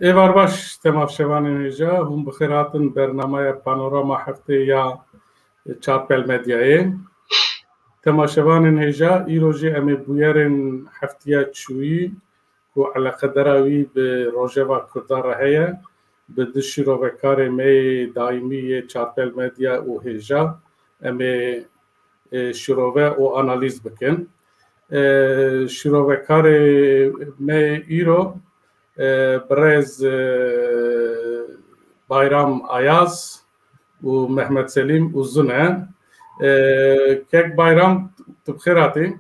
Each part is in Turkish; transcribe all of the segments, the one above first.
ایوار باش تماشاوان هجا هم بخیراتن برنامه پانوراما هفته یا چارپل مدیای تماشاوان هجا ایروجی امی بویرن هفتیا چویی و علاقه دراوی به روژوا کردار هیا به دشی رو بکار می دائمی چارپل مدیا و هجا امی شروع و آنالیز بکن شروع بکار می ایرو برز بایرام آیاز و محمد سلیم و زنه کک بایرام تو بخیراتی؟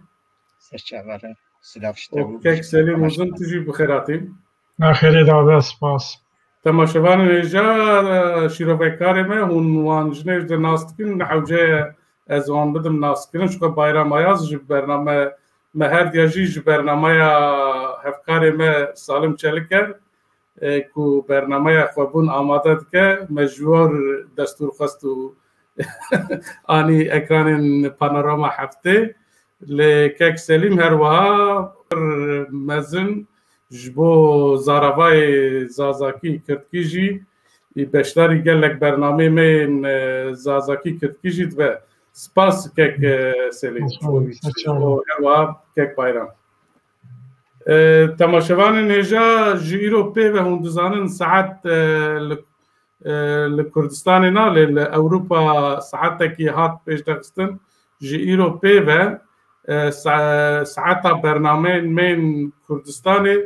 سرچاوره سلافشته و کک سلیم و زن تجی بخیراتی؟ خیلی داده سپاس تماشاوان نجا شیروکار ما هون جنیج در ناستکن نحوجه از وان بدم ناستکن شو بایرام آیاز جب برنامه مهر دیاجی برنامه هفکار ما سالم چلکر کو برنامه خوابون آماده که مجبور دستور خستو آنی اکران پانوراما هفته لکک سلیم هر وها مزن جبو زاراوای زازاکی کرتکیجی بشتاری گلک برنامه من زازاکی کرتکیجی و سپاس کک سلیم و هر وها کک بایرام تماشاوان نجا جیرو پی و هندزانن ساعت لکردستان نال لأوروبا ساعتکی هات پیش دستن جیرو پی و ساعت برنامه من کردستانی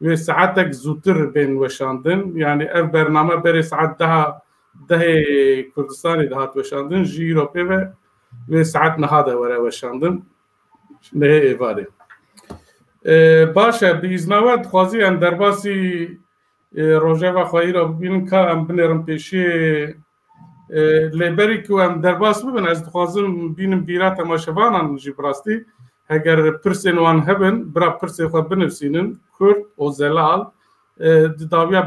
و ساعتک زودتر بین وشاندن یعنی اف برنامه بری ساعت ده کردستانی دهات وشاندن جیرو پی و ساعت نهاده وره وشاندن نه ایواره باشه بیزنوات خوازی ام درباسی روژوا خواهی را ببینم که ام بنرم پیشی لیبری که ام درباس ببین از خوازم بینم بیرا تماشاوانان جی براستی اگر پرسین وان هبن برا پرسین خواه بنفسینن کرد و زلال داویا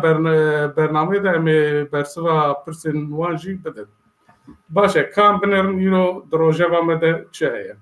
برنامه ده امی برسوا پرسین وان جی بدن باشه که ام بنرم ایرو در روژوا مده چه هیا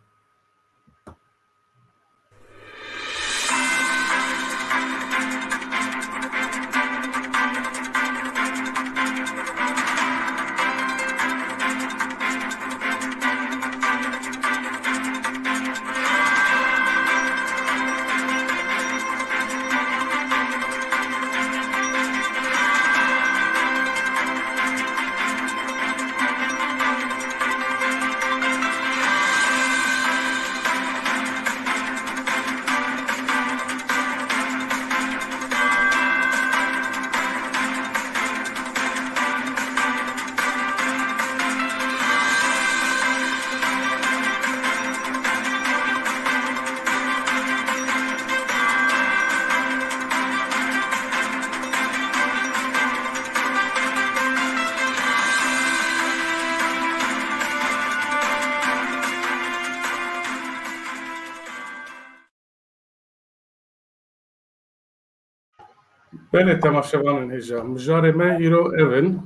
بله تماشاوان هجا مجار ما ایرو اون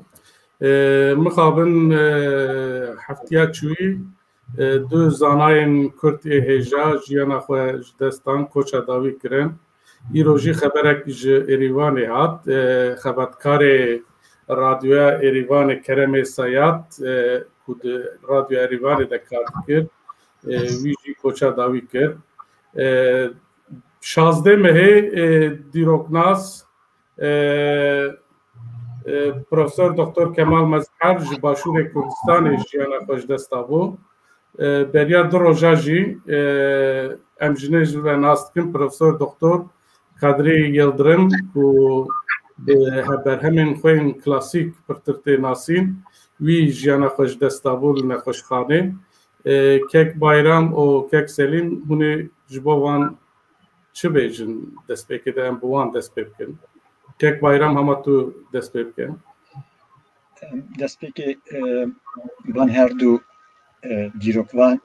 مخابن هفتیا چوی دو زاناین کرد هجا جیانا خواه دستان کوچا داوی کرن ایرو جی خبرک ج ایریوان هات خبرکار رادیو ایریوان کرم سایات کود رادیو ایریوان دکار کرد ویجی کوچا داوی کرد 16 مه دیروکناس پروفسور دکتر کمال مظهر جی باشور کردستان جیانا خوش دستابو بریا دو روژا جی امجنه جلوه ناستکن پروفسور دکتر قادری یلدرم که برهمین خوین کلاسیک پرترته ناسین وی جیانا خوش دستابو لنخوش خانه کک بایرام و کک سلیم هونه جبوان چه بیجن دست بکده ام بوان دست بکن کک بایرام همه تو دست بکن دست بکه بان هر دو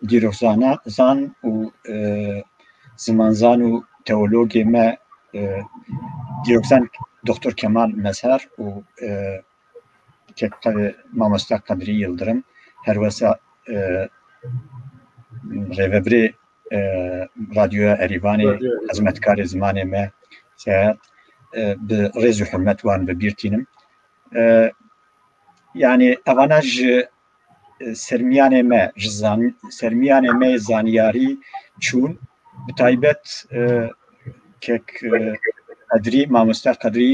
دیروکزان زان و زمانزان و تئولوژی ما دیروکزان دکتر کمال مظهر و کک مامستا قادری یلدرم هر وسا ریوبری رادیو ایریوانی خدمتکار زمانی ما سیاد برێز و حرمەتوان ببیرتینم یعنی ئەوانە سەرمیانێ مە زانیاری چوون بتایبەت کێک قەدری مامۆستا قەدری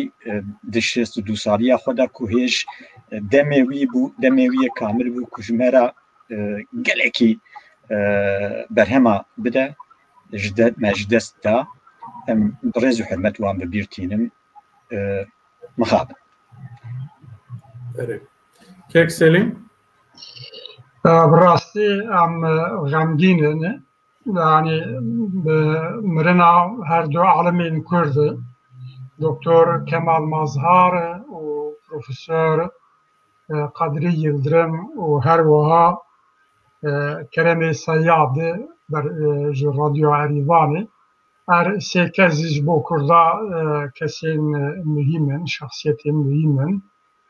دشست و 2 سالیە خۆدا کو هێژ دەمێویە کامل بوو کوژمێرە gelekî berhema bide me ji dest da em birêz û hirmet wan bibîrtînim mixabin. Kek Selîm bi rastî em xemgînin yani bi mirina her du alimên Kurd Doktor Kemal Mazhar û Profesör Kadrî Yıldırım û her wiha Keremê Seyyad ji Radyo Erîvanê sê kes ji bo Kurda kesên mühîm in, şexsiyetên mühîm in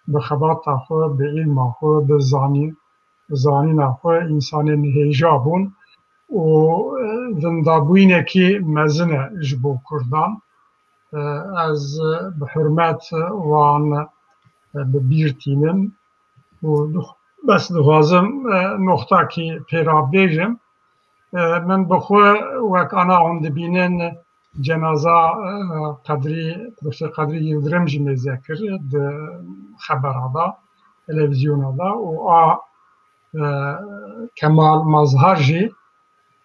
bi xebata xwe, bi îlma xwe, bi zanîna xwe însanên hêja bûn û zindabûyînekî mezin e ji bo Kurdan. Ez bi hurmet wan bibîrtînim û bes dixwazim noxtakî pêra bêjim. Min bi xwe wek ana hûn dibînin cenaza Profesör Kadrî Yıldırım jî mêze kir di xebera da, televizyona da û a Kemal Mazhar jî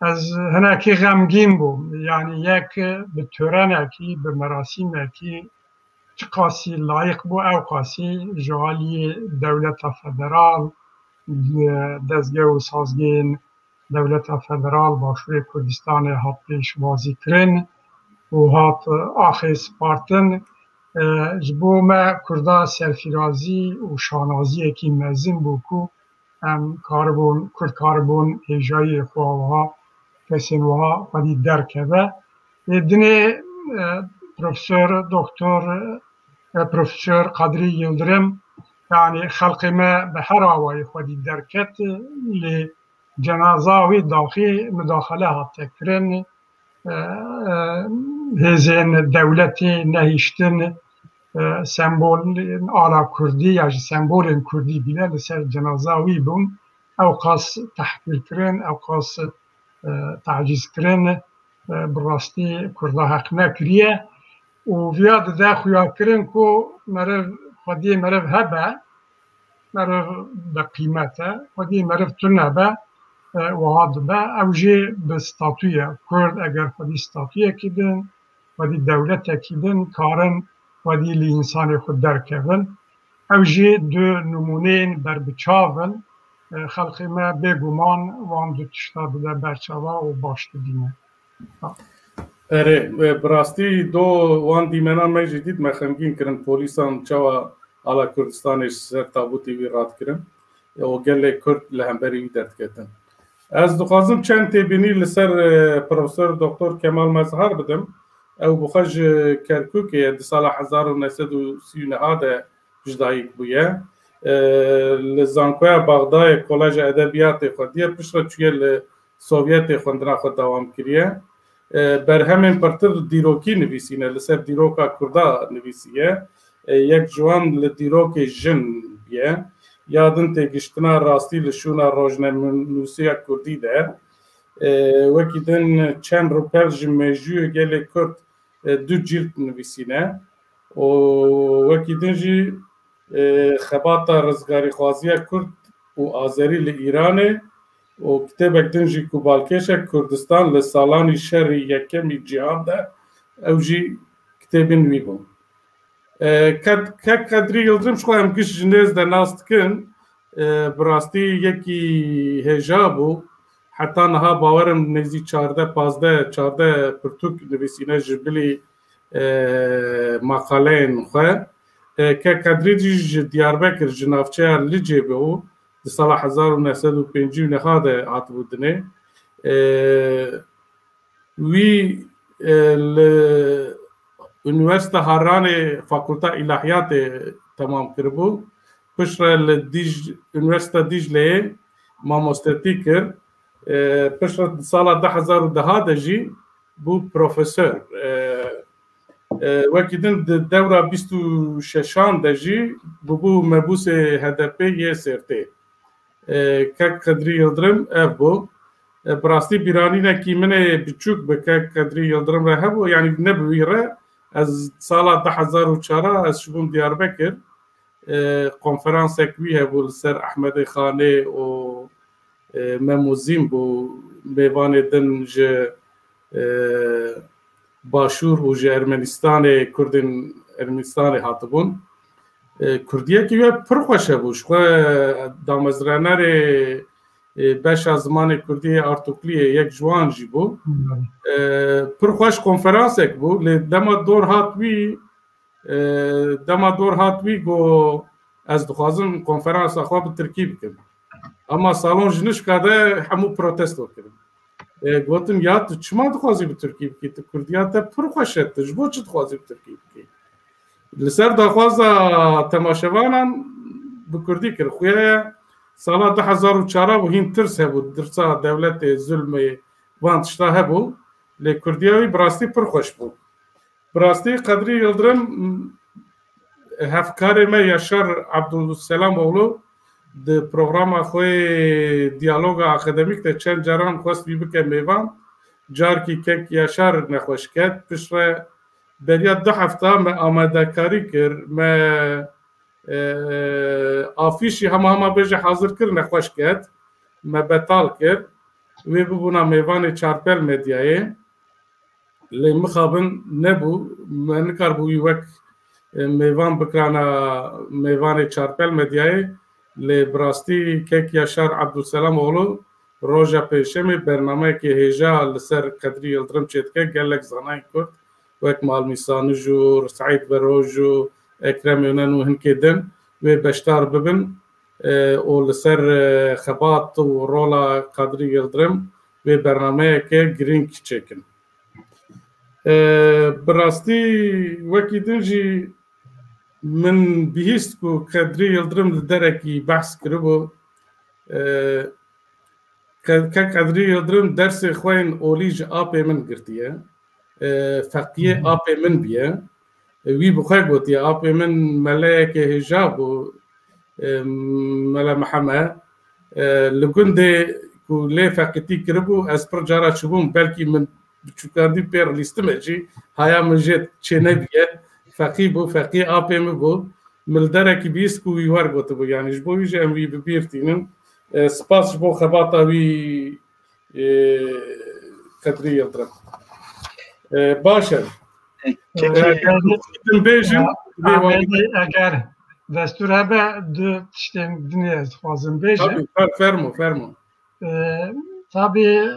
ez hinekî xemgîn bûm. Yani yek bi törenekî, bi merasîmekî çi qasî layık bû ew qasî ji aliyê Dewleta Federal, dezgeh û sazgehên Dewleta Federal Başûrê Kurdistanê hat pêşwazîkirin û hat axê spartin ji bo me Kurda serfîrazî û şanaziyekî mezin bû ku em Kurd karibûn hêjayê xwe wiha kesên wiha xwedî derkeve. Dinê Profesör Kadrî Yıldırım yani xelqê me bi her awayî xwedî derket lê cenaza wê daxî müdaxele hat tekirin hêzên dewletê nehîştin sembolên ala Kurdî ya ji sembolên Kurdî bîne li ser cenaza wî bûn ew qas tehqîrkirin, ew qas tecîzkirin bi rastî Kurda heq nekiriye û vêya dide xuyakirin ku meriv xwedî meriv hebe, meriv bi qîmet e, xwedî meriv tune be wiha dibe ew jê bi statûya Kurd eger xwedî statûyekî din, xwedî dewletekî din karin xwedî li însanê xwe derkevin. Ew jê du numûneyên berbiçav in xelqê me bêguman wan du tişta bide berçava û baş dibîne. Erê bi rastî do wan dîmenan me jî dît me xemgîn kirin polîsan çawa ala Kurdistanê ji ser tabûtê wî radkirin û gelek Kurd li hemberî wî derdiketin. Ez dixwazim çend têbînî li ser Profesör Doktor Kemal Mazhar bidim. Ew bi xwe ji Kerkûkê di sala 1939 de jidayîk bûye. Li Zankoya Baxdayê Koleja Edebiyatê xwediye piştre çûye li Sovyetê xwendina xwe dewam kiriye. Berhemên pirtir dîrokî nivîsîne li ser dîroka Kurda nivîsiye. Yek ciwan li dîrokê jin biye. Ya din têgiştina rastî li şûna rojnenûsiya Kurdî de. Wekî din çend rûpel ji mejûyê gelê Kurd du cîld nivîsîne û wekî din jî xebata rizgarîxwaziya Kurd û Azerî li Îranê û kitêbek din jî ku Balkêşek Kurdistan li salanî şerî yekemî cîhan de ew jî kitêbên wî bûn. Kek Kadrî Yıldırım ji xwe em giş ji nêz de nas dikin bi rastî yekî hêja bû heta niha bawerim nêzî 14 pirtûk nivîsîne ji bilî maqaleyên xwe. Kek Kadrî jî ji Diyarbekir ji navçeya Licê bû di sala 1950 de hatibû dinê. Wî li Üniversite Harranê Fakulta İlahiyatê temam kiribû. Piştre li Üniversite Dicleyê mamostetî kir. Piştre di sala 2010 de jî bû profesör. وەکی din di dewra 26 de jî bibû mebûsê HDP'yê sêrtê. Kek Qedrî Yıldırım ev bû. Bi rastî bîranînekî min ê biçûk bi Kek Qedrî Yıldırım re hebû, yanî ne bi wî re ez sala 2004 ez ji bûm Diyarbekir. Konferansek wî hebû li ser Ehmedê Xanê û Memûzîn bû mêvanê din ji Başûr û ji Ermenistanê Kurdên Ermenistanê hatibûn. Kurdiyekî we pir xweş hebû. Ji xwe damezranerê beşa zimanê Kurdiyê Artukliyê yek ji wan jî bû. Pir xweş konferansek bû. Lê dema dor hat wî got ez dixwazim konferansa xwe bi Tirkî bikim. Ama salon ji nişka de hemû protesto kirin. Gotim ya tu çima dixwazî bi Tirkî bikî? Tu Kurdiya te pir xweş e, tu ji bo çi dixwazî bi Tirkî bikî? Li ser daxwaza temaşevanan bi Kurdî kir. Xuya sala 2004 bû hîn tirs hebû, dirsa dewletê zulmê van tişta hebû. Lê Kurdiya wî bi rastî pir xweş bû. Bi rastî Qedrî Yıldırım hevkarê me Yaşar Abdulselamoglu di programa xwe diyaloga akademîk de çend caran xwest wî bike mêvan. Carkî Kek Yaşar nexweş ket. Pişt re beriya 2 hefta me amadekarî kir, me afîşî hema bêje hazir kir nexweş ket, me betal kir. Wê bibûna mêvanê çarpel medyayê. Lê mixabin nebû, me nikarbû wî wek mêvan bikrana mêvanê çarpel medyayê. Lê bi rastî Kek Yaşar Abdulselamoglu roja pêşemê bernameyekê hêja li ser Qedrî Yıldırım çêdike gelek zanayên Kurd wek Malmî Sanij û Saîd Beroj û Ekrem Înan û hinkê din wê beşdar bibin û li ser xebat û rola Qedrî Yıldırım wê bernameyeke girîng çêkin. Bi rastî wekî din jî min bihîst ku Qedrî Yıldırım li derekî behs kiribû. Kek Qedrî Yıldırım dersê xwe yên olî ji apê min girtiye. Feqiyê apê min biye. Wî bi xwe gotiye apê min meleyekê hêja bû, Mele Mihemed. Li gundê ku lê feqîtî kiribû ez pir cara çibûm, belkî min biçûkandî pêr lîstime jî haya min jê çê nebiye. Feqî bû, feqî apê min bû. Min li derekî bihîst ku wî wergotibû. Yani ji bo wî jî em wî bibîrtînin. Spas ji bo xebata wî Qedrî Yıldırım. Baş e. Bêjin eger destûr hebe du tiştên dinê ez dixwazim bêjim. Fermo. Tabii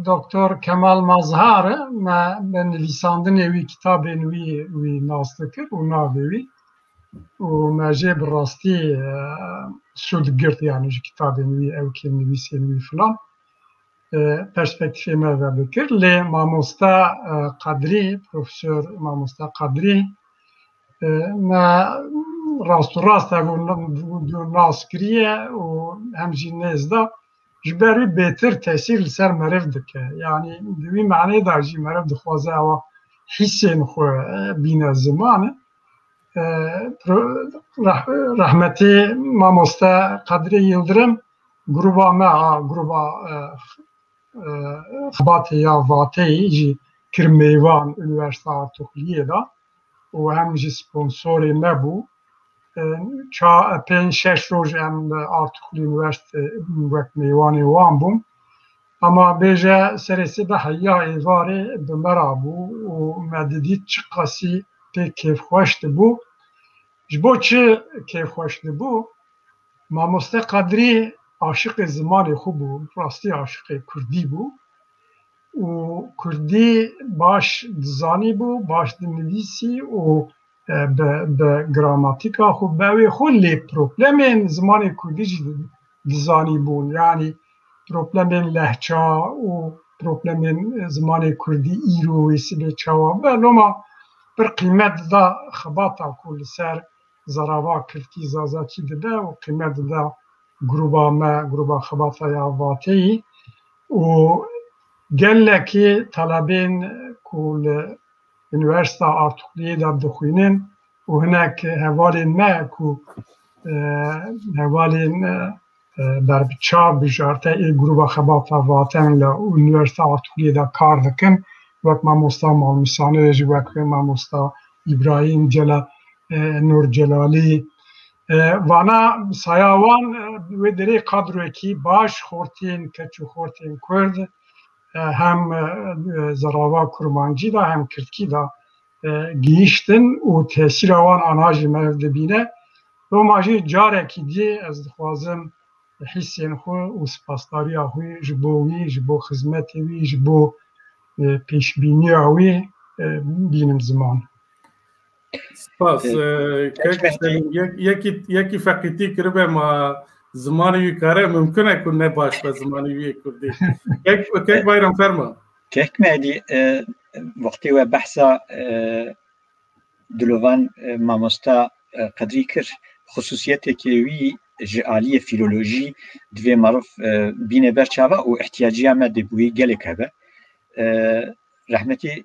Doktor Kemal Mazhar me nivîsandinê wî kitabên wî nas dikir û navê wî û me jê bi rastî sû digirt yani ji kitabên wî ewkên nivîsên wî filan perspektîfê me ve bikir. Lê mamosta Qedrî, Profesör Mamosta Qedrî me rast û rast ev nas kiriye û hem jî nêzda ji ber wî bêtir tesîr li ser meriv dike. Yani di wî menê de jî meriv dixwaze ewa hîsên xwe bîne zimanê. Rahmetê Mamosta Qedrî Yıldırım gruba me gruba xebatê ya vateyê jî kir mêvan Üniversite Artukliyê da û hem jî sponsorê me bû. 5-6 roj em Artuklu Üniversite wek mêvanê wan bûm. Ama bêje serê sê de heya êvarê bi me ra bû û me didît çi qasî pê kêfxweş dibû. Ji bo çi kêfxweş dibû? Mamoste Qedrî aşiqê zimanê xwe bû, rastî aşiqê Kurdî bû û Kurdî baş dizanî bû, baş dinivîsî û bi gramatîka xwe bevê xwe lê problemên zimanê Kurdî jî dizanî bûn. Yani problemên lehça û problemên zimanê Kurdî îro wê sibê çawa beloma bir qîmet da xebata ku li ser zerava Kurdî zazakî dide û qîmet da gruba me, gruba xebata ya vateyî û gelekî talebên ku li üniversite Artuklu'yu da dixwînin û hinek hevalên me ku hevalên berbiçav bijarte ê gruba xebata vaten li üniversite Artuklu'yu da kar dikin wek mamosta Malmisanê jî wek mamosta İbrahim Nur Celalî vana saya wan wê derê kadroyekî baş xortên keç û xortên Kurd hem zerava kurmancî da hem Kurdkî da gihîştin û tesîra wan aniha jî me ev dibîne. Roma jî carekî dî ez dixwazim hîsên xwe û spasdariya xwe ji bo wî, ji bo xizmetê wî, ji bo pêşbîniya wî bînim ziman. Spas. Yekî feqîtî kiribe ma zimanê wî kare mümkün e ku ne baş be zimanê wî Kurdî. Kek bayram ferma. Kek medî wextê we behsa dilovan mamosta qedrî kir xusûsiyetekê wî ji aliyê fîlolojî divê merov bîne ber çava û ihtiyaciya me dê bûyî gelek hebe. Rehmetî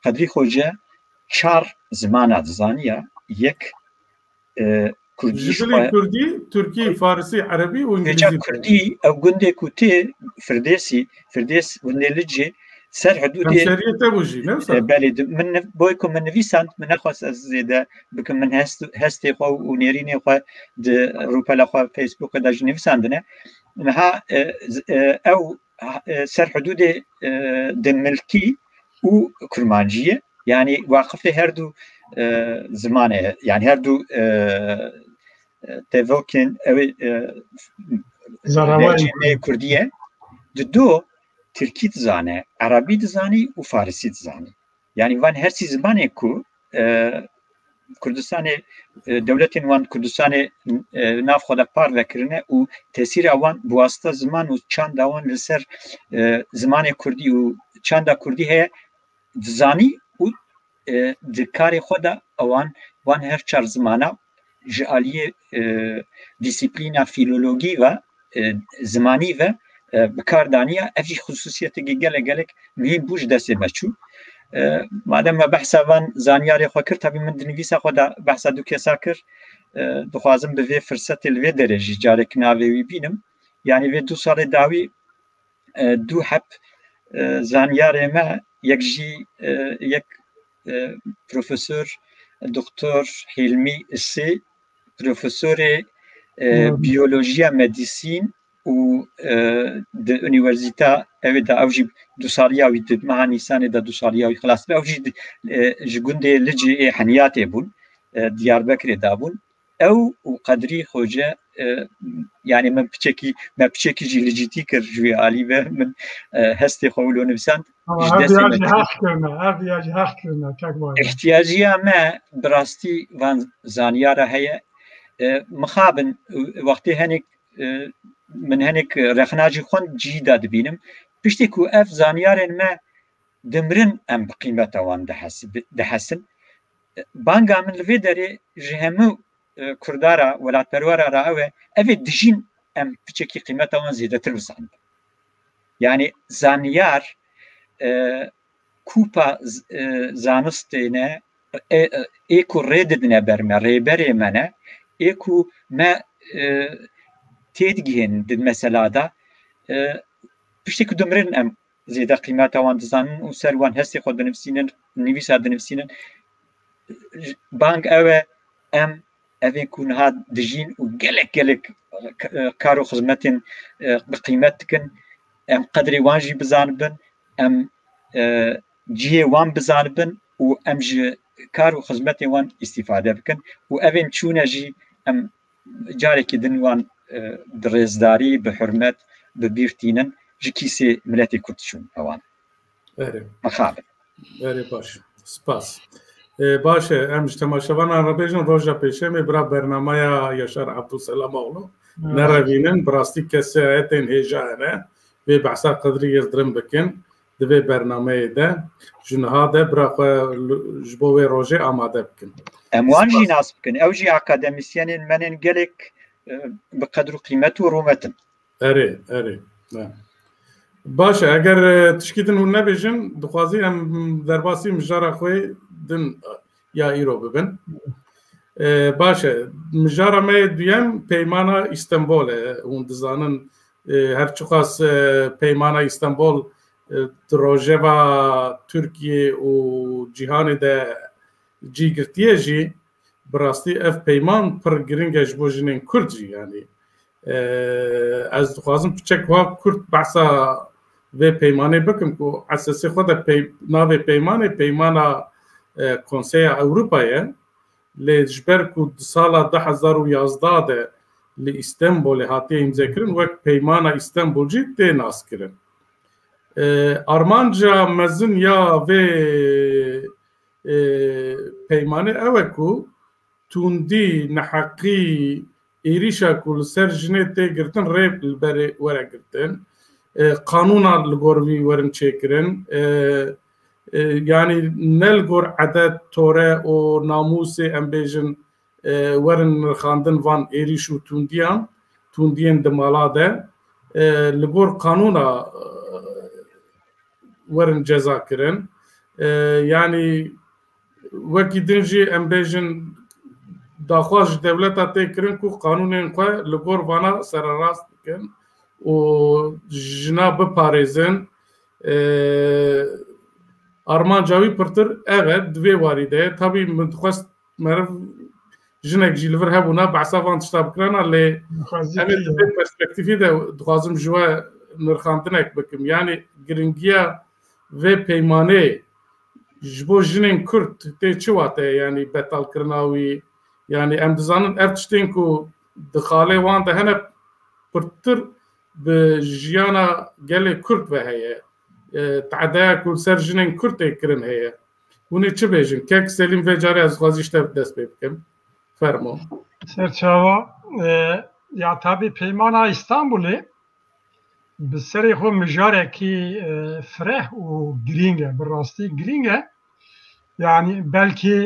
qedrî Xoce çar zimana dizaniya yek Kurdî, Türkî, Farsî, Erebî û İngilîzî. Kurdî ew gundê ku tê Firdês gundê li cê ser hududê hemşeriyê te bû jî ne wisa? Belê min boy ku min nivîsand min nexwast ez zêde bikim min hestê xwe û nêrînê xwe di rûpela xwe Facebook'a da jî nivîsandine niha ew ser hududê di milkî û kurmancî ye yani waqifê her du zimanê yani her du tevokên ew Kurdî ye di do Tirkî dizane, Erebî dizanî û Farsî dizanî. Yani van her sî zimanê ku Kurdistanê dewletên wan Kurdistanê nav xwe de par vekirine û tesîra wan bi wasta ziman û çanda wan li ser zimanê Kurdî û çanda Kurdî heye dizanî û di karê xwe de wan her çar zimana ji aliyê dîsîplîna fîlologî ve zimanî ve bikardaniya ev jî xusûsiyetekî gelek mühim bû ji destê me çû. Madem me behsa van zanyarê xwe kir tabî min di nivîsa xwe da behsa du kesa kir dixwazim bi vê firsetê li vê derê jî carek navê wî bînim. Yani vê du salê dawî du hep zanyarê me yek jî yek profesör doktor Hilmi Isê profesorê biyolojiya medîsîn û di üniversita ew de ew jî du saliya wî di meha Nîsanê de du saliya wî xilas ew jî ji gundê li cê Heniyatê bûn Diyarbekirê dabûn ew û qedrî Xoce yani me piçekî jî licîtî kir ji wê alî ve min hestê xwe wilo nivîsand ihtiyaciya me bi rastî van zanyara heye mixabin wextê hinek min hinek rexnacî xwend cî da dibînim piştî ku ev zanyarên me dimirin em bi qîmeta wan dihesin banga min li vê derê ji hemû kurdara welatperwera ra ev ê dijîn em piçekî qîmeta wan zêdetir bizanibin yani zanyar kûpa zanistê ne ê ku rê didine ber me rêberê me ne ê ku me têdigihên di mesela da piştî ku dimirin em zêde qîmeta wan dizanin û ser wan hestê xwe dinivîsînin nivîsa dinivîsînin bang ew e em evên ku niha dijîn û gelek kar û xizmetên bi qîmet dikin em qedrê wan jî bizanibin em cihê wan bizanibin û em ji kar û xizmetê wan îstîfade bikin û evên çûne jî em carekî din wan di rêzdarî bi hurmet bi bîr tînin ji kîsê miletê Kurd çûn ewan mixabin erê baş spas baş e em ji temaşevanan re bêjin roja pêşemê bira bernameya Yaşar Abdûselamoglu nerevînin bi rastî kesayetên hêja hene vê behsa qedrî yildirim bikin di vê bernameyê de ji niha de bira xwe ji bo wê rojê amade bikin em wan jî nas bikin ew jî akademîsyenên menên gelek bi qedr û qîmet û rûmetin erê باشه اگر تشکیدن و نبیجن دخوازی هم درباسی مجارا خوی دن یا ایرو ببن باشه مجارا می دویم پیمانا استانبوله اون دزانن هرچی خاص پیمانا استانبول دروژه و ترکیه و جهان ده جی گرتیه جی براستی اف پیمان پر گرنگش بوجنین کردجی یعنی از دخوازم بچک ها کرد بحثا و پیمانه بکم که اساسی خود ناو پیمانه کنسیه اوروپایه لجبر که سال 2011 ده لی استانبول هاتی امضا کرن وک پیمانه استانبول جی ده ناس کرن آرمانجا مزن یا و پیمانه اوه که توندی نحقی ایریشا کل سر جنه ته گرتن ریب البری ورا گرتن قانونا لگوروی ورن چیکرن yani nelgor adet tore o namusê em bêjin werin xandin van êrîş û tundiyên di mala de li gor qanûna werin ceza kirin yani wekî din jî em bêjin daxwaz ji dewleta tê kirin ku qanûnên xwe li gor vana sererast bikin û jina biparêzin Armanca wî pirtir evet divê warî de tabii min dixwest meriv jinek jî li vir hebûna behsa van tişta bikirana lê em ê divê perspektîfî de dixwazim ji we nirxandinek bikim yani giringiya vê peymanê ji bo jinên Kurd tê çi wate yani betalkirina wî yani em dizanin ev tiştên ku di xalê wan de hene pirtir bi jiyana gelê Kurd ve heye تعداء كل سرجنين كرتي كرن هي وني تشبيجن كيك سليم في جاري از غازي شتاب دست بكم فرمو سرچاوا ya tabi peymana İstanbul'u بسری خو مجاره کی فرح و گرینگه براستی گرینگه yani belki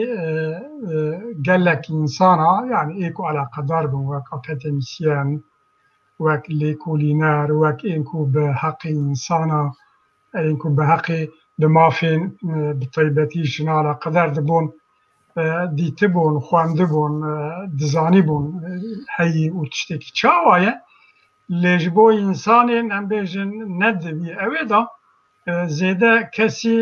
gelek insana yani eko alakadar bu vak akademisyen vak lekoliner vak enku be hakkı insana enku be hakkı de mafin bitaybeti jina alakadar de bun دیتبون خواندبون دزانیبون هی و تشتکی چاوایه لجبو انسانین ام بیجن ندوی اوه دا زیده کسی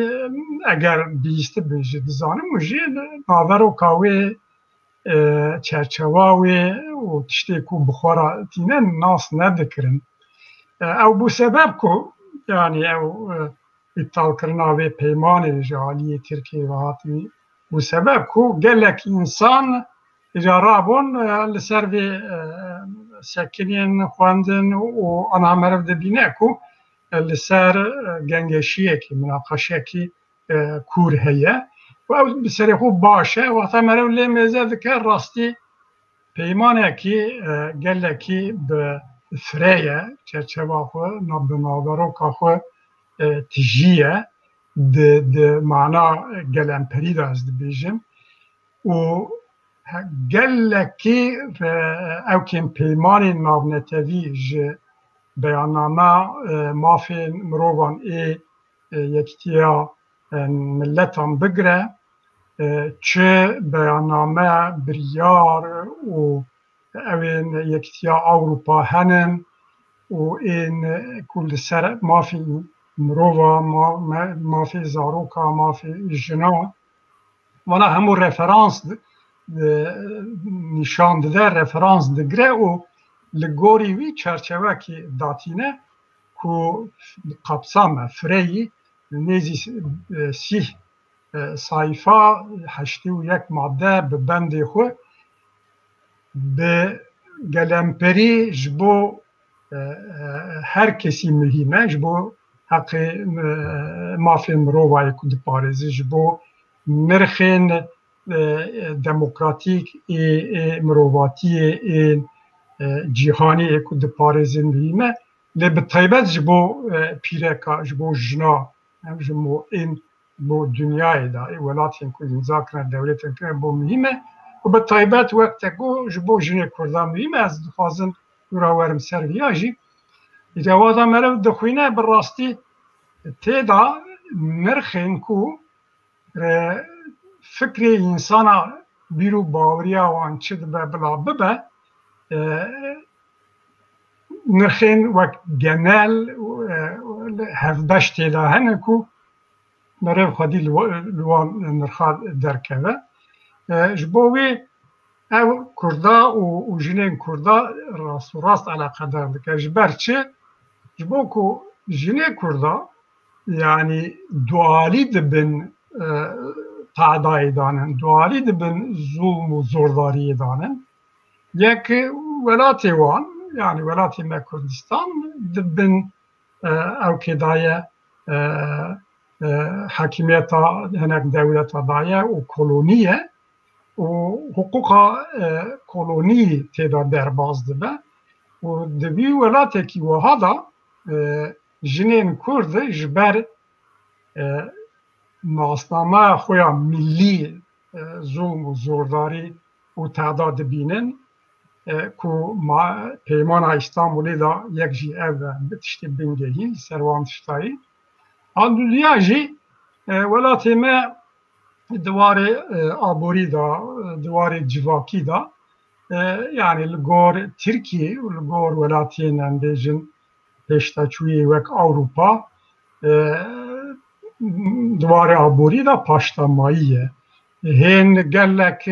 اگر بیسته بیجه دزانیم مجی ناورو کاوی چرچواوی و تشتکو بخورا تینن ناس ندکرن او بو سبب کو yani او iptal kırnavi peymani jaliye Türkiye ve hatmi bu sebep ku gelek insan jarabon li ser vê sekinên xwendin û ana meriv dibîne ku li ser gengeşiyekî minaqeşekî kûr heye û ew bi serê xwe baş e wexta meriv lê mêze dike rastî peymanekî gelekî bi fireye çerçeva xwe bi naveroka xwe tijî ye de mana gelemperî de ez dibêjim û gelekî ewkên peymanên navnetevî ji beyanname mafên mirovan ê yekitiya milletan bigire çi beyanname biryar û evên yekitiya Awropa henin û ên ku li ser mafê mirova mafê zaroka mafê jina wana hemû referans nîşan dide referans digire û li gorî wî çerçevekî datîne ku qapsame fireyî nêzî sîh sayfa heştî û yek madde bi bendê xwe bi gelemperî ji bo her kesî mihîm e ji bo heqê mafê mirovayê ku diparêze ji bo nirxên demokratîk ê mirovatiyê ên cîhanî ê ku diparêzin mihîm e lê bi taybet ji bo pîreka ji bo jina ji bo ên bo dunyayê da ê welatên ku îmza kirine dewletên kirine bo mihîm e û bi taybet wek te got ji bo jinê Kurdan mihîm e ez dixwazim ûra werim ser vîya jî جوادا مرو دخوینه براستی تیدا نرخین کو فکر انسانا بیرو باوریا وان چه به بلا ببه نرخین وک گنل هفدش تیدا هنه کو مرو خودی لوان نرخاد درکوه جبوی او کردا و جنین کردا راست و راست علاقه دارد جبر چه جبو کو جنین کردا yani duali dibin tadayı danen, duali dibin zulmü zordariye danen. Yek velati wan, yani velati me Kurdistan dibin evkedaya hakimiyeta henek devleta daye o koloniye o hukuka koloni teda derbaz dibe o dibi velati ki vahada Jinên Kurd ji ber nasnama xwe millî zulm û zordarî û tehdad dibînin ku peymana İstanbulê da yek jî ev bi tiştê bingehîn ser wan tiştayî. Anduliya jî welatê me diwarê aborî da, diwarê civakî da yani li gor Tirkiye û li gor welatiyên em bêjin pêşteçûyê wek Awropa diwarê aborî da paştemayî ye. Hên gelek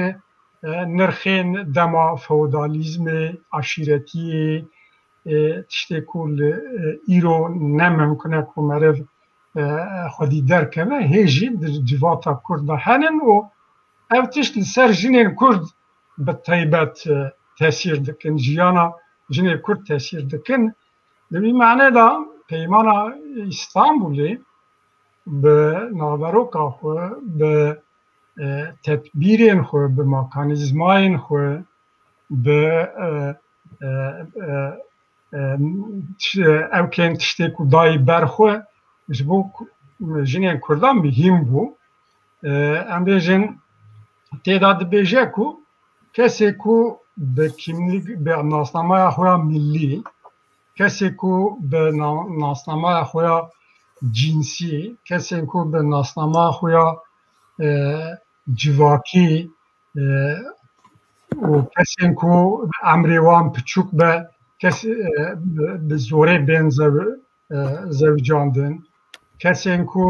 nirxên dema feodalîzmê, aşîretiyê tiştê ku li îro nemimkin e ku meriv xwedî derkeve hê jî di civata Kurd de henin û ev tişt li ser jinên Kurd bi taybet tesîr dikin, jiyana jinê Kurd tesîr dikin. Bi mane da peymana İstanbulê bi naveroka xwe, bi tedbîrên xwe, bi mekanîzmayên xwe, bi evkên tiştê ku dayî ber xwe ji bo jinên Kurdan mühîm bû. Em bêjin têda dibêje ku kesê ku bi kimlik bi nasnamaya xwe millî kesê ku bi nasnamaya xwe cinsî, kesên ku bi nasnamaya xwe civakî û kesên ku emrê wan piçûk be bi zorê bên zewcandin, kesên ku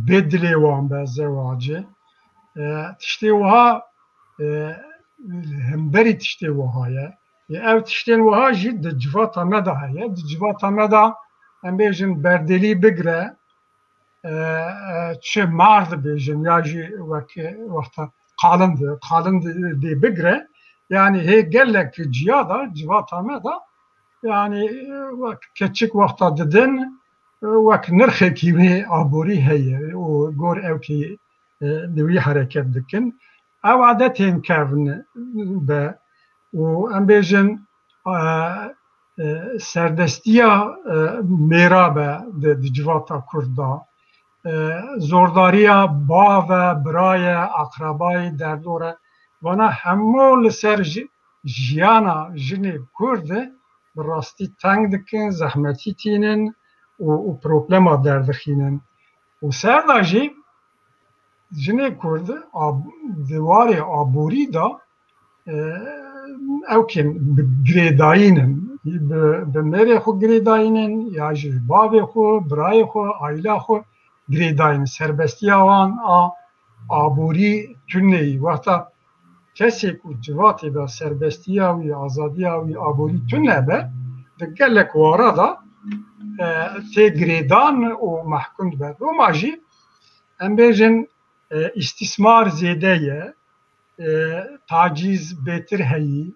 bê dilê wan be zewacê. Tiştê wiha hemberî tiştê wiha ye. Ev tiştên wiha jî di civata me de heye. Di civata me de em bêjin berdelî bigire çi mar dibêjin ya jî wexta qalin dê bigire. Yani hê gelek ciya da civata me de yani keçik wexta didin wek nirxekî wê aborî heye û gor evkî li wî hereket dikin. Ev adetên kevin be û em bêjin serdestiya mêra be di civata Kurd da, zordariya bave, birayê, aqrabayê derdore, vana hemû li ser jiyana jinê Kurd bi rastî teng dikin, zehmetî tînin û problema derdixînin. û ser da jî jinê Kurd diwarê aborî da evkên bi girêdayînin, bi mêrê xwe girêdayînin ya jî bavê xwe, birayê xwe, aîla xwe girêdayînin. Serbestiya wan a aborî tuneyî. Wexta kesê ku civatê da serbestiya wî, azadiya wî aborî tune be, di gelek wara da tê girêdan û mehkûm dibe. Roma jî em bêjin istismar zêde ye, tacîz bêtir heyî,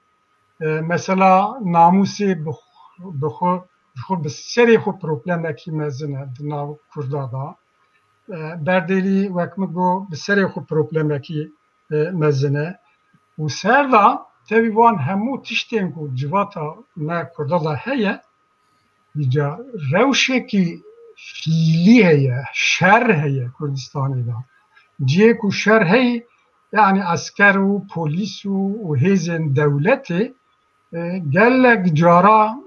mesela namûsê bi serê xwe problemekî mezin e di nav Kurda da, berdelî wek min got bi serê xwe problemekî mezin e û ser da tevî wan hemû tiştên ku civata me Kurda da heye îca rewşekî fîlî heye, şer heye Kurdistanê da. Ciyê ku şer heye yani asker û polîs û hêzên dewletê gelek cara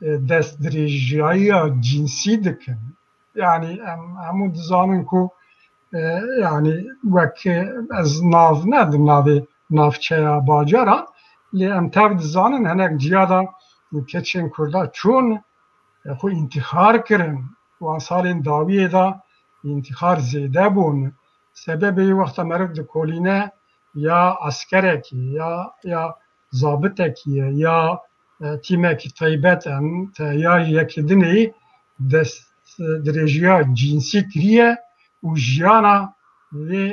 دست درێژایی جینسی دکن یعنی هەموو دزانن کو یعنی وەک ez nav nedim navê navçeya bacera lê em tev dizanin hinek ciyada keçên Kurda çûn xwe întixar kirin wan salên dawiyê da întixar zêde bûn sebebê wexta meriv dikolîne ya askerekî ya zabitekî ye ya tîmekî taybet em ya yekidinê dest dirêjiya cînsî kiriye û jiyana vê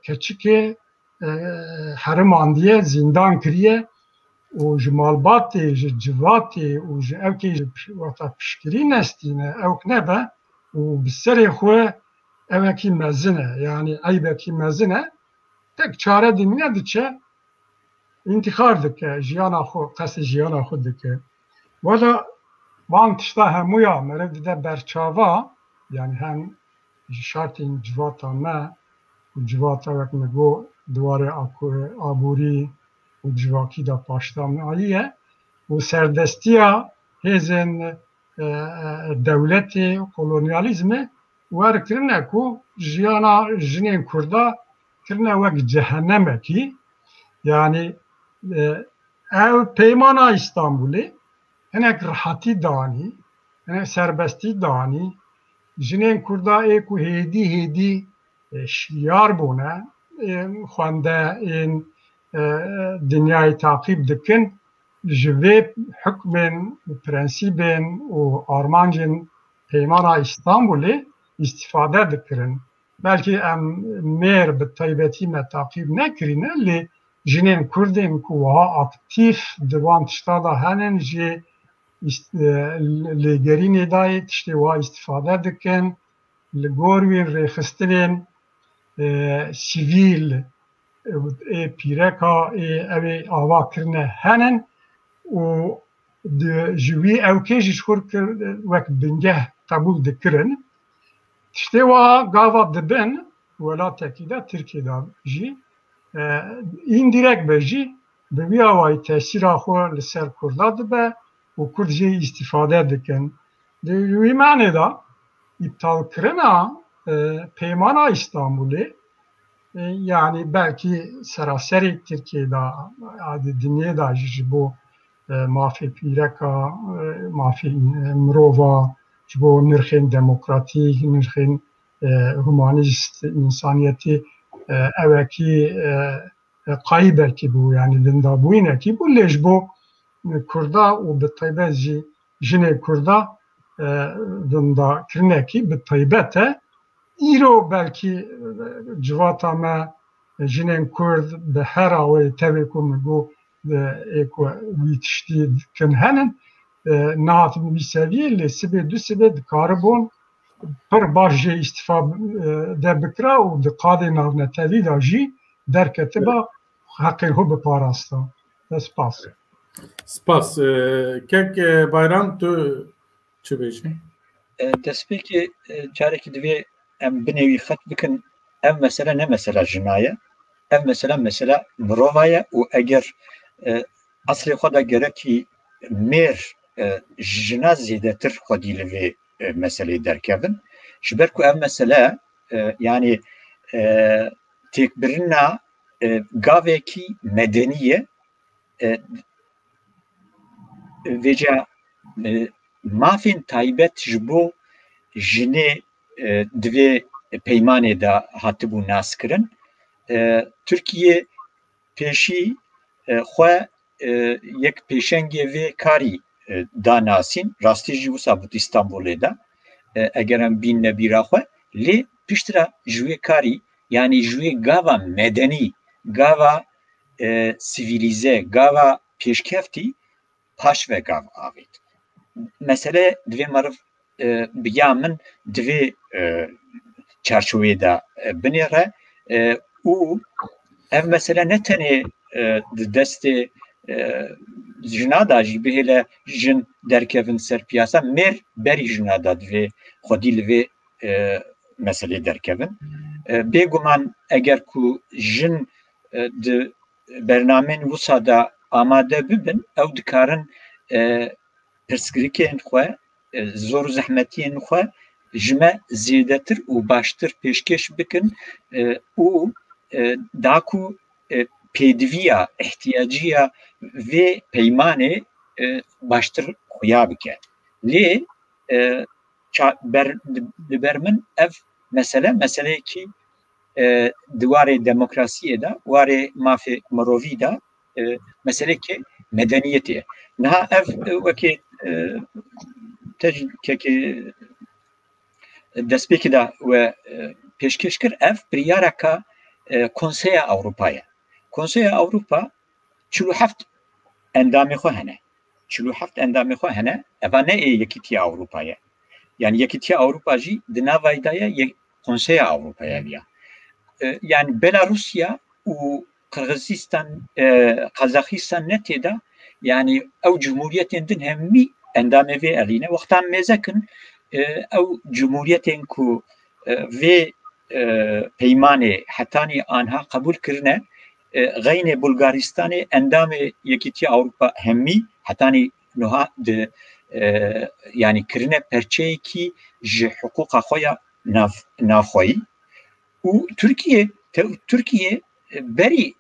keçikê heriman diye zindan kiriye û ji malbatê ji civatê û ji evkê ji wexta piştgirî nestîne ewk nebe û bi serê xwe evekî mezin e yani eybekî mezin e tek çare dîmîne diçe întixar dike jiyana xwe qesdê jiyana xwe dike wela van tişta hemûya meriv dide berçava yani hem ji şartên civata me û civata wek me got diwarê aborî û civakî da paştamaî ye û serdestiya hêzên dewletê kolonyalîzmê werkirine ku jiyana jinên Kurda kirine wek cehennemekî yani ev peymana İstanbulê hinek rihatî danî hinek serbestî danî jinên Kurda ê ku hêdî hêdî şiyar bûne xwende ên dinyayê taqîb dikin ji vê hukmên prensîbên û armancên peymana İstanbulê îstîfade dikirin belkî em mêr bi taybetî me taqîb nekirîne lê jinên Kurdên ku wiha aktif di wan tişta da henin jê lêgerînê dayê tiştê wiha îstîfade dikin li gor wên rêxistinên sivîl ê pîreka ê ew ê ava kirine henin û ji wî ewkê jî ji xwe wek bingeh qebûl dikirin tiştê wiha gava dibin welatekî de Tirkiye da jî îndirekt be jî bi vî awayî tesîra xwe li ser Kurda dibe û Kurd jê îstîfade dikin di wî manê da îptalkirina peymana İstanbulê yani belkî seraserê Tirkiye da dinyê da ji bo mafê pîreka mafê mirova ji bo nirxên demokratîk nirxên humanîst însaniyetê evekî qayîbekî bû yani lindabûyînekî bû lê ji bo Kurda û bi taybet jî jinê Kurda lindakirinekî bi taybet e îro belkî civata me jinên Kurd bi her awayê tevê ku min got ê ku wî tiştî dikin henin nehatin wî seviyê lê sibê du sibê dikaribûn pir baş jê îstîfade bikire û di qadê navnetevî da jî derketiba heqên xwe biparasta. Spas. Spas. Kek Bayram tu çi bêjî? Destpêkê carekî divê em binêwî xet bikin ev mesele ne mesela jina ye ev mesela mirova ye û eger eslê xwe da gerekî mêr jina zêdetir xwedî li vê meseleyê derkevin ji ber ku ev mesele yani têkbirina gavekî medenî ye vêca mafên taybet ji bo jinê divê peymanê da hatibû naskirin Tirkiye pêşî xwe yek pêşengê vê karî danasîn rastî jî wisa bû İstanbulê de eger em bînne bîra xwe lê piştira ji wê karî yani ji wê gava medenî gava sivîlîze gava pêşkeftî paş ve gav avêt mesele divê meriv biya min divê çarçovê da binêre û ev mesele ne tenê di destê jina da jî bihêle jin derkevin ser piyasa mêr berî jina da divê xwedî li vê meselê derkevin bêguman eger ku jin di bernamên wisa da amade bibin ew dikarin پرسکریکên xwe zor zehmetiyên xwe ji me zêdetir û baştir pêşkeş bikin û da ku pêdiviya ihtiyaciya vê peymanê baştir xuya bike. Lê li ber min ev meseleyekî di warê demokrasiyê de warê mafê mirovî de meselekê medeniyetê ye. Niha ev wekê kekê destpêkê de we pêşkeş kir ev biryareka Konseya Ewropa ye. Konseya Ewropa 47 endamê xwe hene. 47 endamê xwe hene. Eva ne ê Yekîtiya Ewropa ye. Yani Yekîtiya Ewropa jî di navayê de ye Konseya Ewropa ye. Yani Belarusya û Kırgızistan, Kazakistan ne têda yani ew cumhuriyetên din hemî endamê vê elîne. Wextan mêzekin ew cumhuriyetên ku vê peymanê hetanî anha qebûl kirine غینê Bulgaristanê endamê Yekîtiya Ewropa hemî hetanî niha di yani kirine perçeyekî ji hiqûqa xwe ya navxweyî û Türkiye berî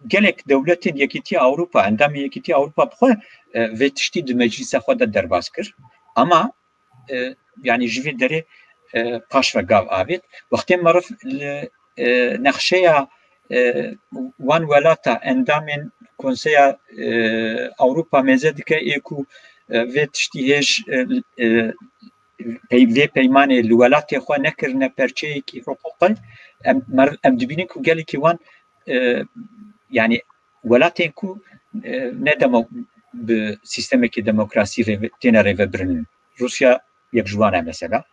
gelek dewletên Yekîtiya Ewropa endamê Yekîtiya Ewropa bixwe vê tiştî di meclîsa xwe de derbas kir ama yani ji vê derê paş ve gav avêt wextê meriv li nexşeya wan welata endamên Konseya Ewropa mêze dike ê ku vê tiştî hêj vê peymanê li welatê xwe nekirine perçeyekî hiqûqi em dibînin ku gelekî wan yani welatên ku ne bi sîstemekî demokrasî têne rêvebirinin. Rusya yek ji wan e mesela.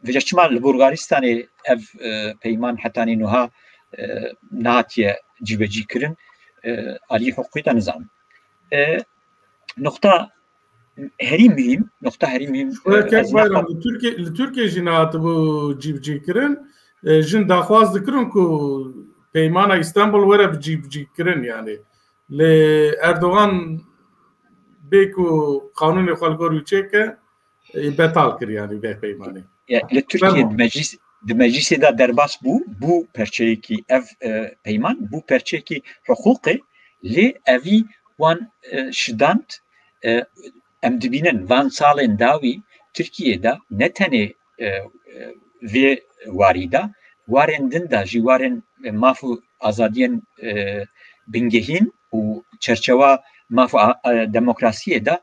Vêce çima li Bulgaristanê ev peyman hetanî niha nehatiye cîvecî kirin alî hiqûqî de nizanim. Nokta herî mühim li Türkiye jî nehat bû cîvecî kirin jin daxwaz dikirin ku peymana İstanbul were bi cîvecî kirin yani lê Erdogan bê ku qanûnê xwelgorî çêke betal kir yani vê peymanê. Li Türkiye di meclisê de derbas bû perçeyekî ev peyman bû perçeyekî hiqûqê lê evî wan şidand em dibînin van salên dawî Tirkiyeyê ne tenê vê warî de warên din de jî warên maf û azadiyên bingehîn û çerçeva maf û demokrasiyê de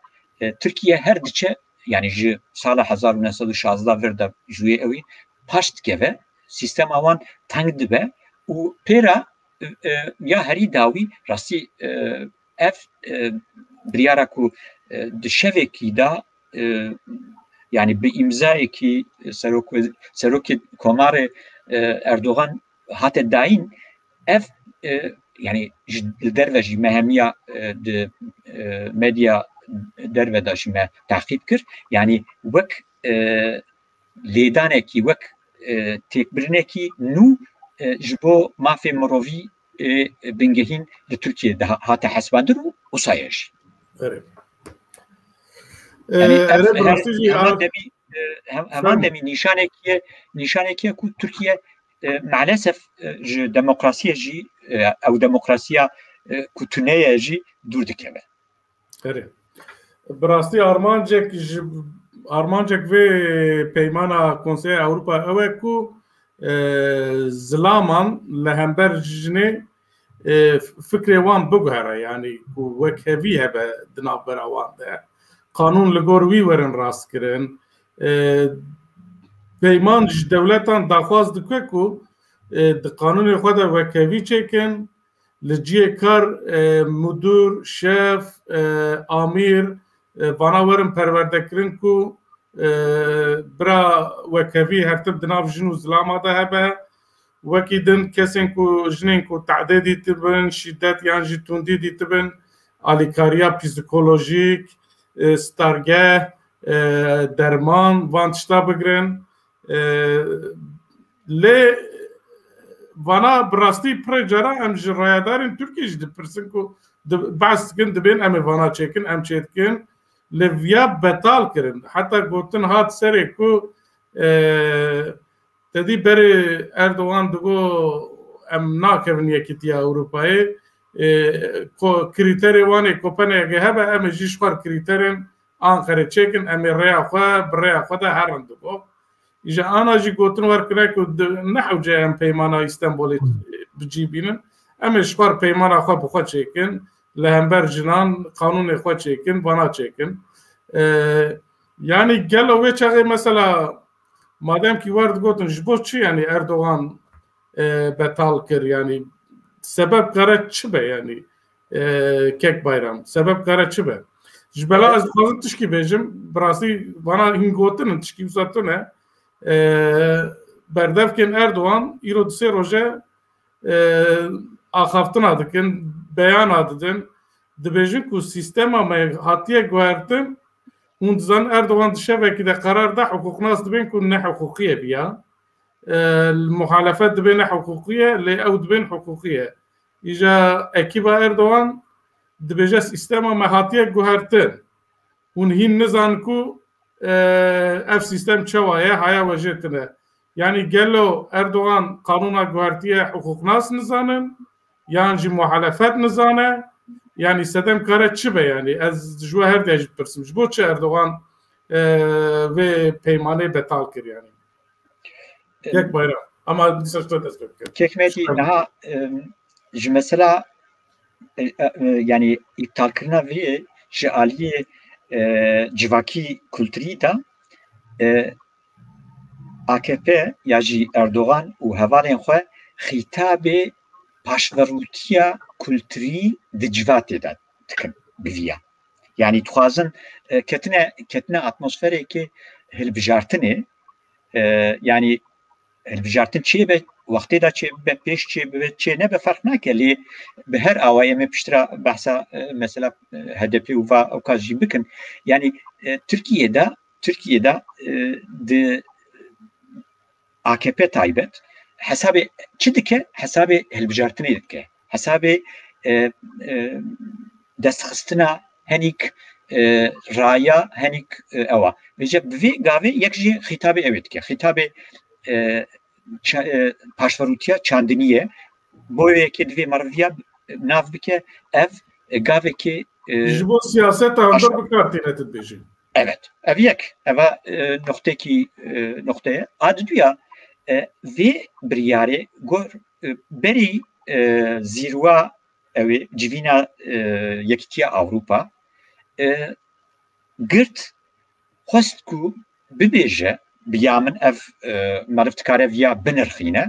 Tirkiye her diçe yani ji sala 1916 vir de ji wê ewî paş dikeve sîstema wan teng dibe û pêra ya herî dawî rastî ev biryara ku di şevekî de yani bi imzayekî serokê Komarê Erdogan hate dayîn ev yani li derve jî me hemiya di medya derve de jî me teqîb kir yani wek lêdanekî wek têkbirinekî nû ji bo mafê mirovî bingehîn li Tirkiyeyê de hate hesbandin û wisa jî. Heman demî nîşanekiye ku Tirkiye maalesef ji demokrasiye jî ew demokrasiya ku tuneye jî dûr dikeve. Bi rastî armancek vê peymana Konseya Ewropa ew e ku zilaman li hember jinê fikrê wan biguhere yani ku wek hevî hebe di navbera wan de qanûn li gor wî werin rastkirin peyman ji dewletan daxwaz dike ku di qanûnê xwe de wekhevî çêkin li ciyê kar müdûr şef amîr vana werin perwerdekirin ku bira wekhevî her tip di nav jin û zilama de hebe wekî din kesên ku jinên ku tehdîdî dibin şîddet yan jî tundî dîtibin alîkariya psîkolojîk stargeh derman van tişta bigirin lê vana bi rastî pirê cara em ji rayadarên Tirkiye jî dipirsin ku behs dikin dibên em ê vana çêkin em çê dikin لویا بتال کردن حتی گوتن هات سری کو تدی بری اردوغان دگو ام ناکرن یکیتیا اروپایی کریتری وانی کوپنهاگن هبه ام جیش خور کریترین آنکره چکن ام ریا خو بریا خو ده هرن دگو ایجا آنا جی گوتن ورکنه که نحو جای ام پیمانا استانبولی بجیبینن ام اشخور پیمانا خو بخوا چکن لهمبر جنان قانون خو چکن بانا چکن yani gel o ve çağı mesela madem ki vardı gotun jboçi yani Erdoğan betal kır yani sebep kara çıbe yani kek bayram sebep kara çıbe jbela az fazla tişki bejim brasi bana hingotun tişki uzatı ne berdevken Erdoğan irodse roje ahaftın adıkın beyan adıdın dibejin ku sistema me hatiye guertin und zan Erdoğan dışarı de kararda hukuknaz dibin ku ne hukukiye biya المحالفات دبين حقوقية أو دبين حقوقية إجا أكيبا أردوغان دبجا سيستما مهاتية جوهرتين ونهين نزانكو أف سيستم شوايا هيا وجهتنا يعني قالوا أردوغان قانون جوهرتية حقوق ناس نزانن يعني جي محالفات نزانه يعني سدم كارت شبه يعني از جوهر ديجي برسم جبوتش أردوغان و پیمانه بتال كر يعني یک bayram ama dışarıda da söylüyor. Kekmedi daha mesela yani iptal kırna ve şaliye civaki kültürü da AKP ya ji Erdoğan u havalên xwe xîtabê paşverûtiya kültürî di civatê de dikin biviya. Yani dixwazin ketine atmosferekê hilbijartinê yani البجارتن چی به وقتی دا چی به پیش چی به چی نه به فرق نکلی به هر آوایه می پشترا بحثا مثلا HDP و اوکازی بکن یعنی ترکیه دا د AKP تایبت حساب چی دکه حساب البجارتنی دکه حساب دستخستنا هنیک رایا هنیک اوا وجب وی گاوی یک جی خطاب اوید که خطاب paşverûtiya çandiniye boyeke divê marviya nav bike ev gavekê ji bo siyaset anda bikatîne dibêjin evet ev yek eva noktaya adduya vê biryarê gor berî zîrwa ew civîna yekîtiya Avrupa girt xwest ku bibêje بیامن اف مرفتکاره ویا بنرخینه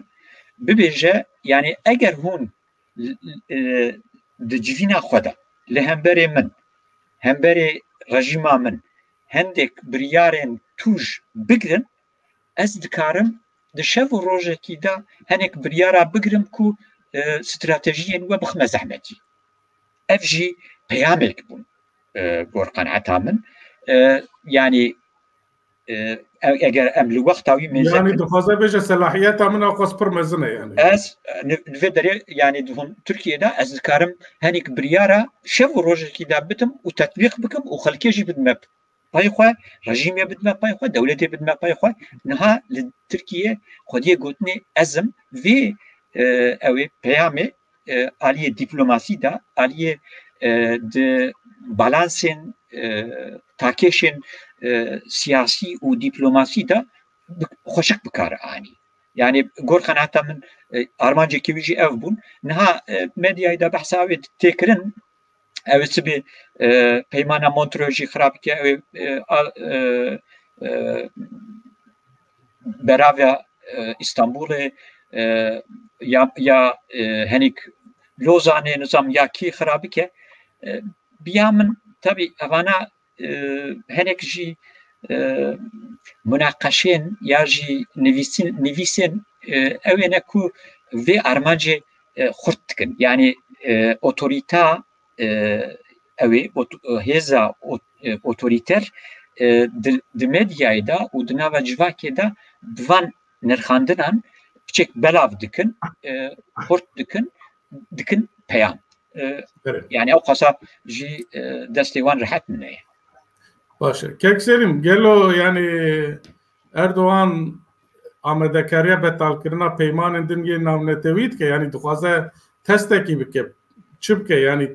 ببیجه یعنی اگر هون دجوینا خدا لهمبر من همبر رژیما من هندک بریارن توش بگرن از دکارم دشو روزه کی دا هنک بریارا بگرم کو استراتژیین و بخمه زحمتی اف جی پیامک بون گور قناعتا من yani eğer emli vaktavi mezun yani dixwaze beje selahiyeta min aqas pir mezine yani ez nvedere yani Türkiye'de ez dikarim henik biryara şev rojeki da bitim u tatbiq bikim u xalkêjî bidmep payê xwe rejîmê bidmep payê xwe dewletê bidmep payê xwe niha li Tirkiye xwediyê gotinê ezim vê ew ê peyamê aliyê dîplomasî da aliyê di balansên takêşên siyasi û dîplomasî da xweşik bikare anî yani gor qenata min armancekî wî jî ev bûn niha medyayê da behsa wê têkirin ew ê sibê peymana Montreux jî xirab bike ew beravya İstanbulê ya henik Lozanê nizam ya kî xirab bike biya min tabii evana henek jî münaqeşên ya jî nivîsên ew ê ne ku vê armancê xurt dikin yani otorîta ew ê hêza otorîter di medyayê da û di nava civakê da bi van nirxandinan biçek belav dikin xurt dikin peyam yani ew qasa jî destê wan rihet mine باشه کک سریم گلو یعنی اردوغان آمدکاریه بتالکرنا پیمان دنگی نامنتوید که یعنی دخوازه تستکی بکه چی بکه یعنی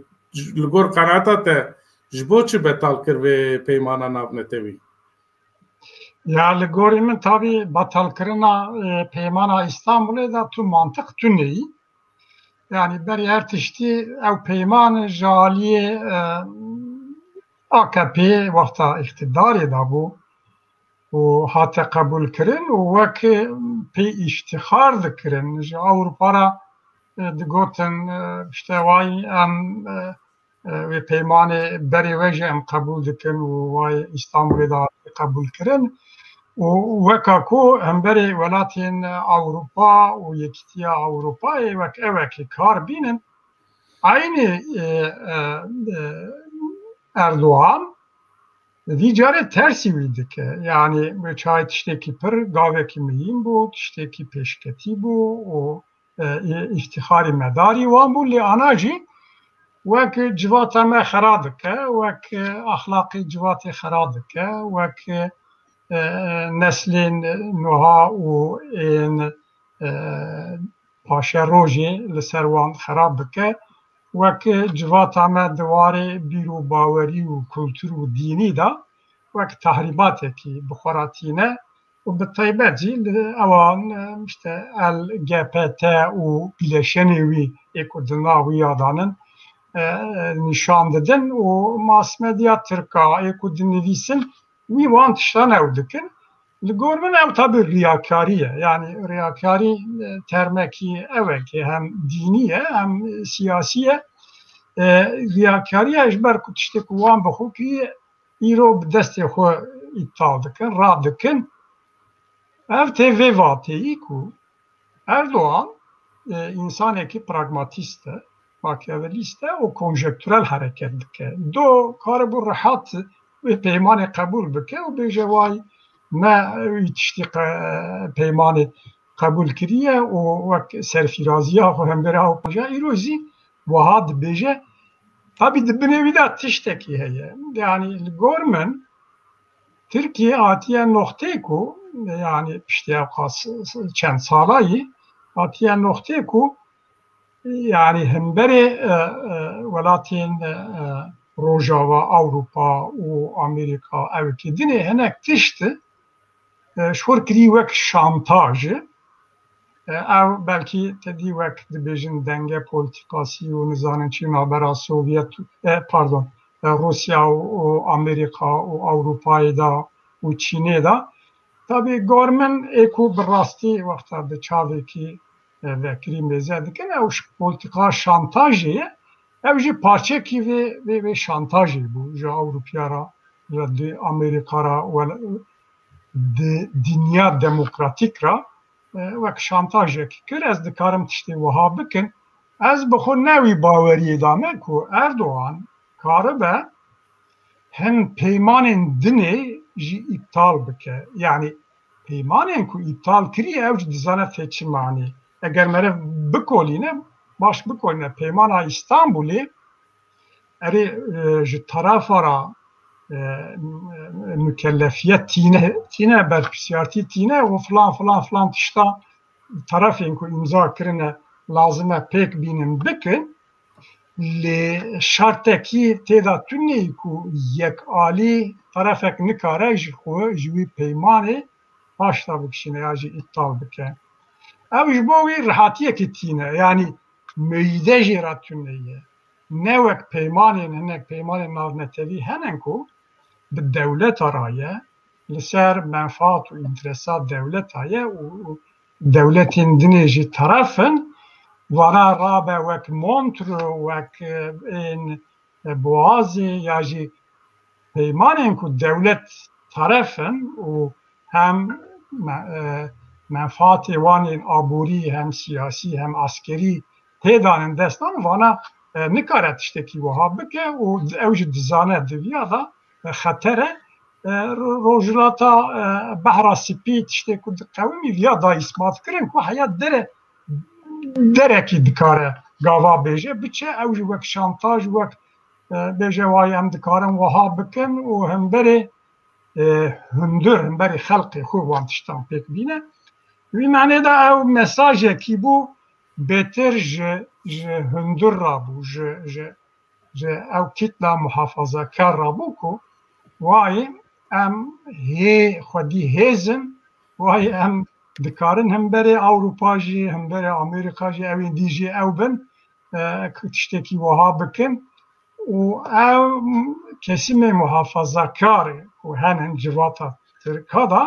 لگور قناعتا ته جبو چی بتالکر به پیمانا نامنتوید یا لگوری من tabi بتالکرنا پیمانا İstanbul'e da tu mantık tu neyi yani beri her tişti ev peyman jaliye AKP vakta iktidarı da bu و هاته قبول کرن و وک پی اشتخار دکرن Avrupa دگوتن اشتوای ام و پیمان بری وجه ام قبول دکن و وای استانبول دا قبول کرن و وکا کو هم بری ولاتین Avrupa و یکتیا Avrupa وک اوکی کار بینن aynı Erdoğan Vicare tersi bildi ki yani müçahit işteki pır gaveki mühim bu işteki peşketi bu o iftihari medari var bu li anaji vek civata me xaradık vek ahlaki civati xaradık vek neslin nuha u en paşa roji li servan xaradık وک جوات آمد دواره بیرو باوری و کلتور و دینی دا وک تحریبات کی بخوراتینه و به طیبتی اوان işte LGBT و bileşeni وی اکو دناوی آدانن نشان دادن و ماس مدیا ترکا اکو دنویسن وی وان تشتان او دکن لگور من او tabi riyakariye yani riyakari termeki evet hem diniye hem siyasiye riyakariye eşber kutişte kuvan bixu ki îro bi destê xwe îtal dikin ra dikin ev tê vê vateyî ku Erdoğan insanekî pragmatîst e makyavelîst e û konjektürel hereket dike do karibû rihat wê peymanê qebûl bike û bêje vay me tiştî peymanê qebûl kiriye û wek serfîraziya xwe hembêra xwe îro zî wiha dibêje tabi di binê wî de tiştekî heye yani li gor min Tirkiye hatiye noxtê ku yani piştî çend salayî hatiye noxtê ku yani hemberê welatên Rojava Avrupa û Amerîka evkî dinê hinek tişt şwir kirî wek şantaj ev belkî tedî wek dibêjin denge polîtikasî û nizanin çî navbera Sovyet pardon Rusya û Amerîka û Awropayê da û Çînê da tabi gormin êku bi rastî wexta di çavekî vekirî mêze dikin ew polîtika şantajê ye ev jî parçekî vê şantajê bû ji Awropaya ra di Amerîka ra di dinya demokratîk ra wek şantajekî kir ez dikarim tiştê wiha bikin ez bi xwe newî baweriyê dame ku Erdoğan karibe hem peymanên dinê jî îptal bike yani peymanên ku îptal kiriye ew jî dizane fê çi manî eger mere bikolîne baş bikolîne peymana İstanbulê erê ji tarafa ra mükellefiyet tîne berpirsiyartî tîne û filan tişta tarafên ku imza kirine lazim e pêk bînin bikin lê şartekî têda tuneyî ku yekalî tarafek nikare ji xwe ji wî peymanê paşta bikişîne ya jî îptal bike ew ji bo wî rihatiyekî tîne yani müeyide jê ra tuneye ne wek peymanên hinek peymanên navnetevî henen ku bi dewleta ra ye li ser menfaat û înteresa dewleta ye û dewletên dinê jî tarafin vana rabe wek Montreux wek ên Boğazê ya jî peymanên ku dewlet tarafin û hem menfaatê wan yên aborî hem siyasî hem askerî têdanin destan vana nikare tiştekî wiha bike û ew jî dizane di vîya da xeter e rojilata behra spî tiştê ku diqewimî vîya da îsmat kirin ku heya derekî dikare gava bêje biçe ew jî wek şantaj wek بيجي واي ام دكارن وها بكن وهمبري هندر همبري خلقي خو وان تشتان بيك بينا وی معنی دا او مساجه کی بو بهتر هندر رابو او کتلا محافظه کار رابو کو وای ام هی خودی هزم وای ام دکارن هم بره اوروپا جی هم بره امریکا جی او دیجی او بن تشتکی وها بکن و او کسیم محافظه کار و هن جواتا ترکادا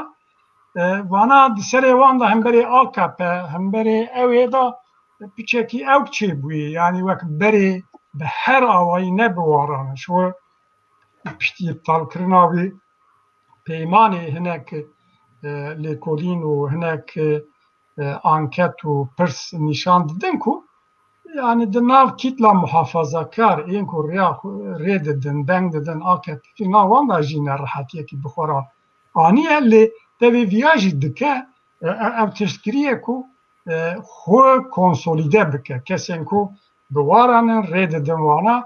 وانا سری وان دا هم بری AKP هم بری اوی دا پیچکی او چی بوی یعنی وقت بری به هر آوایی نبوارانش و پشتی ابطال کرناوی پیمانی هنک لیکولین و هنک آنکت و پرس نشان دادن کو یعنی دناو کتلا محافظه کار این کو رید دادن دنگ دادن AKP که ناوان دا جین راحتیه که بخورا آنیه لی دوی ویاجی دکه او تشکریه کو خو کنسولیده بکه کسی کو بوارانن رید دنوانا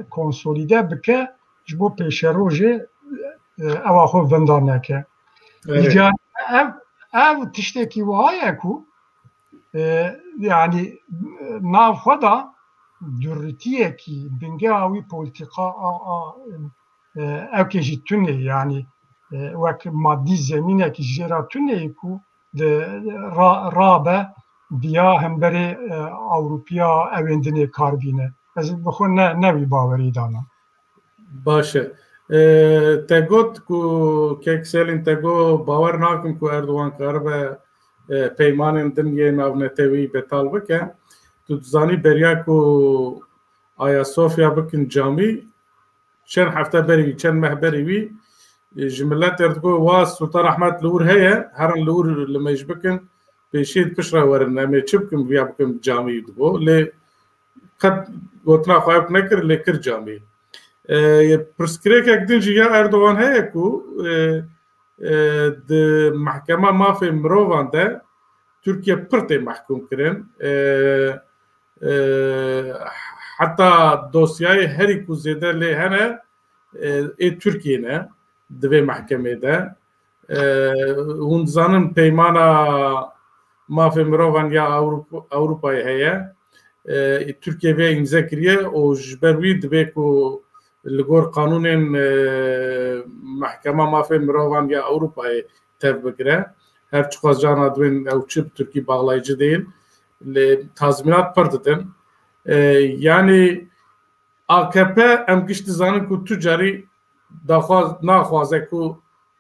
کنسولیده بکه جبو پیش روژه او خو وندار نکه او تشتکی وهایه کو یعنی ناو خدا درتیه کی بنگه اوی پولیتیقا او که جیتونه یعنی وک مادی زمینه که جراتونه کو رابه بیا هم بری اوروپیا اویندنی کار بینه از بخون نوی باوری دانا باشه تگوت کو ککسلین تگو باور ناکم کو اردوان کار به پیمان دنیای ناونتوی بتال بکن تو زانی بریا کو آیا صوفیا بکن جامی چند هفته بری چند ماه بری وی جملات ارتقو واس سلطان احمد لور هيا هرن لور لما يشبكن بيشيد بشرة ورنا ما يشبكن بيابكن جامي دبو ل قد وطنا خايف نكر لكر جامي برسكريك اكدنجي يا اردوغان هيا كو د محكمة ما في مروفان ده تركيا برتي محكوم كرن حتى دوسياي هري كو زيدا لي هنا تركيا دوی محکمه ده هون زانن پیمانا مافی مروان یا اوروپای هیا ترکیه وی امضا کریه و جبروی دوی کو لگور قانون محکمه مافی مروان یا اوروپای تف بکره هر چقدر جانا دوین او چیب ترکی باغلایıcı değil tazminat pırdedin yani AKP em gişti zanın ku tücari داخواز ناخوازه کو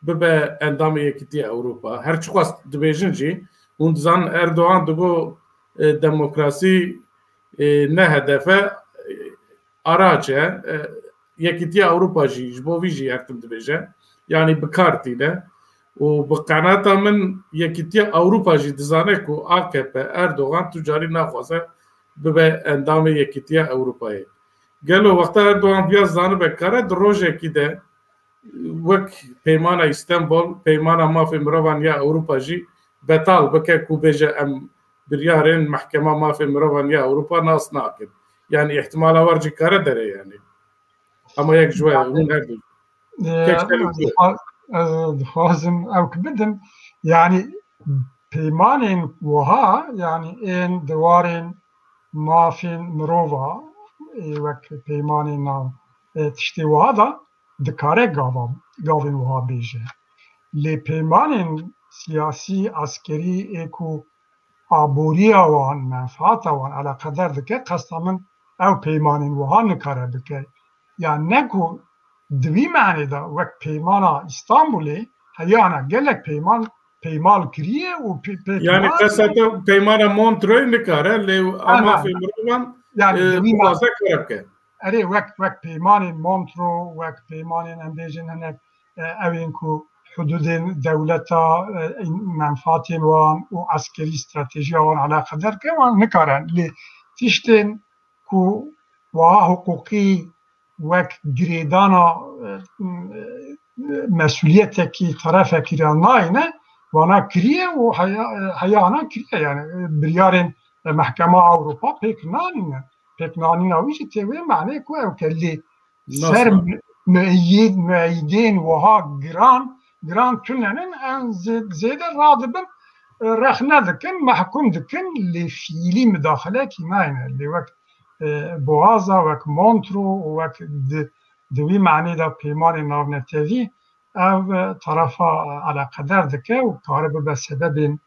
ببه اندام یکیتی اروپا هر چی خواست دبیجن جی اون زن اردوغان دگو دموکراسی نه هدفه araçe yekitiye Avrupa jî bo vî jî ertim dibêje yanî bikartîne û bi qenata min yekitiye Avrupa jî dizane ku AKP Erdogan tu carî naxwaze bibe endamê yekitiye Ewropayê gelo wexta Erdogan biya zanibe kare di rojekî de wek peymana İstanbul peymana mafê mirovan ya Ewropa jî betal bike ku bêje em biryarên mehkema mafê mirovan ya Ewropa nas nakin yani ihtimala var jî kare dere yani ama yek ji we hûn her du dixwazim ew bidim yani peymanên wiha yani ên diwarên mafên mirova wek peymanên nav tiştê wiha da dikare gavên wiha bêje lê peymanên siyasî askerî ku aboriya wan menfaata wan alaqedar dike qesta min ew peymanên wiha nikare bike yani ne ku di vî menê de wek peymana İstanbulê heyana gelek peyman kiriye û yani qeseta peymana Montreux'ê nikare lê ama mirovan waze kare bike erê wek peymanên Montreux wek peymanên em bêjin hinek evên ku hududên dewleta menfaatên wan û askerî stratejiya wan alaqedar ke wan nikarin lê tiştên ku wiha hiqûqî wek girêdana mesulîyetekî terefekî re nayîne wana kiriye û heyana kiriye yani biryarên mehkema Ewropa pêk nanîne pêk nanîna wî jî tê wê menê ku ew ke lê سر مؤيدين وها جران كلن ان زيد رادبن رخنا ذكن محكوم ذكن اللي في مداخله كيما اللي وقت بوازا وقت مونترو وقت دوي معني دا بيمان نافنتيفي او طرفا على قدر ذكاء وكهرباء بسبب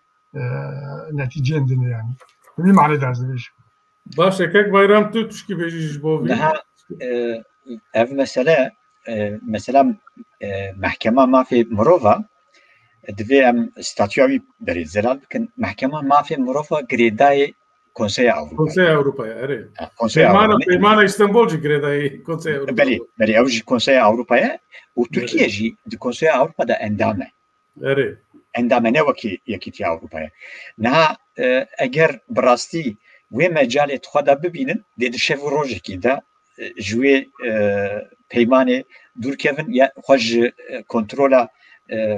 نتيجه دنيا يعني دوي معني دا زويش باشه كيك بايرام تو تشكي بيجيش بوفي لها اف مثلا محكمه ما في مروفا دوی ام ستاتیوی برای زلال بکن محکمه مافی مروفا گریدای کنسای اروپا کنسای اروپا اره پیمان استانبول جی گریدای کنسای اروپا بلی اوجی کنسای اروپا و ترکیه جی دی کنسای اروپا دا اندامه اره اندامه نه وکی یکیتی اروپا نه اگر براستی و مجالات خدا ببینن دی شف روزی کی دا جوی پیمان دور کردن یا خوش کنترل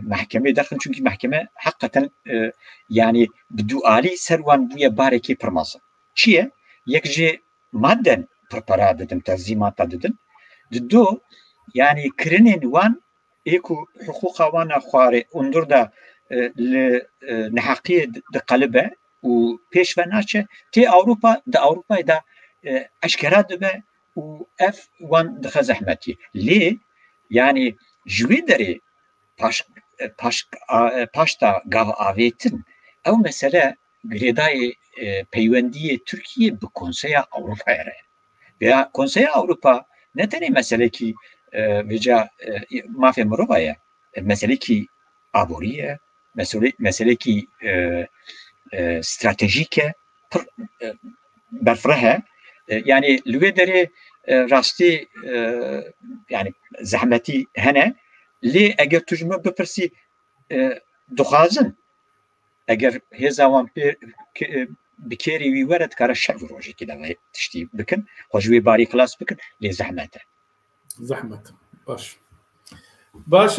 محكمة داخل چونكي محكمة حقا يعني بدو آلي سروان بويا باركي برماسا چيه؟ يك جي مادن برپرا ددن تنظيمات ددن دو يعني كرنين وان ايكو حقوق وانا خواري اندر دا لنحقية دا قلبه و پیش وناچه تي اوروبا دا اشكرا دبه و اف وان دخل زحمتي ليه؟ يعني جوي داري پاشتا گاو آویتن او مثلا گریدای پیوندی ترکیه به کنسای اروپا اره و کنسای اروپا نه تنی مسئله کی وجا مافی مروبایه مسئله کی آبوریه مسئله کی استراتژیکه برفره يعني لوی داره راستی يعني زحمتی هنه لی اگر تجمع بپرسی دخوازن اگر هزاوان بکری وی ورد کار شعب روزی که دوای تشتی بکن خوشوی باری خلاص بکن لی زحمته باش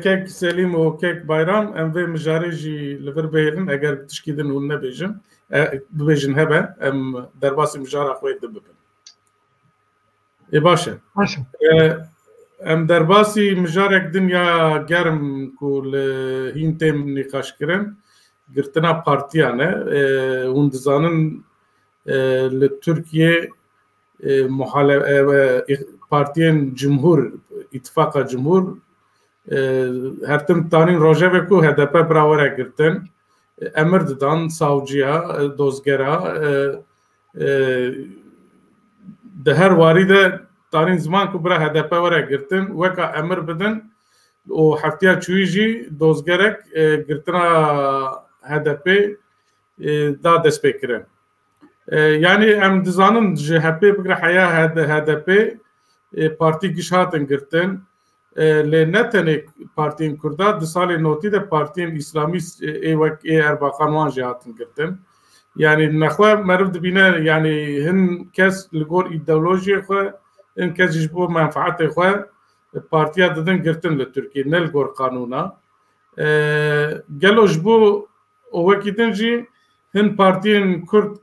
کیک سلیم و کیک بایرام ام وی مجارجی لور بهلن اگر تشکیدن و نبیجن ببیجن هبه ام درباسی مجارا خوید ببن ای باشه ام درباسی مجارک دنیا گرم کل هین تیم نقاش کرن گرتنا پارتیانه اون دزانن لترکیه پارتیان جمهور اتفاق جمهور هرتم تانین روژه کو HDP براوره گرتن امر ددان ساوجیا دوزگرا ده هر وارده تارين زمان كبرى HDP ورا قرتن وكا امر بدن وحفتيا تشويجي دوزغرك قرتنا HDP دا دسبيكرن يعني ام دزانن HDP بقرا حياه HDP بارتي قشاتن قرتن لنتنك بارتين كردا دسالي نوتي ده بارتين اسلامي اي وك اي اربع قانون جهاتن قرتن يعني نخوا مرد بينا يعني هن كاس لغور ايديولوجي خو ان كاس يجبو منفعات خو بارتيا ددن قرتن لتركيا نلغور قانونا قالوا جبو وكيتنجي هن بارتين كرد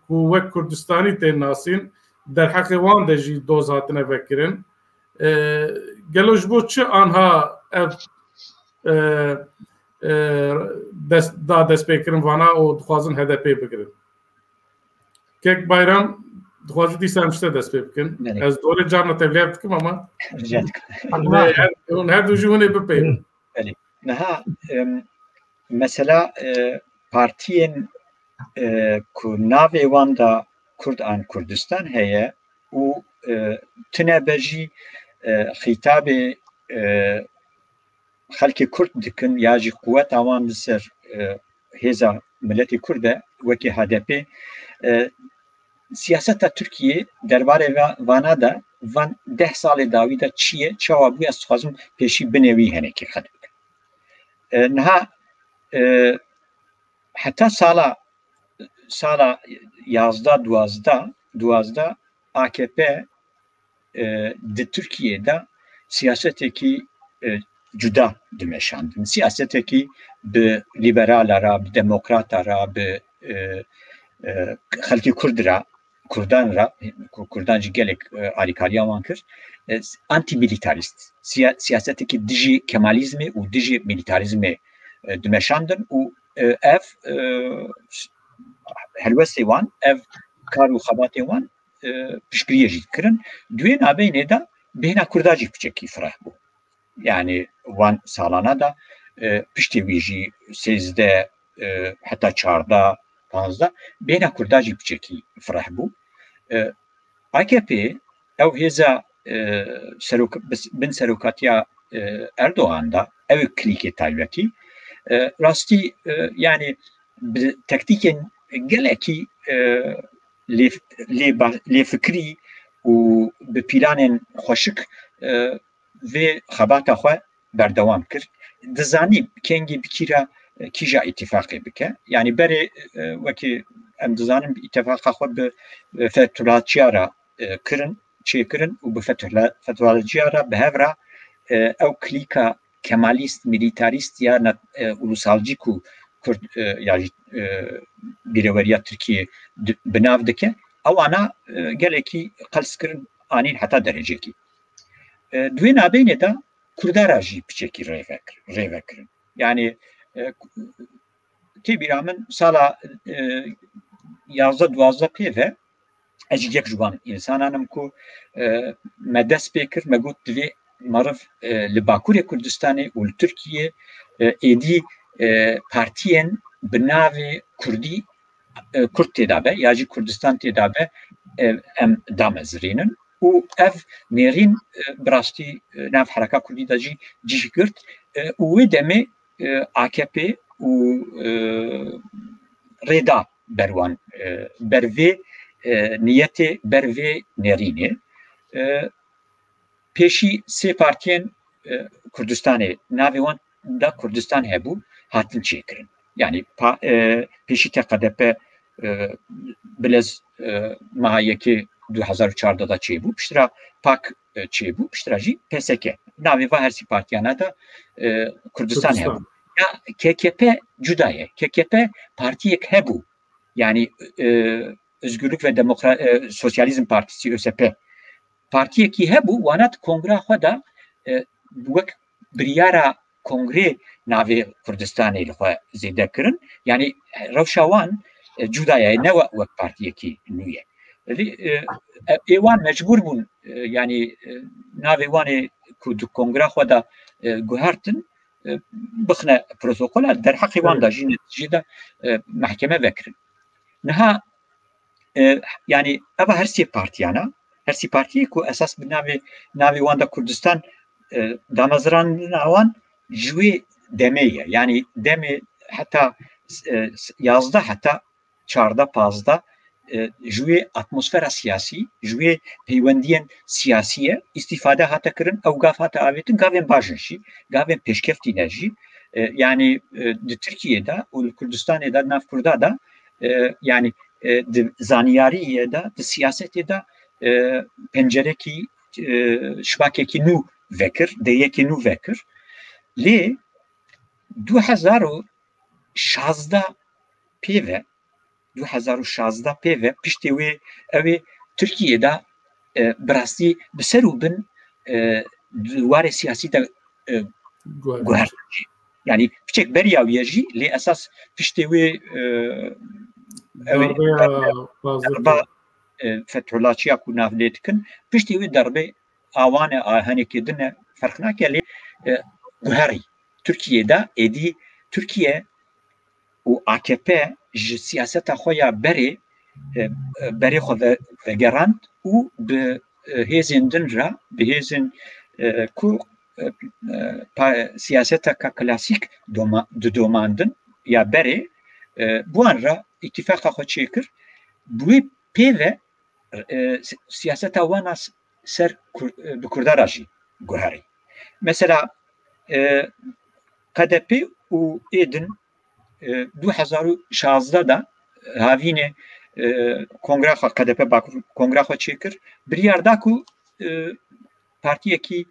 وك كردستاني تين ناسين در حق وان دجي دوز هاتنا فكرن قالوا جبو چه آنها دست بکرن وانا و دخوازن HDP بگرن کیک بایرام دخوازی دیسه همشته دست بکن از دوله جارنا تبلیغ بکم اما اون هر دو جوونه بپیل نها مثلا پارتین که ناوی وان دا کرد آن کردستان هیه و تنه بجی خطاب خلق کرد دکن یا جی قوت آوان بسر هزا ملت کرده وکی HDP سیاست ترکیه درباره وانا دا وان 10 سال داوی دا چیه چوابوی از خوازم پیشی بنوی هنه که خد بکن نها حتی سالا 11-12 AKP د ترکیه دا سیاستی که جدا دمشاندن سیاستی که به لیبرال را به دموکرات را به خلقی کرد را Kurdan jî gelek alîkariya wan kir anti-militarist siyaseteke dijî kemalizmê û dijî militarizmê dimeşandin û ev helwestê wan ev kar û xebatê wan piştgiriyê jî kirin. Duê navbeyinê de bêhna Kurda jî piçekî fireh bû. Yani wan salana da piştê wî jî 13 heta 14 15 bêhna Kurda jî piçekî fireh bû. AKP ew hêza bin serokatiya Erdoğan da ew klîkê taybetî rastî yani bi teknîkên gelekî lêfikrî û bi pîlanên xweşik vê xebata xwe berdewam kir. Dizanî kengî bikîra kîja îtîfaqê bike. Yani berê wekî em dizanin îtîfaqa xwe bi Fethullah re çêkirin û bi Fethullah re bi hev re ew klîka kemalîst, militarîst ya ulusalcî ku Kurd ya Birêweriya Tirkiyê bi nav dike ewana gelekî qels kirin anîn heta derecekî. Duê navbeyinê de Kurdara jî piçekî rêve kirin. Yani tê bîra min sala 11-12 pêve ez jî yek ji wan însanan im ku me dest pê kir me got divê meriv li Bakurê Kurdistanê û li Tirkiyê êdî partiyên bi navê Kurdî Kurd têda be ya jî Kurdistan têda be em damezirînin û ev nêrîn bi rastî nav Hereka Kurdî de jî cih girt û wê demê AKP û rêda ber wan ber vê niyetê ber vê nêrînê pêşî sê partiyên Kurdistanê navê wan da Kurdistan hebû hatin çêkirin. Yani pêşî te QDP bilez meha yekê 2014 da çêbû piştira PAK çêbû piştira jî PSK navê va her sî partiyana da Kurdistan hebû. Ya KKP cuda ye. KKP partiyek hebû. Yani Özgürlük ve Sosyalizm Partisi ÖSP partiyekî hebû wanat kongreya xwe da wek biryara kongrê navê Kurdistanê li xwe zêde kirin. Yani rewşa wan cuda ye ne wek partiyekî nû ye. Êwan mecbûr bûn yani navê wanê ku di kongreya xwe da guhertin bixne protokola derheqê wan da jî neticê de mehkeme vekirin. Niha yani eva her sê partiyana her sî partiyê ku esas bi navê wan da Kurdistan damezirandina wan ji wê demê ye. Yani demê heta 11 heta 14-15 ji wê atmosfera siyasî ji wê peywendiyên siyasî ye îstîfade hate kirin ew gav hate avêtin gavên bajin jî gavên pêşkeftîne jî yani di Tirkiyê de û li Kurdistanê de nav Kurda da yani di zaniyariyê de di siyasetê de pencerekî şibakekî nû vekir deyekî nû vekir lê 2016 pêve 2016 pêve piştê wê ew ê Tirkiyê de bi rastî bi ser û bin warê siyasî de guher yani piçek beriya wî ye jî lê esas piştê wê Fethullahçiya ku nav lê dikin piştî wê derbe awane ahenekê dine ferq nake lê guherî Tirkiyê'de êdî Tirkiye û AKP ji siyaseta xwe ya berê xwe vegerand û bi hêzên din re bi hêzên ku siyaseteka klasîk didomandin ya berê bi wan re îtîfaqa xwe çêkir bi wê pêve siyaseta wan a ser bi Kurdara jî guherî. Mesela KDP û êdin 2016 da havînê kongreya xwe KDP Bakur kongreya xwe çêkir biryar da ku partiyekî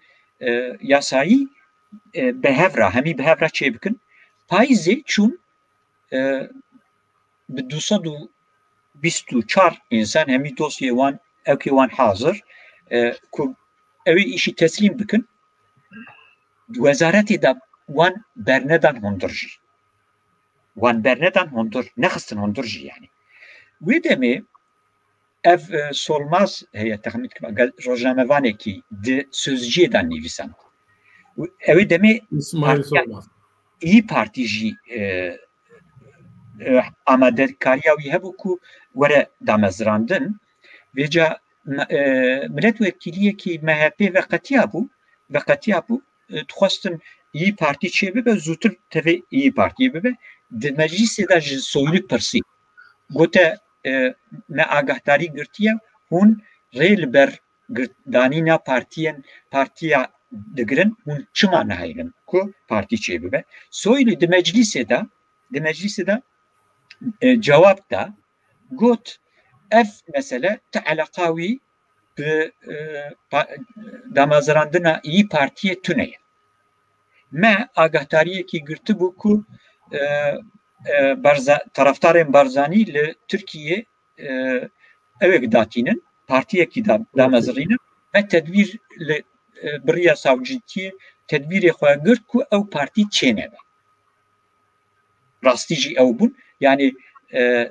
yasayî bi hev re hemî bi hev re çê bikin payîzê çûn bi 200 24 insan hemi dosye wan evkê wan hazır ku ew işi teslim bikin wezaretê da wan bernedan hundir jî wan bernedan hundir nexistin hundir jî yani wê demê ev Solmaz heye texmîn dikim rojnamevanekî di sözciyê de nivîsan ew ê demê İsmail Solmaz İyi Parti jî amadekariya wî hebû ku were damezrandin vêca milletvekîliyekî MHP veqetiya bû dixwastin İyi Parti çê bibe zûtir tevê İyi Partiye bibe di meclisê de ji Soylî pirsî gote me agahdari girtiye hûn rê li ber danîna partiya digirin hûn çima nehêlin ku partî çê bibe Soylî di meclisê de cevap da got ev mesele te eleqa wî bi damezrandina İyi Partiye tune ye me agadariyekî girtibû ku taraftarên Barzanî li Tirkiye ew datînin partiyekî damezrînin ve tedbîr li biriya savcîtiyê tedbîrê xwe girt ku ew partî çênebe rastî jî ew bûn yani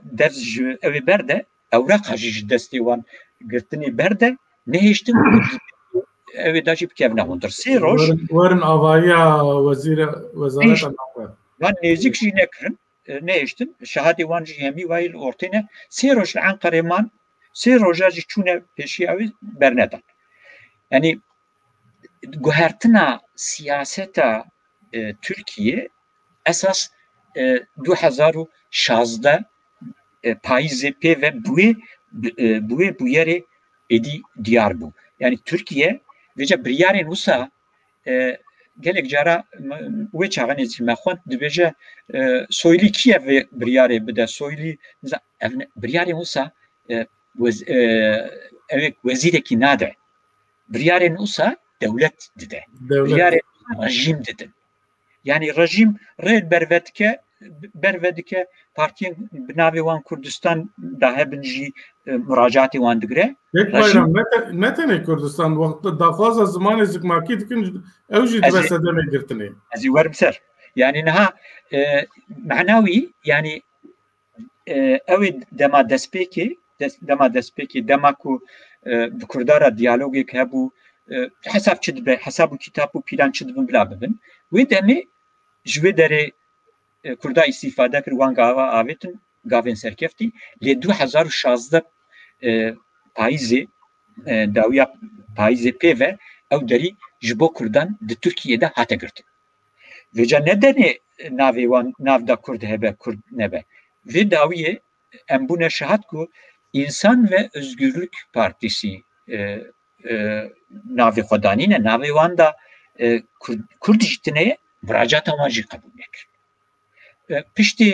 dev ji ew berde ewreqa jî ji destê wan girtinê berde nehêştin ew da jî bikevne hundir sê roj werin avaya wezareta wan nêzik jî nekirin nehêştin şehadê wan jî hemî wayî li ortê ne sê roj li Enqerê man sê roja jî çûne pêşiya ew bernedan yani guhertina siyaseta Türkiye esas 2016 payizê pê ve bûyê bûyerê êdî diyar bû yani Türkiye vêca biryarên wisa gelek cara wê çaxanê zî me xwend dibêje Soylî kiye vê biryarê bide Soylî biryarên wisa ew wezîrekî nade biryarên wisa dewlet dide biryarên rejîm didin yani rejîm rê bervedike partiyên bi navê wan Kurdistan da hebin jî müracaatê wan digire ne tenê Kurdistan wexta daxwaza zimanê zikmakî dikin ew jî dibe sedemê girtinê ez ê werim ser yani niha meعنawî yani ew ê dema destpêkê dema ku bi Kurdara diyalogek hebû hesab çi dibe hesab û kitap û pîlan çi dibin bila bibin wê demê ji wê derê Kurda îstîfade kir wan gava avêtin gavên serkeftî lê 2016 payizê dawiya payizê pê ve ew derî ji bo Kurdan di Tirkiyeyê hate girtin vêca ne denê navê wan nav da Kurd hebe Kurd nebe vê dawiyê em bûne şehat ku İnsan ve Özgürlük Partisi navê xwe danîne navê wan da Kurd jî tune müracaata wan jî qebûl nekirin piştî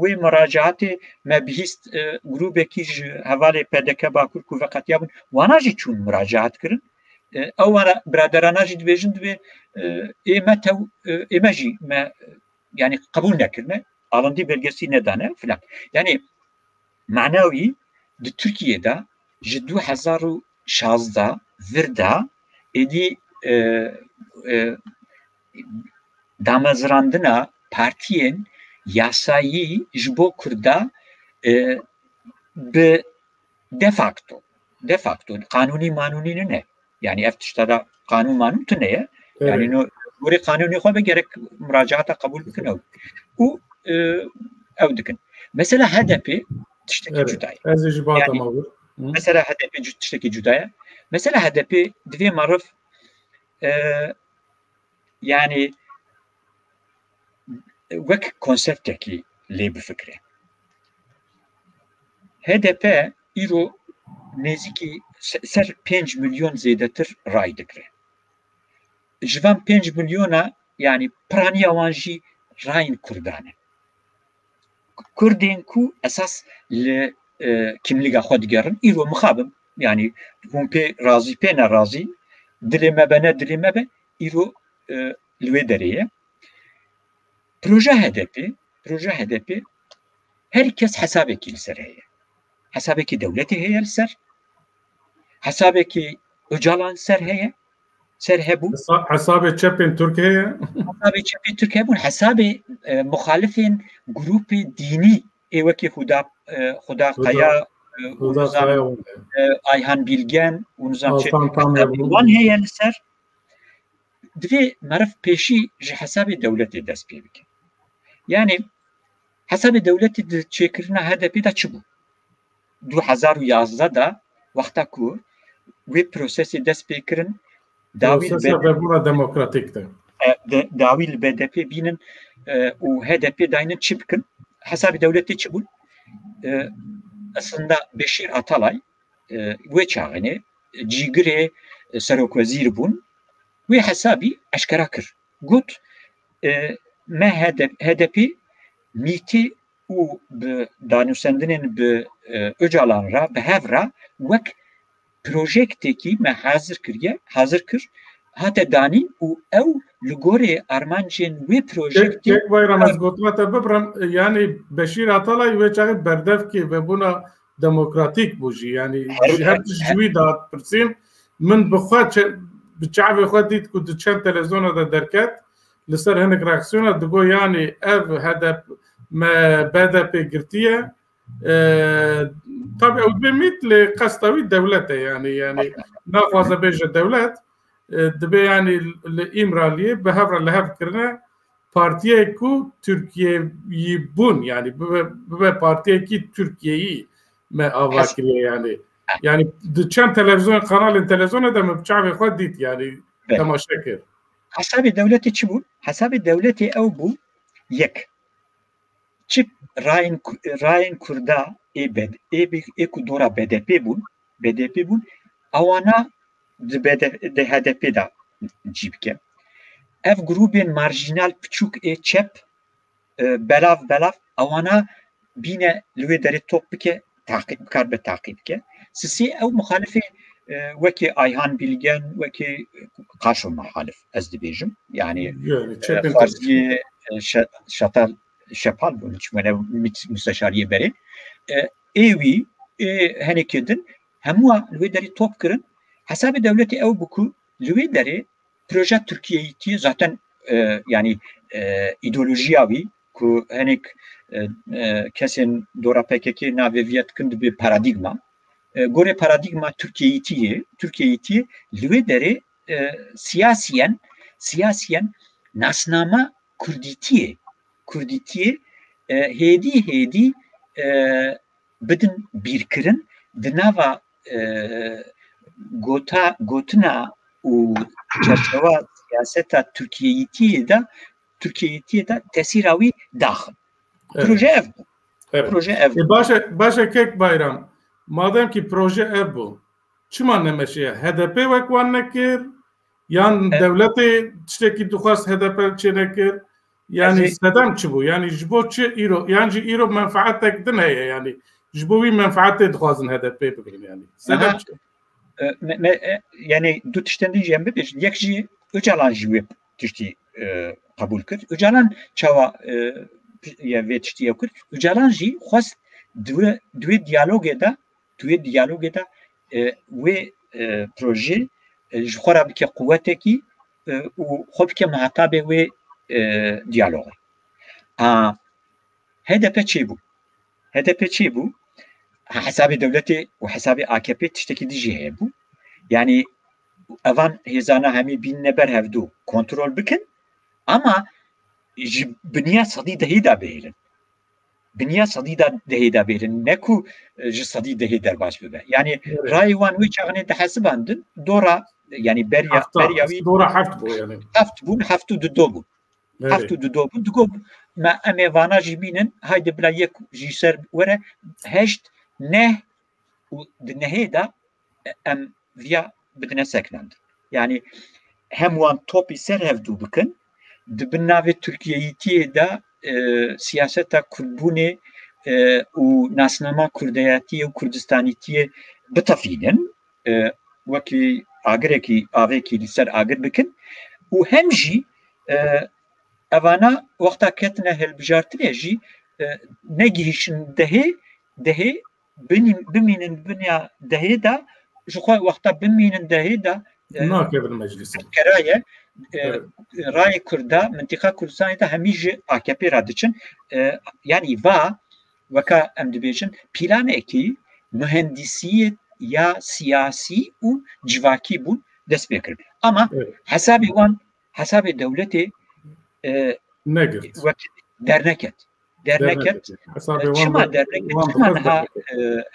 wê müracaatê me bihîst grûpekî ji hevalê PDK Bakur ku veqetiya bûn wana jî çûn müracaat kirin ew wana biraderana jî dibêjin divê ême jî me yani qebûl nekirine alindî belgesî nedane filan yani meعنawî di Tirkiyeyê de ji 2016 vir da êdî damezrandina partiyên yasayî ji bo Kurda bi de facto kanûnî manûnî ne yani ev tişta da kanûn manûn tune ye yani no gorî kanûnî xwe gerek müracaata qebûl bikin û ew dikin mesela HDP tiştekî cuda ye ez jî batama bir mesela HDP tiştekî cuda ye mesela HDP divê marif yani wek konseptekî lê bifikre HDP îro nêzîkî ser 5 milyon zêdetir ray dikire ji van 5 milyona yani piraniya wan jî rayên Kurdan e Kurdên ku esas li kimlîka xwe digerin îro mixabin yani hûn pê razî pê nerazî dilê me be ne dilê me be îro li wê derê ye proje HDP her kes hesabekî li ser heye حسابێکی دەولەتی هەیە لەسەر حسابێکی ئۆجاڵان سەر هەبوو حسابێ چەپێن تورکیە حسابێ چەپی تورکیا بوون حسابێ مخالفین گروپی دینی ئێوەکی خودا قەیا ئایهان بیلگەن و نظام هەیە لەسەر دوێ مەرف پێشی ji حسابێ دەولەتێ دەست پێ بکە یعنی حسابێ دەولەتی چێکردنا هەدەپێدا چ بوو 2011 دا وەختا کو وێ پرۆسەسی دەست پێکردن داوی li BDP bînin û HDP dayînin çi bikin hesabê dewletê çi bûn aslında Beşir Atalay wê çaxinê cîgirê serokwezîr bûn wê hesabî eşkera kir got me HDP mîtê û bi danûsendinên bi Öcalan ra bi hev ra wek projektekî me hazir kir hate danî û ew li gorê armancên wê projektê bayram ez gotima te bibrim yani Beşir Atalay wê çaxê berdevkê vebûna demokratîk bû jî yani her ji wî da pirsîn min bi xwe bi çavê xwe dît ku di çend televizyona de derket li ser hinek reaksiyona digo yani ev hedef me BDP girtiye tabii ew bimît li qesta wî dewlet e yani naxwaze bêje dewlet dibe yani li İmraliyê bi hevra li hev kirine partiyek ku Türkiye'yî bûn yani bibe partiyekî Türkiye'yî me ava kiriye yani di çend televizyon kanalên televizyona de me bi çavê xwe dît yani temaşe kir hesabê dewletê çi bû hesabê dewletê ew bû yek çi rayên Kurda ê ku dora BDP bûn ewana di HDP da cî bike ev grubên marjinal piçûk ê çep belav ewana bîne li wê derê top bike bikar be taqî bike sisê ew muxalifê wekî Ayhan Bilgen wekî qaşo muhalif ez dibêjim yani Farziyê Şatal Şepal bûn çimene müsteşariyê berê êwî henekê din hemû li wê derê top kirin hesabê dewletê ew bû ku li wê derê proje Tirkiyeyî zaten yani îdeolojiya wî ku hinek kesên dora PKK navê viya dikin dibe paradigma gorê paradigma Tirkiyeyî li wê derê siyasiyen nasnama Kurdîtiyê hêdî bidin bîrkirin di nava gotina û çerçeva siyaseta Tirkiyeyî de tesîra wî daxin proje ev bû başa kek bayram madem ki proje ev bû çima nemeşiye HDP wek wan nekir yan devletê tiştekî dixwast HDP çê nekir yani sedem çi bû yani ji bo çi îro yan jî îro menfaatek din heye yani ji bo wî menfaatê dixwazin HDP bikirin yani sedem çi yani du tiştên din jî em bibêjin yek jî Öcalan jî wê tiştî qebûl kir Öcalan çawa vê tiştî ew kir Öcalan jî xwast duwê diyalogê da wê proje ji xwe ra bike quwetekî û xwe bike muhetabê wê diyalogê HDP çê bû hesabê dewletê û hesabê AKP tiştekî dijî heye bû yani evan hêzana hemî bînne ber hevdû kontrol bikin ama ji biniya sedî dehê da bihêlin biniya sedî dehê da bihêlin ne ku ji sedî dehê derbaş bibe yani rayê wan wê çaxinê dihesiban din dora yani berya wî dora heft bû yani heft û du do bûn digo me em ê vana jî bînin haydi bila yek jî ser were heşt neh û di nehê da em viya bidine seknandin yani hem wan topî ser hevdû bikin dibin navê Tirkiyeyîtiyê da siyaseta Kurdbûnê û nasnama Kurdiyetiyê û Kurdistanîtiyê bitefînin wekî agirekî avêkî li ser agir bikin û hem jî evana wexta ketine hilbijartinê jî negihîşin dehê بمینن بنیا دهیدا جخوا وقتا بمینن دهیدا ناكب المجلس كرايه راي كردا منطقه كردستان ده هميج AKP رادچن يعني va وكا ام دبيجن بلان اكي مهندسيه يا سياسي و جواكي بون دست بكر اما حساب دولتي نجت درنكت شما درنكت شما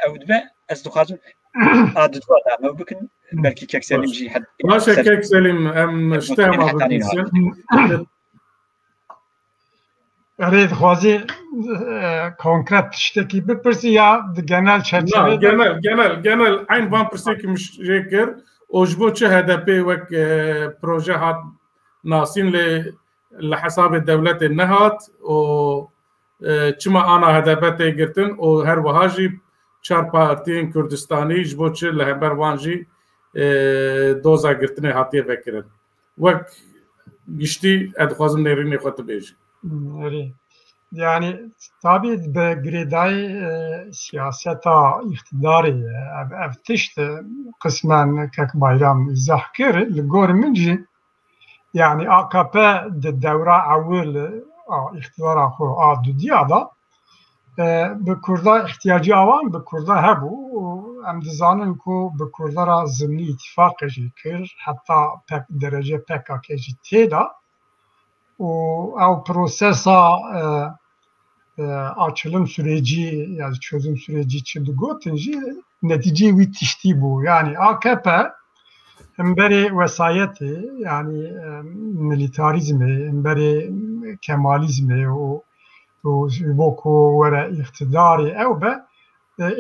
او دبا اصدقائي عادتوا ما بكن بلكي كيك سليم جي حد ماشي كيك سليم ام شتام اريد خوازي كونكريت تشتكي ببرسي يا جنال لا جنال عين بان برسيك مش جيكر وجبو تشه هدفي وك بروجي هات ناسين لحساب الدولة النهات و كما انا هدفاتي قرتن وهر وهاجي چار پارتین کردستانی جبو چه لهمبر وانجی دوزا گرتنه هاتیه فکرن وک گشتی ادخوازم نرینی خود بیجی yani tabi be gredai siyaseta iktidarı eftişte kısmen kek bayram izah kir gorminci yani AKP de devra avul iktidara xo adudiya da به کردا احتیاجی آوان به کردا هبو ام دزانن کو به کردا را ضمنی اتفاق جی کر حتی پک درجه پک جی تیدا و او پروسسا açılım süreci yani çözüm süreci çıdı gotinci netice ve tişti bu yani AKP emberi vesayeti yani militarizmi emberi kemalizmi o بوكو وراء اقتداري أو به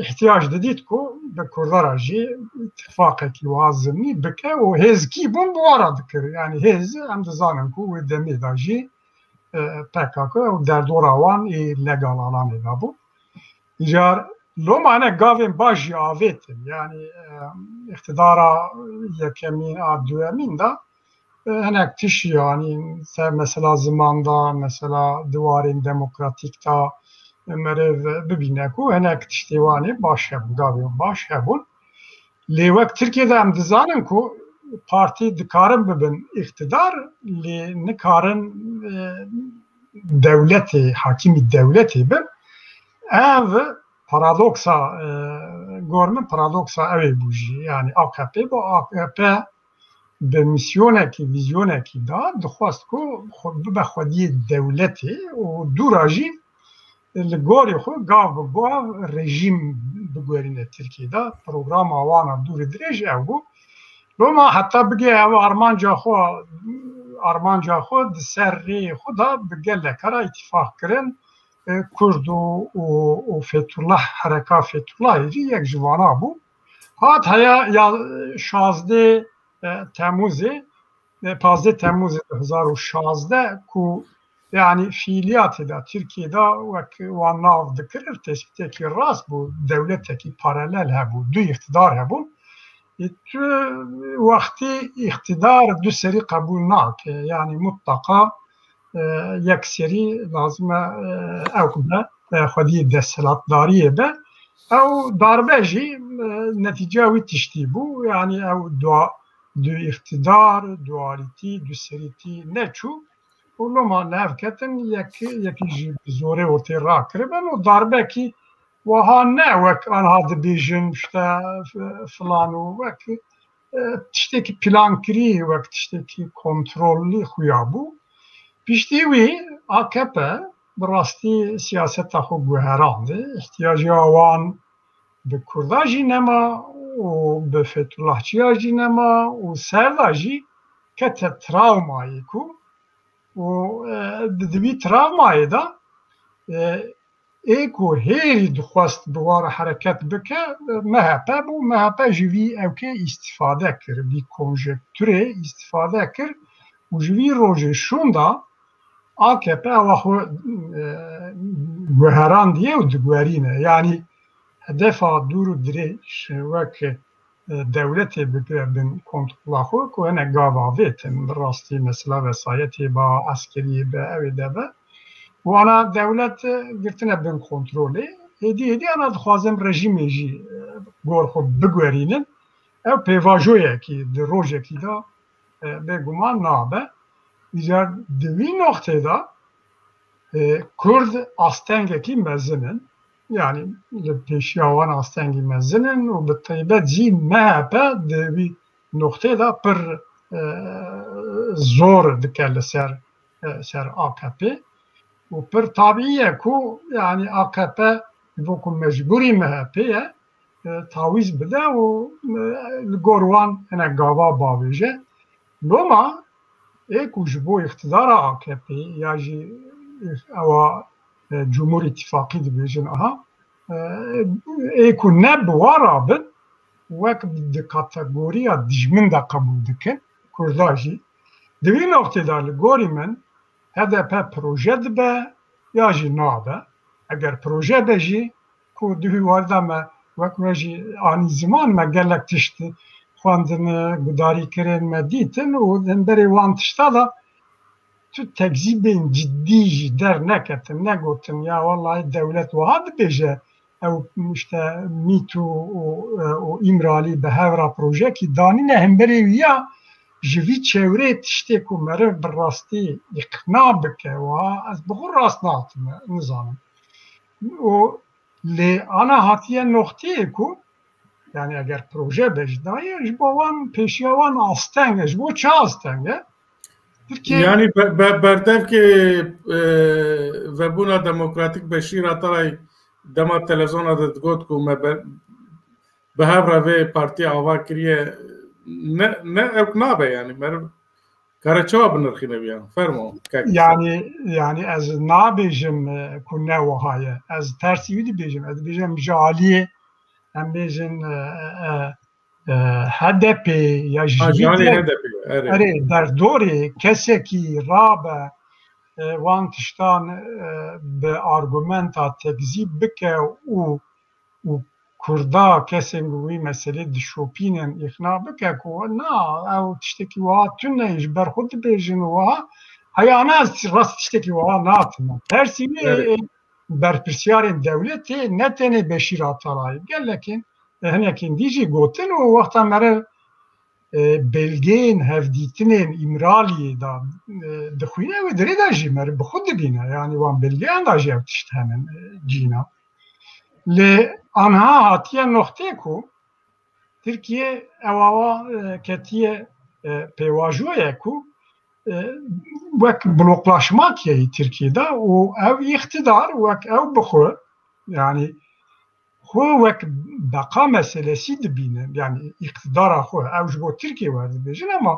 احتياج دديتكو بكردارا جي اتفاقك يوازمني بكا وهز كي بون بوارا ذكر يعني هز ام دزاننكو ودمي دا جي بكاكو ودردورا وان لغال علاني دابو جار لو معنى قاوين باجي آفيتن يعني اقتدارا يكمين دوامين دا هناك تشي يعني مثلا zamanda mesela duvarın demokratik ta merev bibineko هناك tiştevani başhebun gavyon başhebun lewek Türkiye'de em dizanin ku parti dikarin bibin iktidar li nikarin devleti hakimi devleti bin ev paradoksa gormin paradoksa ev buji yani AKP bu AKP به میسیونکی ویزیونکی دا دخواست کو به خودی دولتی و دوراجی لگوری خو گاو گاو رژیم بگورینه ترکیه دا پروگرام آوانا دور درج او لما حتی بگه او ارمانجا خو سر ری خدا بگه لکرا اتفاق کرن کرد و فتولlah حرکا فتولlah یک جوانا بو هات هیا یا 16 Temmuz'ı 15 Temmuz 2016 ku yani fiiliyatı da Türkiye'de ve nav dikir tespiteki rast bu devletteki paralel ha bu du iktidar ha bu vakti iktidar du seri kabul nak yani mutlaka yekseri lazım evkıda xwedî desthilatdariyê be ew darbe jî netice wî tiştî bû yani ew du iktidar, dualiti, du seriti neçû û loma nevketin yekî jî bi zorê ortê rakiriben û darbekî wiha ne wek anha dibêjin işte filan û wek tiştekî plankirî wek tiştekî kontrollî xuya bû piştî wî AKP bi rastî siyaseta xwe guherandê ihtiyaca wan bi Kurda jî nema û bi Fethullahçıya jî nema û serda jî kete travmayê ku û di vî travmayê da ê ku hêrî dixwast bi wara hereket bike MHP bû MHP ji vî evkê îstîfade kir vî konjektûrê îstîfade kir û ji vî rojê şûn da AKP ewa xwe guherandiye û digwerîne yani hedefa dûr û dirêj wek devletê bigire bin kontrola xwe ku hinek gav avêtin bi rastî mesela vesayetê ba eskeriyê be evê de be wana devlet girtine bin kontrolê هدی انا دخوازم رژیمی جی گور خو بگورینن او پیواژویه کی در روژه کی دا بگومان نابه دیگر دوی نقطه دا کرد آستنگه کی مزنن yani peşyavan astengi mezinin و بالطيبة زي مهبة دوی نقطه دا پر زور دکل سر AKP و پر طبیعیه کو yani AKP وکو مجبوری MHP'ye taviz bide و gorwan hene gava bavêje noma êku ji bo iktidara AKP ya jî ewa Cumhur İttifakı dibêjin aha êku ne bi wa rabin wek di kategoriya dijmin de qebûl dikin Kurda jî di vî noqtê de li gorî min HDP proje dibe ya jî nabe eger proje be jî ku dihî warda me wek me jî anî ziman me gelek tiştî xwendin gudarîkirin me dîtin û hemberî wan tişta da tu tekzîbên ciddî jî derneketin negotin ya wallahi dewlet wiha dibêje ew işte mîtû û îmralî bi hevra projekî danîne hemberî wî ya ji vî çewrê tiştê ku meriv bi rastî iqna bike wiha ez bi xwe rast nakim nizanim û lê ana hatiye noqteyê ku yani eger proje be ji dayê ji bo wan pêşiya wan asteng e ji bo çi asteng e yani berdevkê vebûna demokratîk Beşîr Atalay dema televizyona de digot ku me bi hevra vê partiya ava kiriye ne ew nabe yani meriv kare çawa binirxîne viyan fermo yani ez nabêjim ku ne wiha ye ez tersî wî dibêjim ez dibêjim ji aliyê em bêjin HDP ya jî derdorê kesekî rabe wan tiştan bi argumenta tekzîb bike û Kurda kesên wî meselê dişopînin îxna bike ku na ew tiştekî wiha tune ji ber xwe dibêjin wiha heya na ez rast tiştekî wiha nakim tersî wî berpirsyarên dewletê ne tenê Beşîr Atalayê gelekîn hinekîn dî jî gotin û wexta mere belgeyên hevdîtinên îmraliyê da dixwîne wê derê de jî mere bi xwe dibîne yani wan belgeyan da jî ew tişt henin cîna lê anha hatiye noqtê ku Tirkiye ewawa ketiye pêvajoyê ku wek bloklaşmakiyê Tirkiyeyê û ew iktidar wek ew bi xwe yani xwe wek beqa meselesî dibînin yani iktidara xwe ew ji bo Tirkiye werdibêjin ama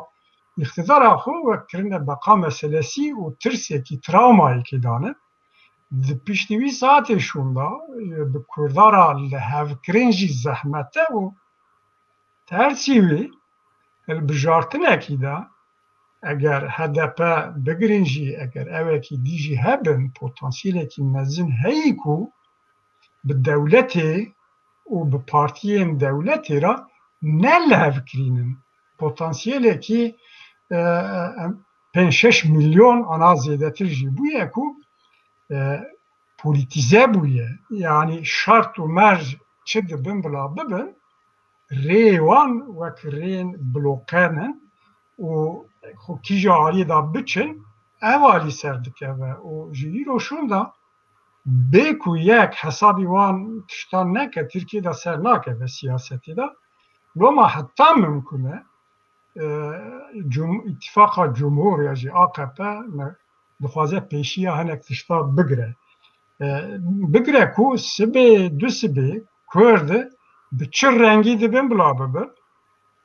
iktidara xwe wek kirine beqa meselesî û tirsekî travmayekê danin di piştî wî saetê şûnda bi kurdara li hevkirin jî zehmet e û tersî wî hilbijartinekî de eger HDP bigirin jî eger evekî dî jî hebin potansiyelekî mezin heyî ku bi dewletê û bi partiyên dewletê re ne li hevkirînin potansiyelekî 5-6 milyon ana zêdetir jî bûye ku politize bûye yani şart û merj çi dibin bila bibin rê wan wek rên blokenin û xwe kîja aliyê da biçin ev alî ser dikeve û ji îro şûnda bê ku yek hesabî wan tiştan neke Tirkiye de ser nakeve siyasetê de loma heta mimkûn e İttifaka Cumhur ya jî AKP dixwaze pêşiya hinek tişta bigire ku sibê du sibê Kurd bi çi rengî dibin bila bibin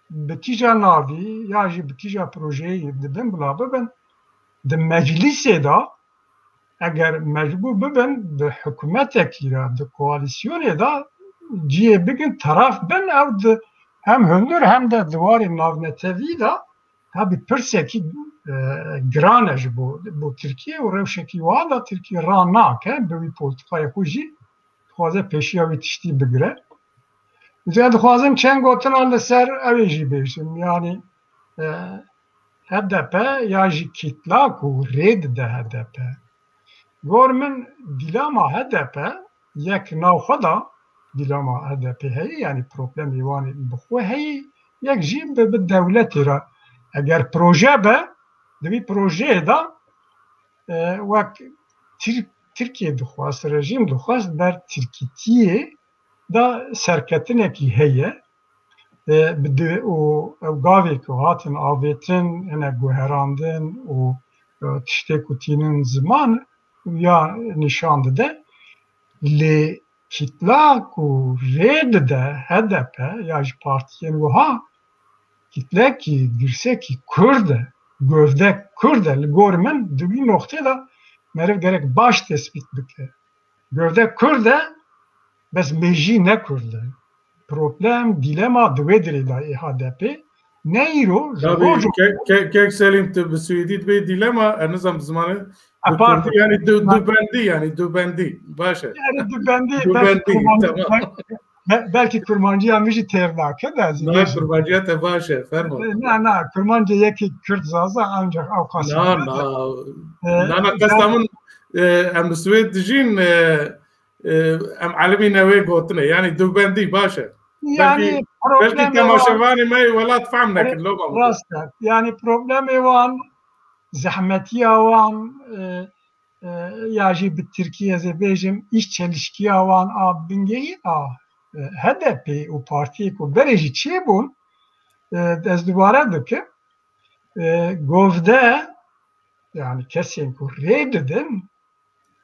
bi kîja navî ya jî bi kîja projeyê dibin bila bibin di meclisê da eger mecbûr bibin bi hikûmetekî de di koalîsyonê da ciyê bigin taraf bin ew di hem hundir hem de diwarê navnetevî da tabi pirsekî giran e ji bo Tirkiye û rewşekî wiha da Tirkiye ra nake bi wî polîtikaya xwe jî dixwaze pêşiya wî tiştî bigire dixwazim çend gotina li ser ew ê jî bêjim yani HDP ya jî kîtlak û rê dide HDP gor min dîlama HDP یک ناوخدا دیلما HDP هی یعنی پروبلم ایوانی بخو هی یک جیم به دولت را اگر پروژه به دوی پروژه دا وک Türkiye dixwast rejim dixwast ber Tirkiyeyê da serketinekî heye û ew gavê ku hatin avêtin hene guherandin û tiştê ku tînin ziman ya nîşan dide lê kitla ku rê dide HDP ya ji partiyên wiha kitlekî girsekî Kurd e gövde Kurd e li gor min di wî noxtê da meriv gerek baş tespit bike. Gövde Kurd e bes mejî ne Kurd e. Problem, dilema divê dirê da HDP ne îro kek Selim tu bi Swêdî divê dilema nizam bi zimanê yani dubendî baş e. Yani dubendî belki kurmancıya mijî têr nake de ne kurmancıya te baş e fermo ne kurmancı yekî Kurd zaza ancak ew qasî na qestamın em bi Swêd dijîn em elmî newê gotine yani dubendî baş e yani belki temaşevanê me welat fehm nekin rast e yani problemê wan zehmetiya wan ya jî bi Tirkiye zê bêjim îş çelişkiya wan a bingehî a HDP û partiyê ku berê jî çêbûn ez dubare dikim govde yani kesên ku rê didin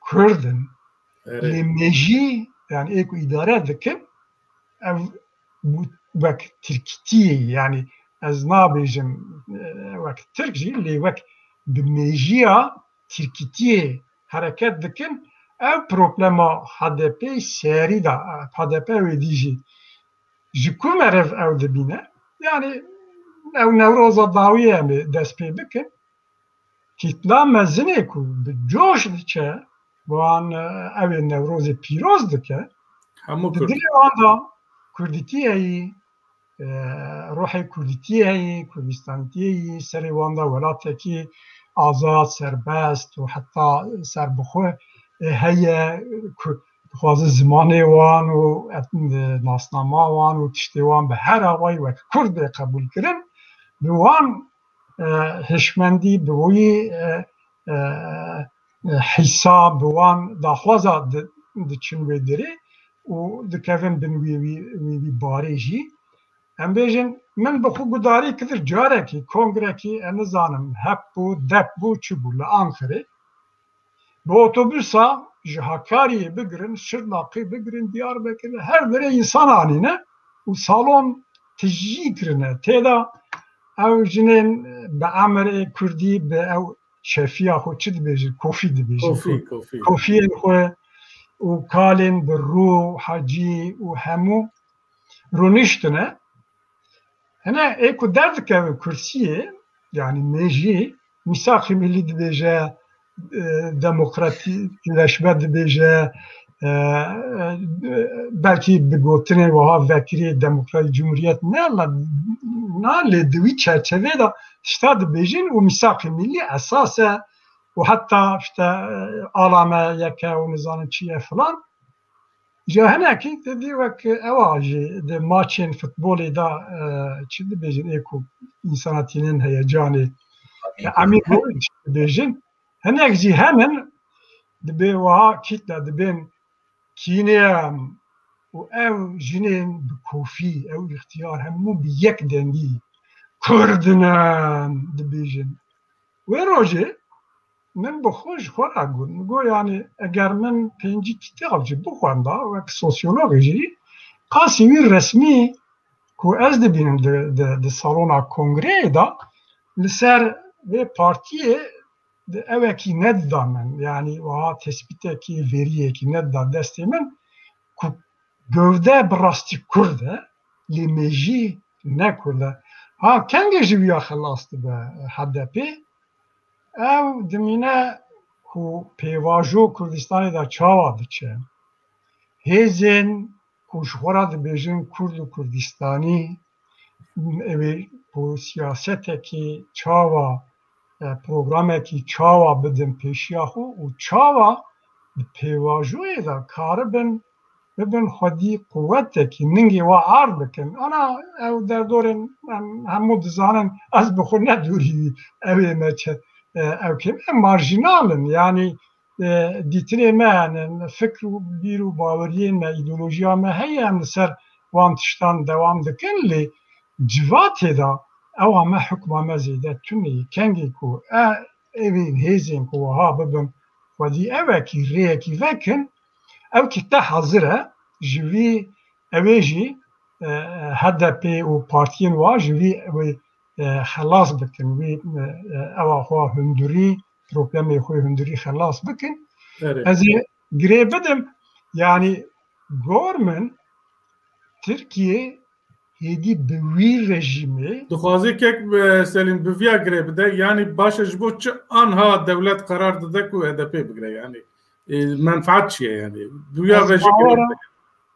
Kurd in lê me jî yani ê ku îdare dikim ev wek Tirkiyeyê yani ez nabêjim wek Tirk jî lê wek bi mêjiya Tirkiyeyê hereket dikin ev problema HDP serî da HDP wê dî jî ji ku meriv ew dibîne yani ew newroza dawiyê em ê dest pê bikin kitla mezinê ku bi coş diçe wan ew ê newrozê pîroz dike di dilê wan da Kurdîtiyeyî rohê Kurdîtiyeyî Kurdistanîtiyeyî serê wan da welatekî azad serbest û heta serbixwe heye dixwazin zimanê wan û nasnama wan û tiştê wan bi her awayî wek Kurd bê qebûl kirin bi wan hişmendî bi wî hîsa bi wan daxwaza diçin wê dirê û dikevin bin wî barê jî em bêjin min bi xwe gudarî kidir carekî kongrekî em nizanim hep bû dep bû çi bû li Ankarê bi otobüsa ji Hakkari'ye bigirin, Şırnak'ı bigirin, Diyarbakır'ı her biri insan haline û salon tijî kirine têda ew jinên bi Emirê Kurdî bi ew şefiya xwe çi dibêjin kofî dibêjin kofiyên xwe û kalên bi rû hecî û hemû rûniştine hene ê ku derdikevin kursiyê yani mêjî Mîsaqê Millî dibêje demokratîkleşme dibêje belkî bi gotinên wiha vekirî Demokratîk Cumhuriyet ne lê di wî çerçevê de tişta dibêjin û Mîsaqê Millî esas e û heta işte ala me yeke û nizanin çi ye filan ji hinekî didî wek ewa jî di maçên futbolê da çi dibêjin ê ku însana tînin heyecanê emî dibêjin hinek jî hemin dibê wiha kîtla dibên kîneyem û ew jinên bi kofî ew ixtiyar hemû bi yek dengî Kurdine dibêjin wê rojê min bi xwe ji xwe re got got yani eger min pêncî kîtab jî bixwenda wek sosyologê jî qasî wî resmî ku ez dibînim di salona kongreyê da li ser vê partiyê evekî nedida min yani wiha tespîtekî veriyekî nedida destê min ku gövde bi rastî Kurd e lê me jî ne Kurd e ha kengê ji wî ya xelas dibe HDP ew dimîne ku pêvajo Kurdistanê da çawa diçe hêzên ku ji xwe re dibêjin Kurd û Kurdistanî ew ê ku siyasetekî çawa programekî çawa bidin pêşiya xwe û çawa پیواژوی دا کار ببن خودی قوته که ننگی و عرض بکن انا او در دورن همو دزانن از بخور ندوری اوی مچه او که مارجینالن یعنی دیتنی من فکر و بیر و باورین ما ایدولوژیا ما هی هم سر وان تشتان دوام دکن لی جواته دا او همه حکمه مزیده تونی کنگی کو اوین هیزین کو ها ببن خودی اوه کی ریه کی وکن او که تا حاضره جوی اویجی HDP و پارتین وا جوی خلاص بکن وی او خوا هندوری پروبلمی خوی هندوری خلاص بکن از گری بدم یعنی گورمن ترکیه هدی بوی رژیمه دخوازی که سلیم بویا گری بده یعنی باشش بو چه آنها دولت قرار داده که HDP بگیره یعنی منفعت چیه یعنی بویا رژیم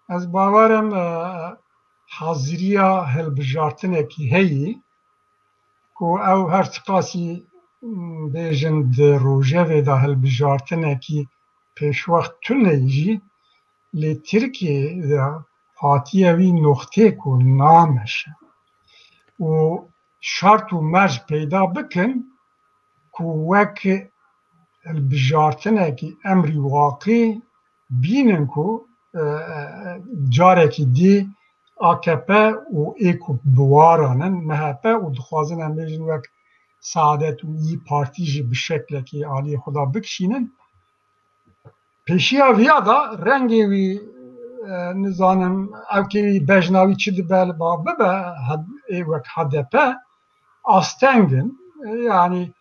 از باورم حاضریا هلبجارتنه کی هی کو او هر تقاسی بیجند روژه و دا هلبجارتنه کی پیش وقت تونیجی لی ترکیه دا پاتیه وی نقطه کو نامشه و شرط و مرج پیدا بکن کو وک هلبجارتنه کی امری واقعی بینن کو جارێکی دی AKP و ایکو بوارانن MHP و دخوازن هم بیجن وک سعادت و ای پارتی جی بشکلکی عالی خدا بکشینن پیشیا ویا دا رنگی وی نزانم او که وی بجناوی چی دبل با ببه وک HDP آستنگن یعنی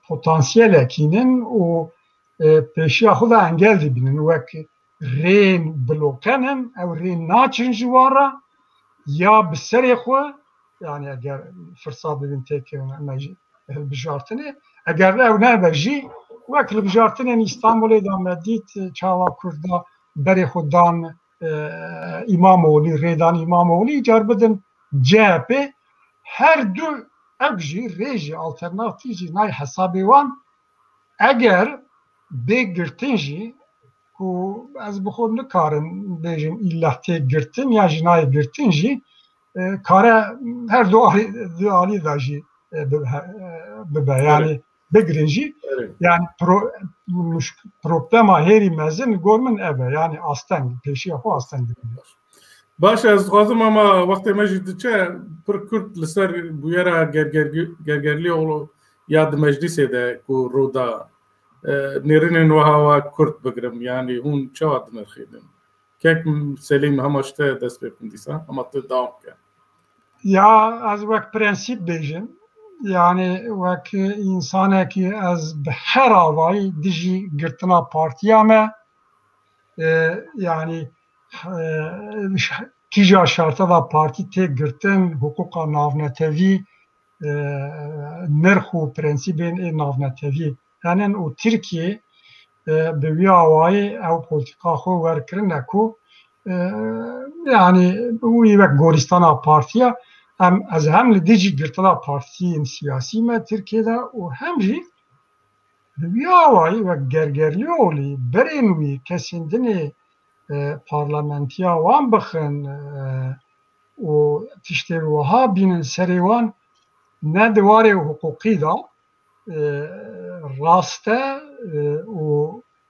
پوتانسیل اکینن و پیشیا خدا انگل دی بینن وک رین بلوکنن او رین ناچن جوارا یا بسری خو یعنی اگر فرصت بدین تکرن مجی بجارتنه اگر او نه بجی وقت بجارتنه استانبول دامدیت چاوا کردا بری خودان امامولی ریدان امامولی جار بدن CHP her دو ابجی ریجی alternatifi نای حسابی وان اگر بگرتنجی کو از بخور نکارن بیجن ایله تی گرتن یا جنای گرتن جی کاره هر دو عالی داجی ببه یعنی بگرن جی yani problema heri mezin gormen ebe yani asten peşi yapı asten diyor. باش از خوازم اما وقتی مجید چه پر کرد لسر بویرا گرگرلی اولو یاد مجلسی ده کو رودا نرین وها و کرد بگرم یعنی اون چه واد مرخیدم که سلیم هماشته دست بکندیسا اما تو دام که یا از وقت پرنسیب بیجن yani وک insane ki az her avay diji girtina partiyame yani kija şarta da parti tek girtin hukuka navnetevi nerxu prensibin navnetevi yani o Türkiye bir avay ev politika xo werkirine ku yani bu yek Goristana partiya hem az hem li dijî girtina partiyên siyasî me Tirkiyeyê û hem jî bi awayî wek gergerlî olî berên wî kesên dinê parlamentiya wan bixin û tiştê wiha bînin serê wan ne di warê hukukî da rast e û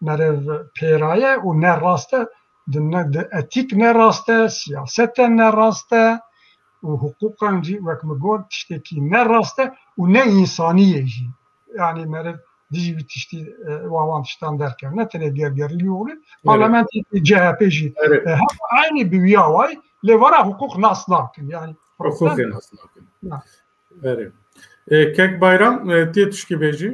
meriv pêraye û ne rast e di etîk ne rast e siyaset ne rast e و حقوقاً جی وقت مگود تشتی نه راسته و نه انسانیه جی یعنی مرد دیجی بی تشتی وان تشتان درکن نه تنه گرگری اولی پارلمانت CHP جی هم aynı bir viyavay levara hukuk nasnakin yani hukuk nasnakin evet kek bayram tiye tuşki beji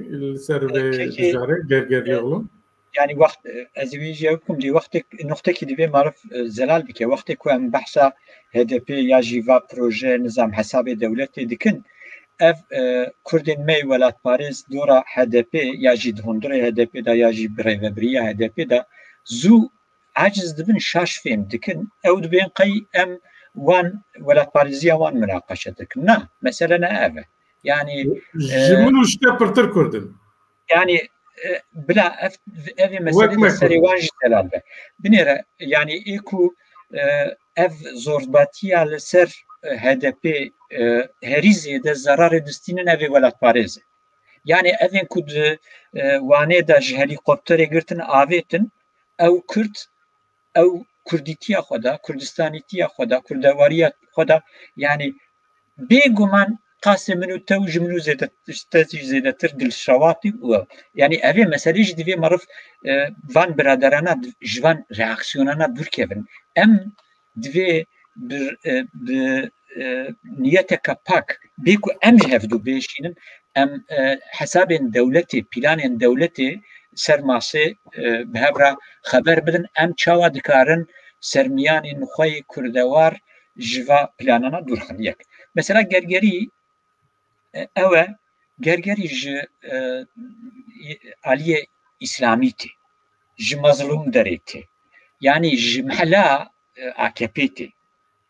ser ve tijare gergeri olun يعني وقت ازويجي يكم دي وقت نقطة كي دي معرف زلال بك وقت كوام بحثا HDP يا جيفا بروجي نظام حساب دولتي دكن اف كردين مي ولات باريس دورا HDP يا جي دهندري HDP دا يا جي بريفبريا HDP دا زو عاجز دبن شاش فيم دكن او دبين قي ام وان ولات باريزيا وان مناقشة دكن نا مثلا افا يعني جملو شتا برتر كردن يعني بلا اف مساله سري واج دلال به بنيره يعني ايكو اف زورباتيا لسر HDP هريزي ده زرار دستين اف ولات باريز يعني اذن كود وانه دا هليكوبتر گرتن آویتن او کرد او کردیتیا خدا کردستانیتیا خدا کردواریه خدا يعني بيجومان قاسم منو توج منو زيادة تردل الشواطئ يعني أبي مسألة جدية معرف فان برادرانا جوان رياكسيونانا دوركيفن دفي نيتك باك بيكو جهفدو بيشينن حساب دولتي بلان دولتي سرماسي بهبرا خبر بدن چاوا دكارن سرميان نخوي كردوار جوا بلانانا دورخن مثلا گرگری اوه گرگری علیه اسلامیتی مظلوم دریتی یعنی محلا AKP'ti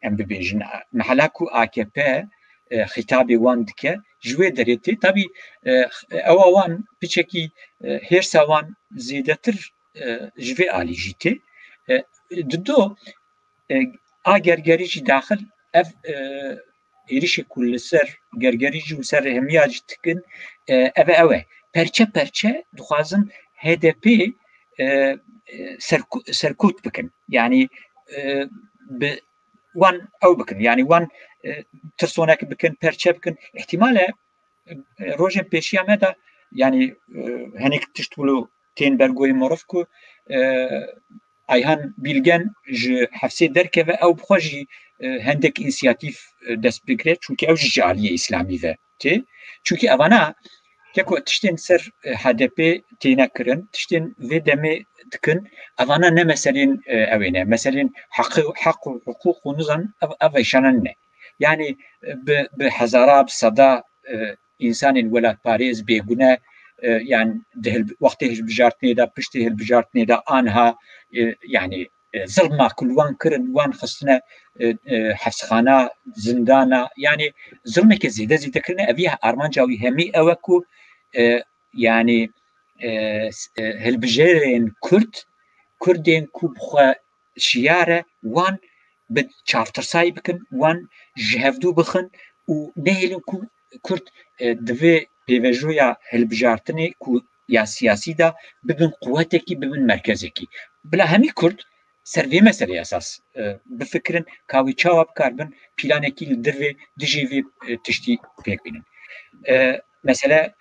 em bibêjin mehela ku AKP xîtabê wan dike ji wê derê tabii ewa wan piçekî hêrsa wan zêdetir ji vê alî jî tê dido a gergerî jî daxil ev êrişê ku li ser gergerî jî û ser rêhemiya jî dikin ew e perçe perçe dixwazin HDP serkût bikin yani وان او بكن يعني وان ترسونك بكن perçe بكن احتمال روجن بيشيا مدى يعني هنيك تشتولو تين برغوي مورفكو ايهان بيلجن ج حفسي دركه او بخوجي هندك انسياتيف دست بكريت چونكي او جاليه اسلامي و تي چونكي اوانا كيكو تشتين سر HDP تينا كرن تشتين في دمي دكن اوانا نه مثلا اوينه مثلا حق وحقوق ونظام افيشانن يعني بحزارة بصدا انسان الولاد باريس بيغنا يعني ده وقته بجارتني دا بشته بجارتني دا انها يعني ظلمه كل وان كرن وان خصنا حبسخانه زندانه يعني ظلمك زياده كرنا ابيها ارمان جاوي همي اوكو يعني هالبجيرين كردين كوبخوا شياره وان بتشافتر ساي بكن وان جهفدو بخن ونهيلن كو كرد دفي بيفجويا هالبجارتني كو يا سياسي دا ببن قوتكي ببن مركزكي بلا همي كرد سرفي مسألة أساس بفكرن كاوي تشاوب كاربن بلانكي لدرفي دجي في تشتي بيك بينن مثلا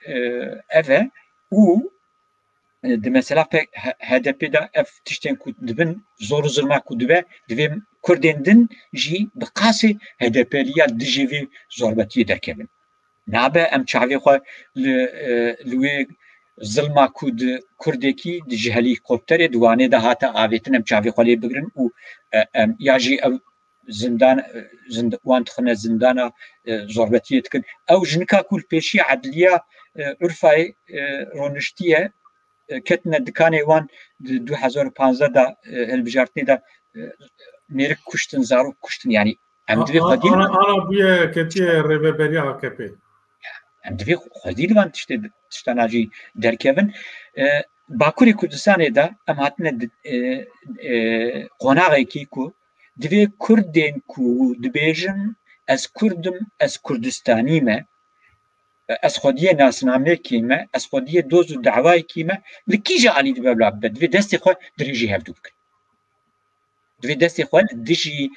أفا و de mesela pek HDP'de ev tişten ku dibin zor zırma ku dibe divim Kurdendin jî bi qasî HDP'liya dijî zorbetiyê derkevin. Nabe em çavê xwe li wê zilma ku di Kurdekî di ji helîkopterê diwanê de hate avêtin em çavê xwe lê bigirin û em ya jî ev zindan wan dixine zindana zorbetiyê dikin. Ew jinika ku li pêşiya edliya Urfayê roniştiye كتنا دكاني وان 2015 دا البجارتني دا ميرك كشتن زارو كشتن يعني ام دبي قديم انا بيا كتي ريبريا كبي ام دبي قديم وان تشتناجي دركيفن باكوري كردستان دا ام هاتنا قوناغي كيكو دبي كردين كو دبيجن از كردم از كردستاني ما از خودیه ناسنامه کیمه از خودیه دوز و دعوای کیمه لکی جالی دبی بلا بد دوی دستی خود دریجی هفدو بکن دوی دستی خود دیجی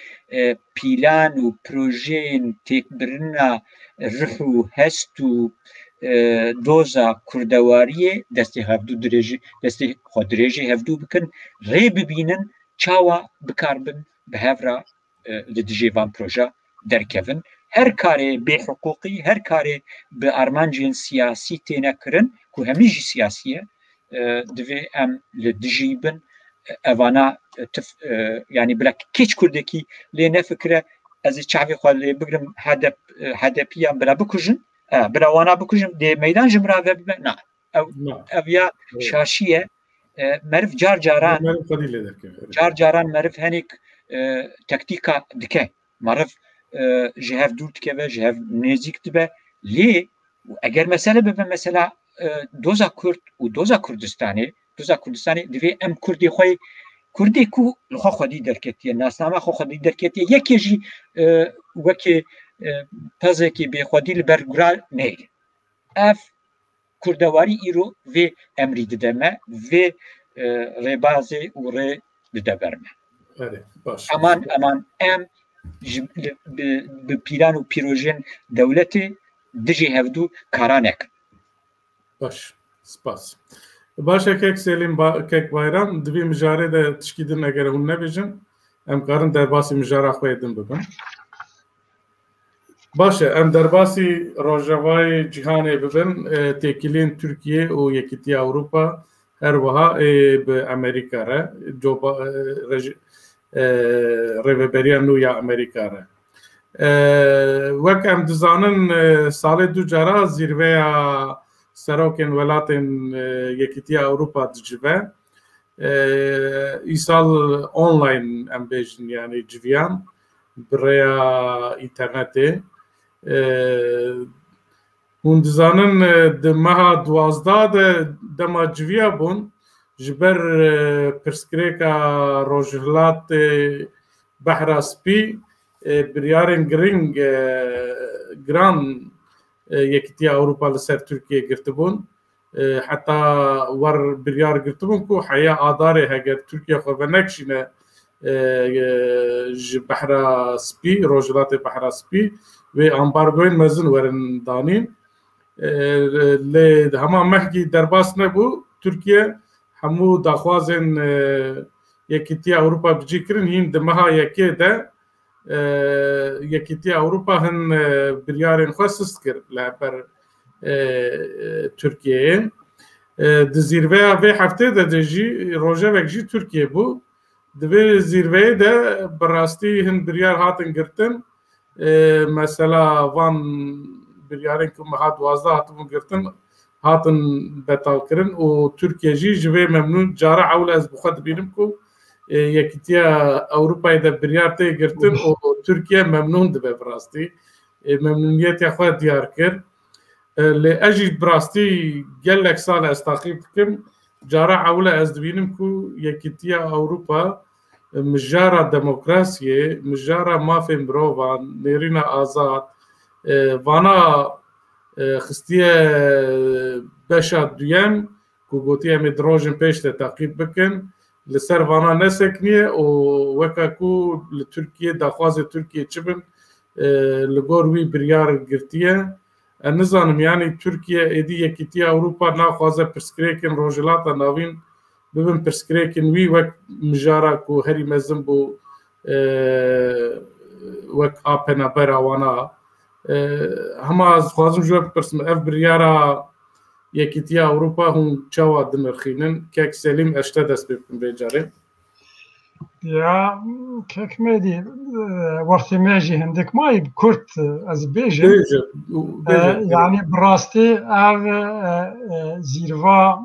پیلان و پروژین تک برنا رح و هست و دوزا کردواریه دستی هفدو دریجی دستی خود دریجی هفدو بکن ری ببینن چاوا بکاربن به هفرا لدیجی وان پروژه درکفن هر کاری به حقوقی هر کاری به ارمانجین سیاسی تینکرن که همیشه سیاسیه دوی ام لدجیبن اوانا یعنی بلک کیچ کردکی لی نفکره از چاوی خواهی بگرم هدپی هم بلا بکجن بلا وانا بکجن دی میدان جمرا و ببین نه اویا شاشیه مرف جار جاران مرف هنیک تکتیکا دکه مرف جهاف دور تكبه جهاف نزيك تبه ليه اگر مسألة ببه مثلا doza Kurd û doza Kurdistanê divê em Kurdê xwe Kurdê ku li xwe xwedî derketiye nasname xwe xwedî derketiye yekê jî wekê pezekê bêxwedî li ber gura neyê ev kurdewarî îro vê emrî dide me vê rêbazê û rê dide ber me eman em bi pîran û pîrojên dewletê dijî hevdû kara nekin. Baş, spas. Başa kek Selim kek bayram divî mijarê de tişkî din eger hûn nebêjin em karin derbasî mijara xwe din bibin. Baş e em derbasî rojavayê cîhanê bibin têkiliyên Tirkiye û Yekîtiya Ewropa her wiha bi Amerîka re rêveberiya nû ya Amerîka re. Wek em dizanin salê du cara zîrveya serokên welatên Yekîtiya Ewropa dicive îsal online em bêjin yani civiyan bi rêya înternetê hûn dizanin di meha 12 de dema civiya bûn ji ber pirsgirêka Rojhilatê Behra Spî biryarên giran Yekîtiya Ewropa li ser Tirkiye girtibûn heta wer biryar girtibûn ku heya adarê heger Tirkiye xwe venekişîne ji Behra Spî Rojhilatê Behra Spî wê ambargoyên mezin werin danîn lê hema mehkî derbas nebû Tirkiye hemû daxwazên Yekîtiya Ewropa bicî kirin hîn di meha yekê de Yekîtiya Ewropa hin biryarên xwe sist kir li ber Tirkiyeyê di zîrveya vê heftê de jî rojevek jî Tirkiye bû di vê zîrveyê de bi rastî hin biryar hatin girtin mesela van biryarên ku meha 12 hatibûn girtin hatin betalkirin û Tirkiye jî ji vê memnûn cara ewle ez bi xwe dibînim ku Yekîtiya Ewropayê de biryar tê girtin û Tirkiye memnûn dibe bi rastî memnûniyeta xwe diyar kir lê ez jî bi rastî gelek sal ez taqîb dikim cara ewle ez dibînim ku Yekîtiya Ewropa mijara demokrasiyê mijara mafên mirovan nêrîna azad vana xistiye beşa duyem ku gotiye em ê di rojên pêş de taqîb bikin li ser vana nesekiniye û weka ku li Tirkiye daxwazê Tirkiye çi bin li gor wî biryar girtiye ez nizanim yanî Tirkiye êdî Yekîtiya Ewropa naxwaze pirsgirêkên rojhilata navîn bibin pirsgirêkên wî wek mijara ku herî mezin bû wek a penabera wana hema ez dixwazim ji we bipirsim ev biryara Yekîtiya Ewropa hûn çawa dinirxînin kek Selîm ez te dest pê bikim vê carê Ya kek me dî wextê me jî hindik mayî Kurd ez bêjim yanî bi rastî ev zîrva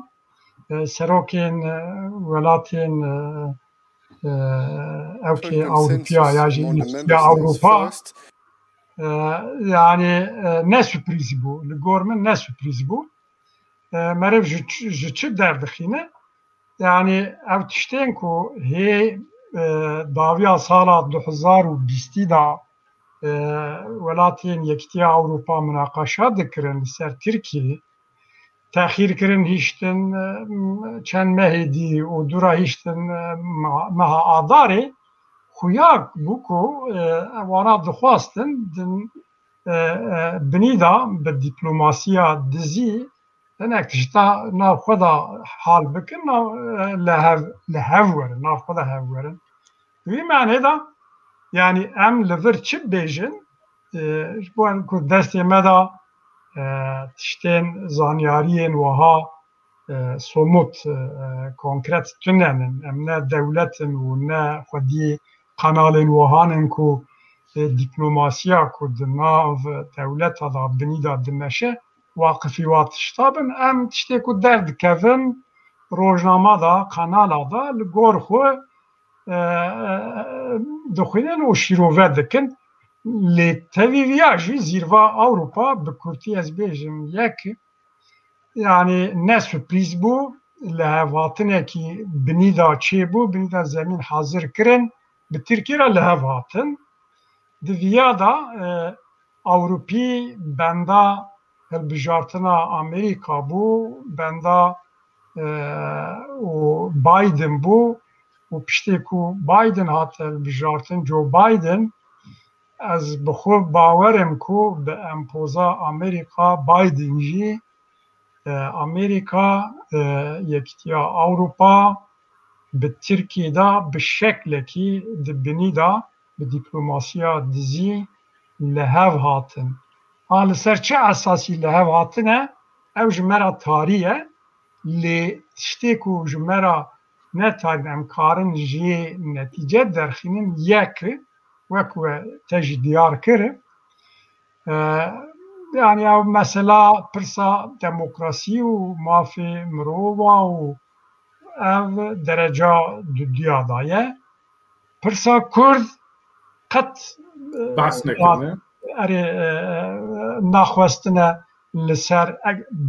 serokên welatên evkê Ewropiya ya jî Yekîtiya Ewropa yani ne sürpriz bû li gor min ne sürpriz bû merev ji çi derdixîne yani ev tiştên ku hê daviya sala 2020 da welatên Yekîtiya Ewropa münaqeşa dikirin li ser Tirkiye texîrkirin hîştin çend mehê dî û dûra hîştin meha adarê xuya bû ku wana dixwastin binî da bi dîplomasiya dizî hinek tişta nav xwe da hal bikin li hev werin nav xwe da hev werin wî manê da yani em li vir çi bêjin ji bo ku destê me da tiştên zanyariyên wiha somut konkret tunenin em ne dewletin û ne xwedî kanalên wihanin ku dîplomasiya ku di nav dewleta da binî da dimeşe waqifî wa tişta bin em tiştê ku derdikevin rojnama da kanala da li gor xwe dixwînin û şîrove dikin lê tevî viya jî zîrva Ewropa bi Kurtî ez bêjim yek yani ne sürpriz bu lehvatine ki binida çi bu binida zemin hazır kirin bi Türkiye lehvatın diviya da Avrupi benda helbijartina Amerika bu benda o Biden bu و پشتی کو بایدن هات بجارتن جو بایدن از بخور باورم کو به امپوزا امریکا بایدن جی امریکا یکتیا اوروپا به ترکیه دا به شکل کی دبنی دا به دیپلوماسیا دزی لحو هاتن حال سر چه اساسی لحو هاتنه او جمرا تاریه لی تشتی کو جمرا نتاید امکارن جی نتیجه درخینن یک وکو تج دیار کرد yani mesela pırsa demokrasi و mafi مروا و ev derece dünyada pırsa Kurd qat bahs nekirne naxwestine li ser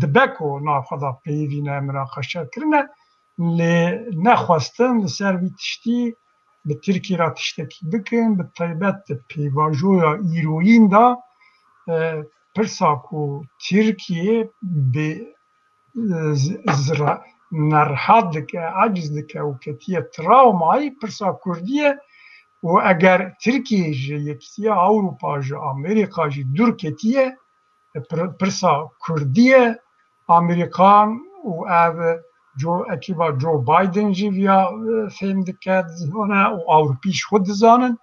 dibek û navxwe peyvîne münaqeşe kirine lê nexwestin li ser vî tiştî bi Tirkiye ra tiştekî bikin bi taybet di pêvajoya îroyîn da pirsa ku Tirkiye bi nerhat dike aciz dike û ketiye travmayî pirsa Kurdiye û eger Tirkiye ji Yekîtiya Ewropa ji Amerîka jî dûr ketiye pirsa Kurdiye Amerîkan û ev ekiba Joe Biden jî vîya fêm dike dizane û Ewropî jî xwe dizanin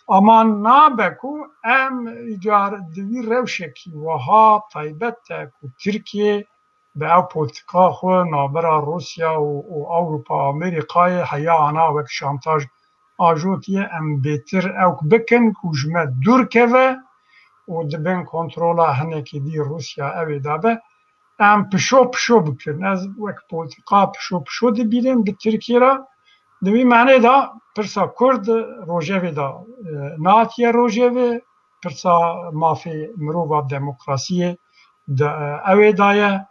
ama nabe ku em car di vî rewşekî wiha taybet te ku Tirkiye bi ew politika xwe navbera Rusya û Ewropa Amerîkayê heya ana wek şantaj ajotiye em bêtir ew bikin ku ji me dûr keve û dibin kontrola hinekî dî Rusya evê dabe em pişo bikin ez wek politika pişo dibînim bi Tirkiye ra di vî menê da pirsa Kurd rojevê da natiye rojevê pirsa mafê mirova demokrasiyê de evê daye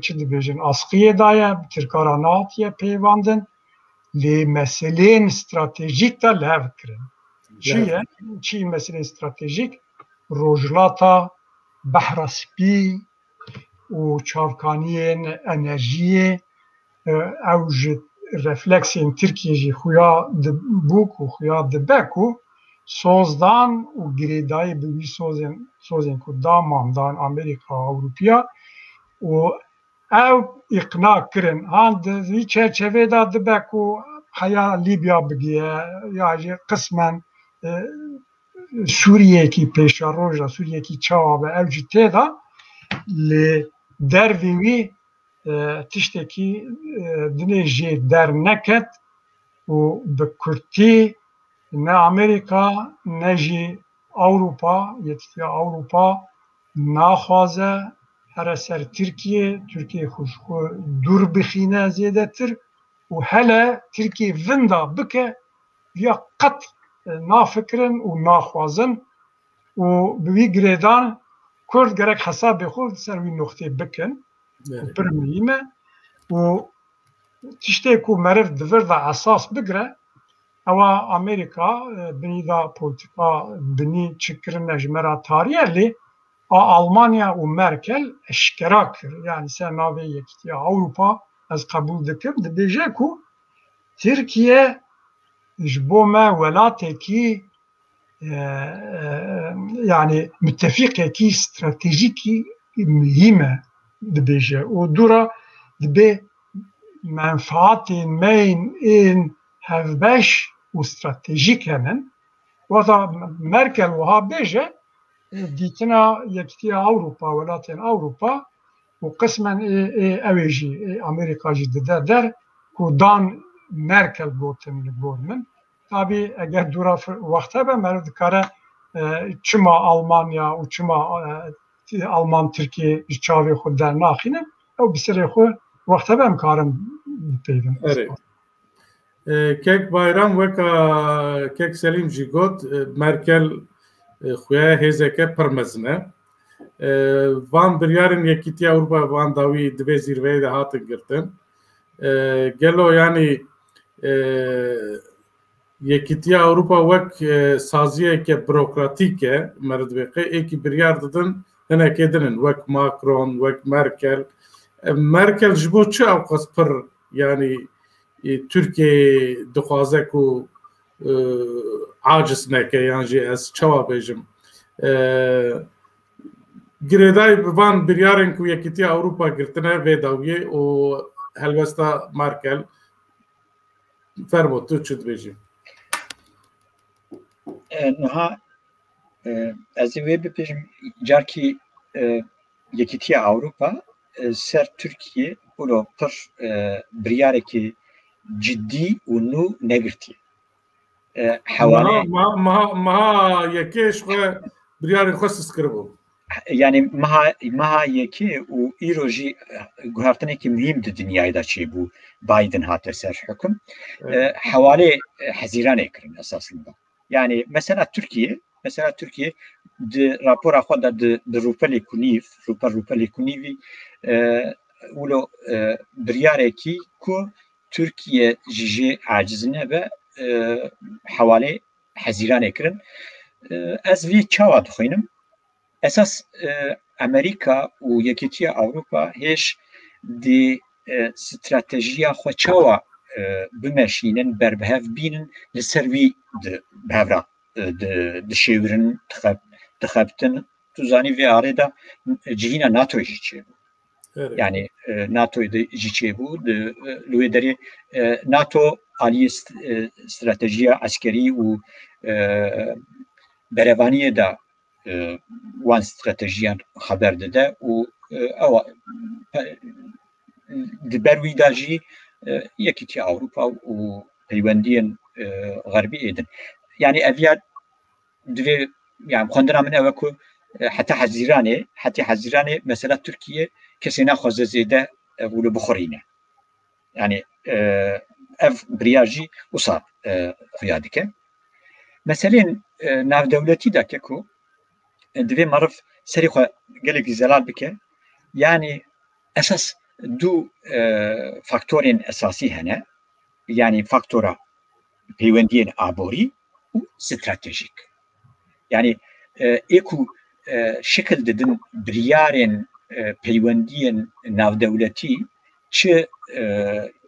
çi dibêjin askiyê daye tirkara natiye pêvandin lê meselên stratejîk da li hev kirin çi ye çi meselên stratejîk rojhilata behra spî û çavkaniyên enerjiyê ew ji refleksên Tirkiye jî xuya dibû ku xuya dibe ku sozdan û girêdayî bi wî sozên ku daman dan Amerîka Ewropiya û ew îqna kirin han di vî çerçevê da dibe ku heya Libya bigiye ya jî qismen Sûriyekî pêşaroja Sûriyekî çawa be ew jî tê da lê dervê wî tiştekî dinê jê derneket û bi Kurtî ne Amerîka ne jî Ewropa Yekîtiya Ewropa naxwaze here ser Tirkiye xwe dûr bixîne zêdetir û hele Tirkiye vinda bike ya qet nafikirin û naxwazin û bi wî girêdan Kurd gerek hesabê xwe ser wî noxtê bikin pir mühîm e û tiştê ku meriv divir da esas bigire ewa Amerîka binî da politika binî çikirine ji me ra tariye lê a Almanya û Merkel eşkera kir yani ser navê Yekîtiya Ewropa ez qebûl dikim dibêje ku Tirkiye ji bo me welatekî yani müttefikekî stratejîkî mühîm e dibêje û dûra dibe menfaatên me ên hevbeş û stratejîk henin wata Merkel wiha bêje dîtina Yekîtiya Ewropa welatên Ewropa û qismen ew ê jî Amerîka jî dide der ku dan Merkel gotin li gor min tabi eger dûra wexte be meriv dikare çima Almanya û çima Alman Tirkiye ji çavê xwe dernaxînin ew bi serê xwe wexte be em karin bipeyvin kek bayram weka kek Selîm jî got Merkel xuya hêzeke pir mezin e وان بریارن یکیتی اروپا وان داوی دوی زیروی ده هاتن گرتن گلو یعنی یکیتی اروپا وک سازیه که بروکراتیکه مردوقه ایکی بریار دادن هنه کدنن وک ماکرون وک مرکل جبو چه اوقات پر یعنی ترکیه دخوازه کو عاجز نکه یعنی جی از چوا بیجم گریدای وان بریارن کو یکیتی اروپا گرتنه و داویه و هلوستا مرکل فرمو تو چود بیجیم نها از وی بپیشم جارکی یکیتی اروپا سر ترکیه اولو پر بریاره که جدی و نو نگرتی حوالی ما یکیش خو بریاره خصص کربو yani maha yeki u iroji guhartane ki mühim de dünyada çi bu Biden hatta ser hüküm havale haziran ekrin esasında. Yani mesela Türkiye de rapora xoda de rupeli kunivi ulo biryareki ku Türkiye jiji acizine ve havale haziran ekrin ez vi çava dixwînim esas Amerika û Yekîtiya Ewropa hêj di stratejiya xwe çawa bimeşînin berbihev bînin li ser wî di bihevra dişêwirin dixebtin tu zanî vê arê de cihîna NATOyê jî çêbû yani NATOyê de jî çêbû li wê derê NATO aliyê stratejiya eskerî û berevaniyê de wan stratejiyan xeber dide û ew di ber wî de jî Yekîtiya Ewropa û peywendiyên Xerbî êdin. Yani ev divê yani xwendina min ew e ku heta hezîranê mesela Tirkiye kesê naxwaze zêde ev li bixwirîne. Yani ev biryar jî wisa xuya dike. Meselên navdewletî dike ku divê meriv serê xwe gelekî zelal bike yani esas du faktorên esasî hene yani faktora peywendiyên aborî û stratejîk yani êku şekil didin biryarên peywendiyên navdewletî çi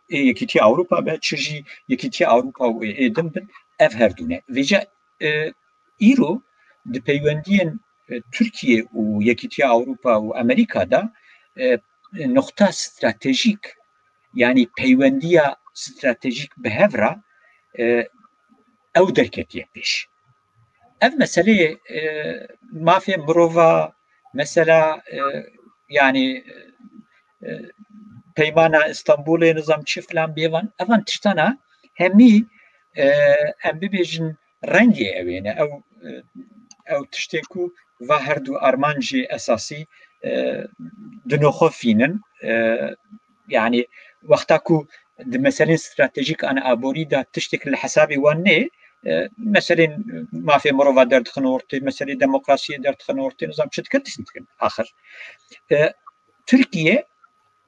Yekîtiya Ewropa be çi jî Yekîtiya Ewropa û êdin bin ev herdûne vêce îro di peywendiyên Türkiye û Yekîtiya Ewropa û Amerîkada nokta stratejîk yani peywendiya stratejîk bi hevra ew derketiye pêş. Ev meseleyê mafê mirova mesela yani peymana İstanbulê nizam çi filan bêvan evan tiştana hemî em bibêjin rengê ew êne ew tiştê ku va her du arman jî esasî dinoxofînin yani wexta ku di meselên stratejîk an aborî da tiştek li hesabê wan nê meselên mafê mirova derdixin ortê meselê demokrasiyê derdixin ortê nizam çi dikir dîsîn dikin axir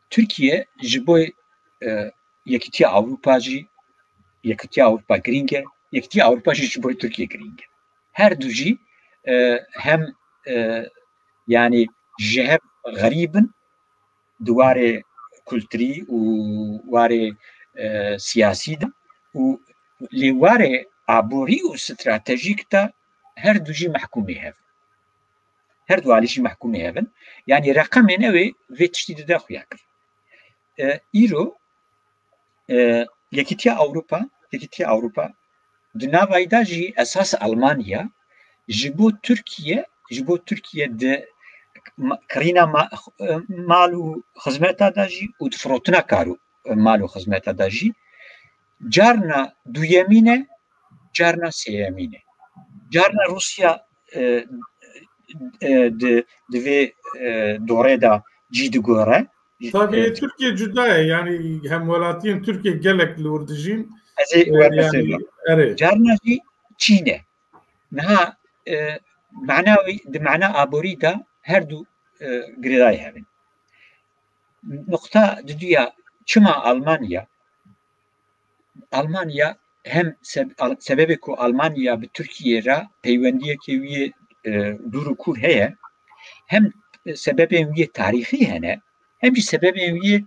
Türkiye ji bo Yekîtiya Ewropa jî Yekîtiya Ewropa girîng e Yekîtiya Ewropa jî ji bo Türkiye girîng e her du jî hem yani ji hev xerîbin di warê kulturî û warê siyasî de û lê warê aborî û stratejîk de her du jî mehkûmê hev her du alî jî mehkûmê hevin yani reqemên ew ê vê tiştî dide xuya kir îro Yekîtiya Ewropa di navayê de jî esas Almanya ji bo Türkiye di kirîna mal û xizmeta da jî û di firotina kar û mal û xizmeta da jî carna duyemîn e carna sêyemîn e carna Rusya di vê dorê da cî digore tabii Türkiye cuda ye yani hemwelatiyên Türkiye gelek li wir dijîn carna jî Çîn e niha di mena aborî da هەردوو گرێدای هەبن نقطە دوویە چما ئەڵمانیا هەم سەبەبێک و ئەڵمانیا بە تورکیێرە پەیوەندیەکی ویە دوور و کوور هەیە هەم سەبەبێن ویە تاریخی هەنە هەمجی سەبەبێن ویە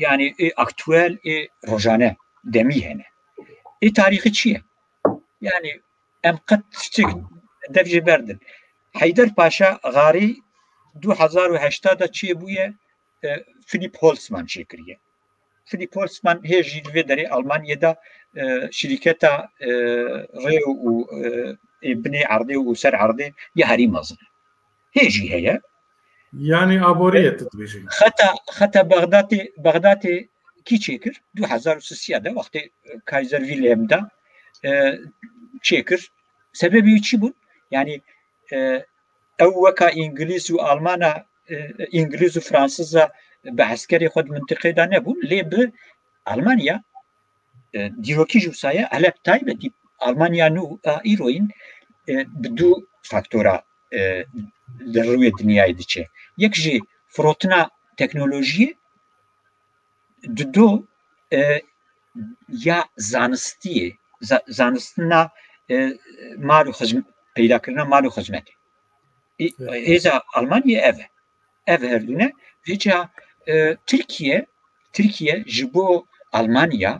یعنی ئەکتوێل ڕۆژانە دەمی هەنە تاریخی چییە یعنی ئەم قەت شتێک دەبژێ بەردن حەیدەر پاشا غاری 2008 چیە بوویە فیلیپ هۆلسمان چێکریە فیلیپ هۆلسمان هێژی لێ دەرێ ئەڵمانیەدا شریکەتە ڕێ و بنێ عەردێ و سەر عەردێ یە هەری مەزنە هێژی هەیە یعنی ئابۆریەت دەبێژی خەتە بەغداتێ کی چێکرد 2003 وەختێ کایزەر ڤیلێمدا چێکرد سەبەبی چی بوون یعنی ئەو وەکە ئینگلیز و ئەڵمانە ئینگلیز و فرانسزە بە عسکەری خۆت منتقێدا نەبوون لێ ب ئەڵمانیا دیرۆکی ژوسایە هەلە تایبەتی ئەڵمانیان و ئیرۆین دوو فاکتۆرە لەڕووی دنیای دچێ یەک ژێ فرۆتنا تەکنۆلۆژیە دو یا زانستیە زانستنا مال و خزمەت پیداکردنا مال و خزمەتێ هێزا ئەڵمانیا ئەڤە هەردوونە هێجا تورکیە ji bo ئەڵمانیا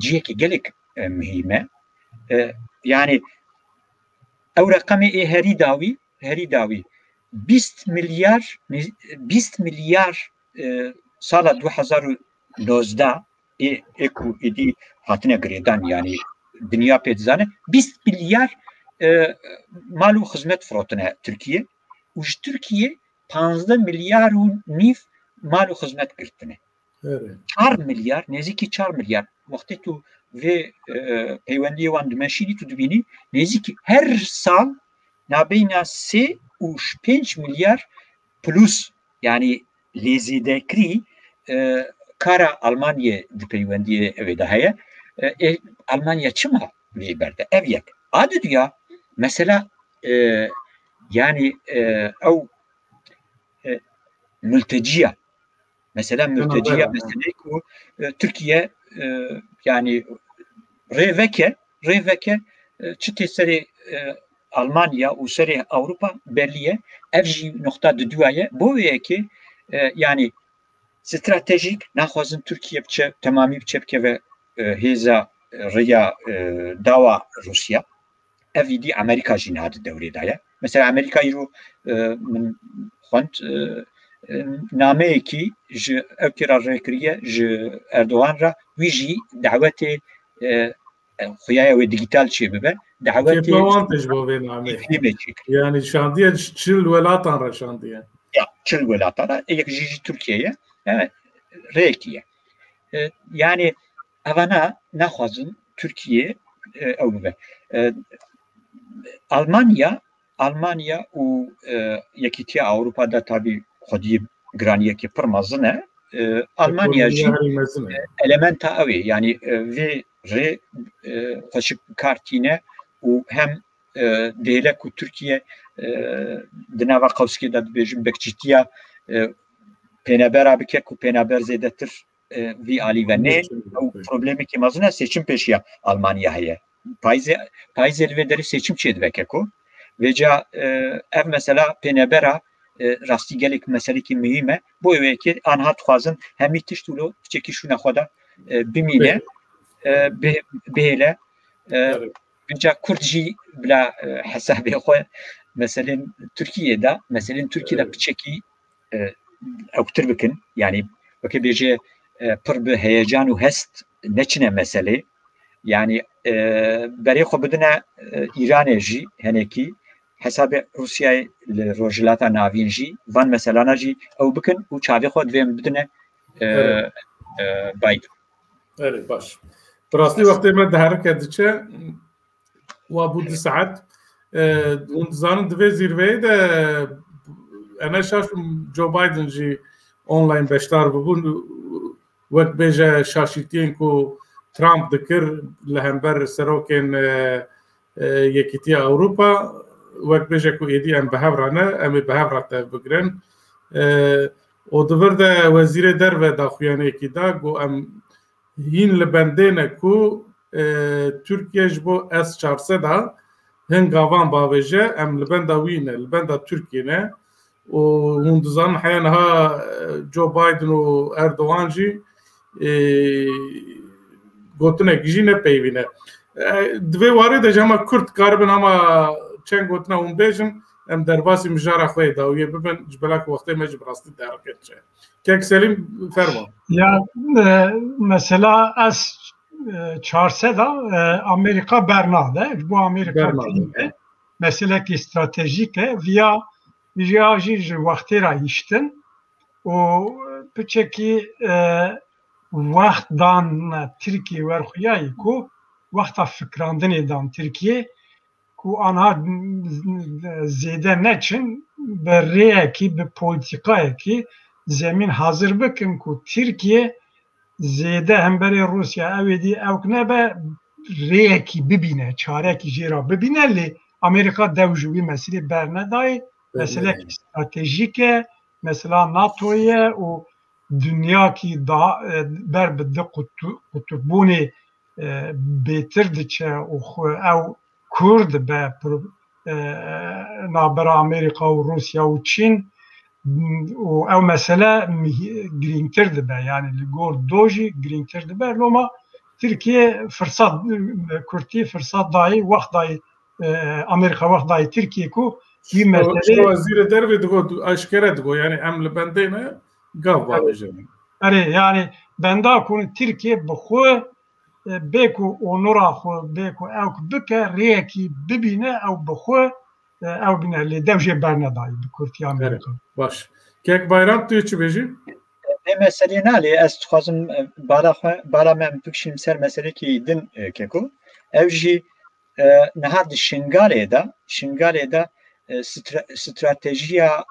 ciyekî gelek mühim e yani ew reqemê ê herî dawî 20 milyar sala 2019 ê ku êdî hatine girêdan yani dünya pê dizane 20 milyar mal û xizmet firotine Tirkiye û ji Tirkiye 15 milyar û nîv mal û xizmet girtine 4 milyar nêzîkî 4 milyar wextê tu vê peywendiyê wan dimeşînî tu dibînî nêzîkî her sal nabeyna 3 û 5 milyar plus yani lêzîdekirî kara Almanyê di peywendiyê evê de heye Almanya çima vê berde ev yek a duya mesela yani ew mülteciya mesela mülteciya mesele ku Türkiye yani rêveke çi tê serê Almanya û serê Avrupa belliye ev jî noxta di duaye bo wê yekê yani stratejik naxwazin Türkiye biçe temamî biçe bikeve hêza rêya dawa Rusya ev îdî Amerîka jî niha di dewrê da ye mesela Amerîka îro min xwend nameyekî ji ew kêra rêkiriye ji Erdogan ra wî jî dawetê xuyaya wê digital çê bibe dawetê yani şandiye çil welatan ra şandiye ya çil welatan ra yek jî ji Tirkiyeyê rêkiye yani evana naxwazin Türkiye ew bibe Almanya û Yekîtiya Avrupa'da tabii xwedî giraniyekî pir mezin e Almanya jî elementa ew ê yani vê rê xweşik kartîne û hem dêle ku Türkiye di nava qewskê de dibêjin bekçîtiya pênebera bike ku pêneber zêdetir vî alî ve nê ew problemekî mezin e seçim pêşiya Almanya heye payizê li vê derê seçim çê dibeke ku vêca ev mesela pênebera rastî gelek meselekî mühim e bo wê yekê anha dixwazin hemî tişt û çekî şûna xwe de bimîne bêle vêca Kurd jî bila hesabê xwe meselên Tirkiyeyê de piçekî ewtir bikin yani wekî bêje pir bi heyecan û hest neçine meselê yani berê xwe bidine İranê jî henekî hesabê Rusyayê li rojhilata navîn jî van meselana jî ew bikin û çavê xwe divê bidine Biden. Evet baş. Rastî wextê me di herike diçe wa bû 2 saet hûn dizanin divê zîrveyê de ene şaş Joe Biden jî online beşdar bibûn wek bêje şaşîtiyên ku Trump dikir li hember serokên Yekîtiya Avrupa وەک بێژێک و ئێدی ئەم بەهەورانە ئەمێ بەهەوراتە بگرن و دڤردە وەزیرە دەرڤە داخویانەیەکی دا گۆ ئەم هین لە بەندێنە کو تورکیەش بۆ S400 دا هەنگاوان باوێژە ئەم لە بەندا وینە لە بەندا تورکیەنە و هون دزان حیانها جو بايدن و اردوغان جي گوتنه جي نه پيوينه دوی وارد جما کرد کاربن اما چند گوتنه اون بیجن ام درباسی مجاره خوی دا و یه ببین جبلاک وقتی مجب راستی درکت چه که سلیم فرما ya mesela S400 da Amerika bernade bu Amerika mesela ki stratejik via جی وقتی را ایشتن و پچکی وقت دان ترکیه ورخیایی کو وقت فکراندنی دان ترکیه کو آنها زیده نچن به ریه کی به پولیتیکایی کی زمین حاضر بکن کو ترکیه زیده هم بری روسیا اویدی اوکنه به ریه کی ببینه چاره کی جیرا ببینه لی امریکا دوجوی مسئله برندای mesela stratejik mesela NATO'ya o dünya ki daha berbede kutubuni betirdiçe o ev Kurd be nabera Amerika ve Rusya ve Çin o ev mesela girintirdi be yani ligor doji girintirdi be ama Türkiye fırsat Kürtçe fırsat dahi vakt dahi Amerika vakt dahi Türkiye ku وزیر دربی دگو اشکره دگو yani emli bendene gav bağlayacağım. Yani benda konu Türkiye bu beku onura xo beku ev bike reki bibine ev bu ev bine le devje bernadayı bu Kurtiye Amerika. Baş. Kek bayram tu çi beji? Ne mesele nali ez xwazim bara men bikşim ser mesele ki din keko ev jî nehad Şingalê'da stratejiya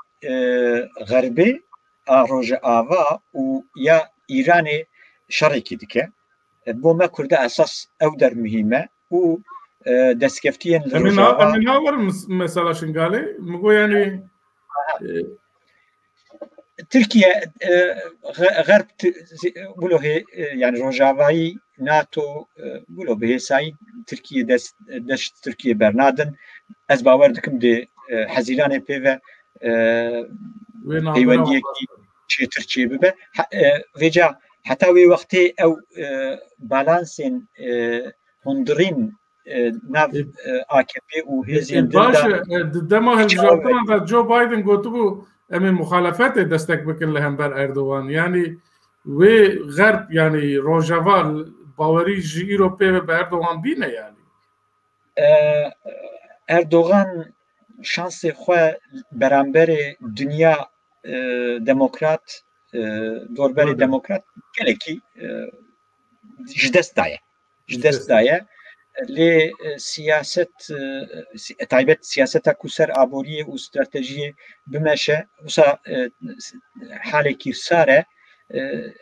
Garbê a Rojava û ya Îranê şerekî dike. Bo me Kurda esas ew dermihîm e û destkeftiyên li Rojava. Emin hawer mesela Şingalê mi got yani Türkiye Garb bûlo yani Rojavayî NATO bûlo bihêsayî Türkiye dest Türkiye bernadin ez bawer dikim de hezîranê pê ve peywendiyekî çêtir bibe vêca heta wê wextê ew balansên hundirîn nav AKP û hêzên baş dema hilbijartina da Joe Biden gotibû em ê muxalefetê destek bikin li hember Erdogan yani wê Gerb yani Rojava bawerî ji îro pê ve Erdogan bîne yani Erdogan şansê xwe beramberê dünya demokrat dorberê demokrat gelekî ji dest daye lê siyaset taybet siyaseta ku ser aboriyê û stratejiyê bimeşe wisa halekî sar e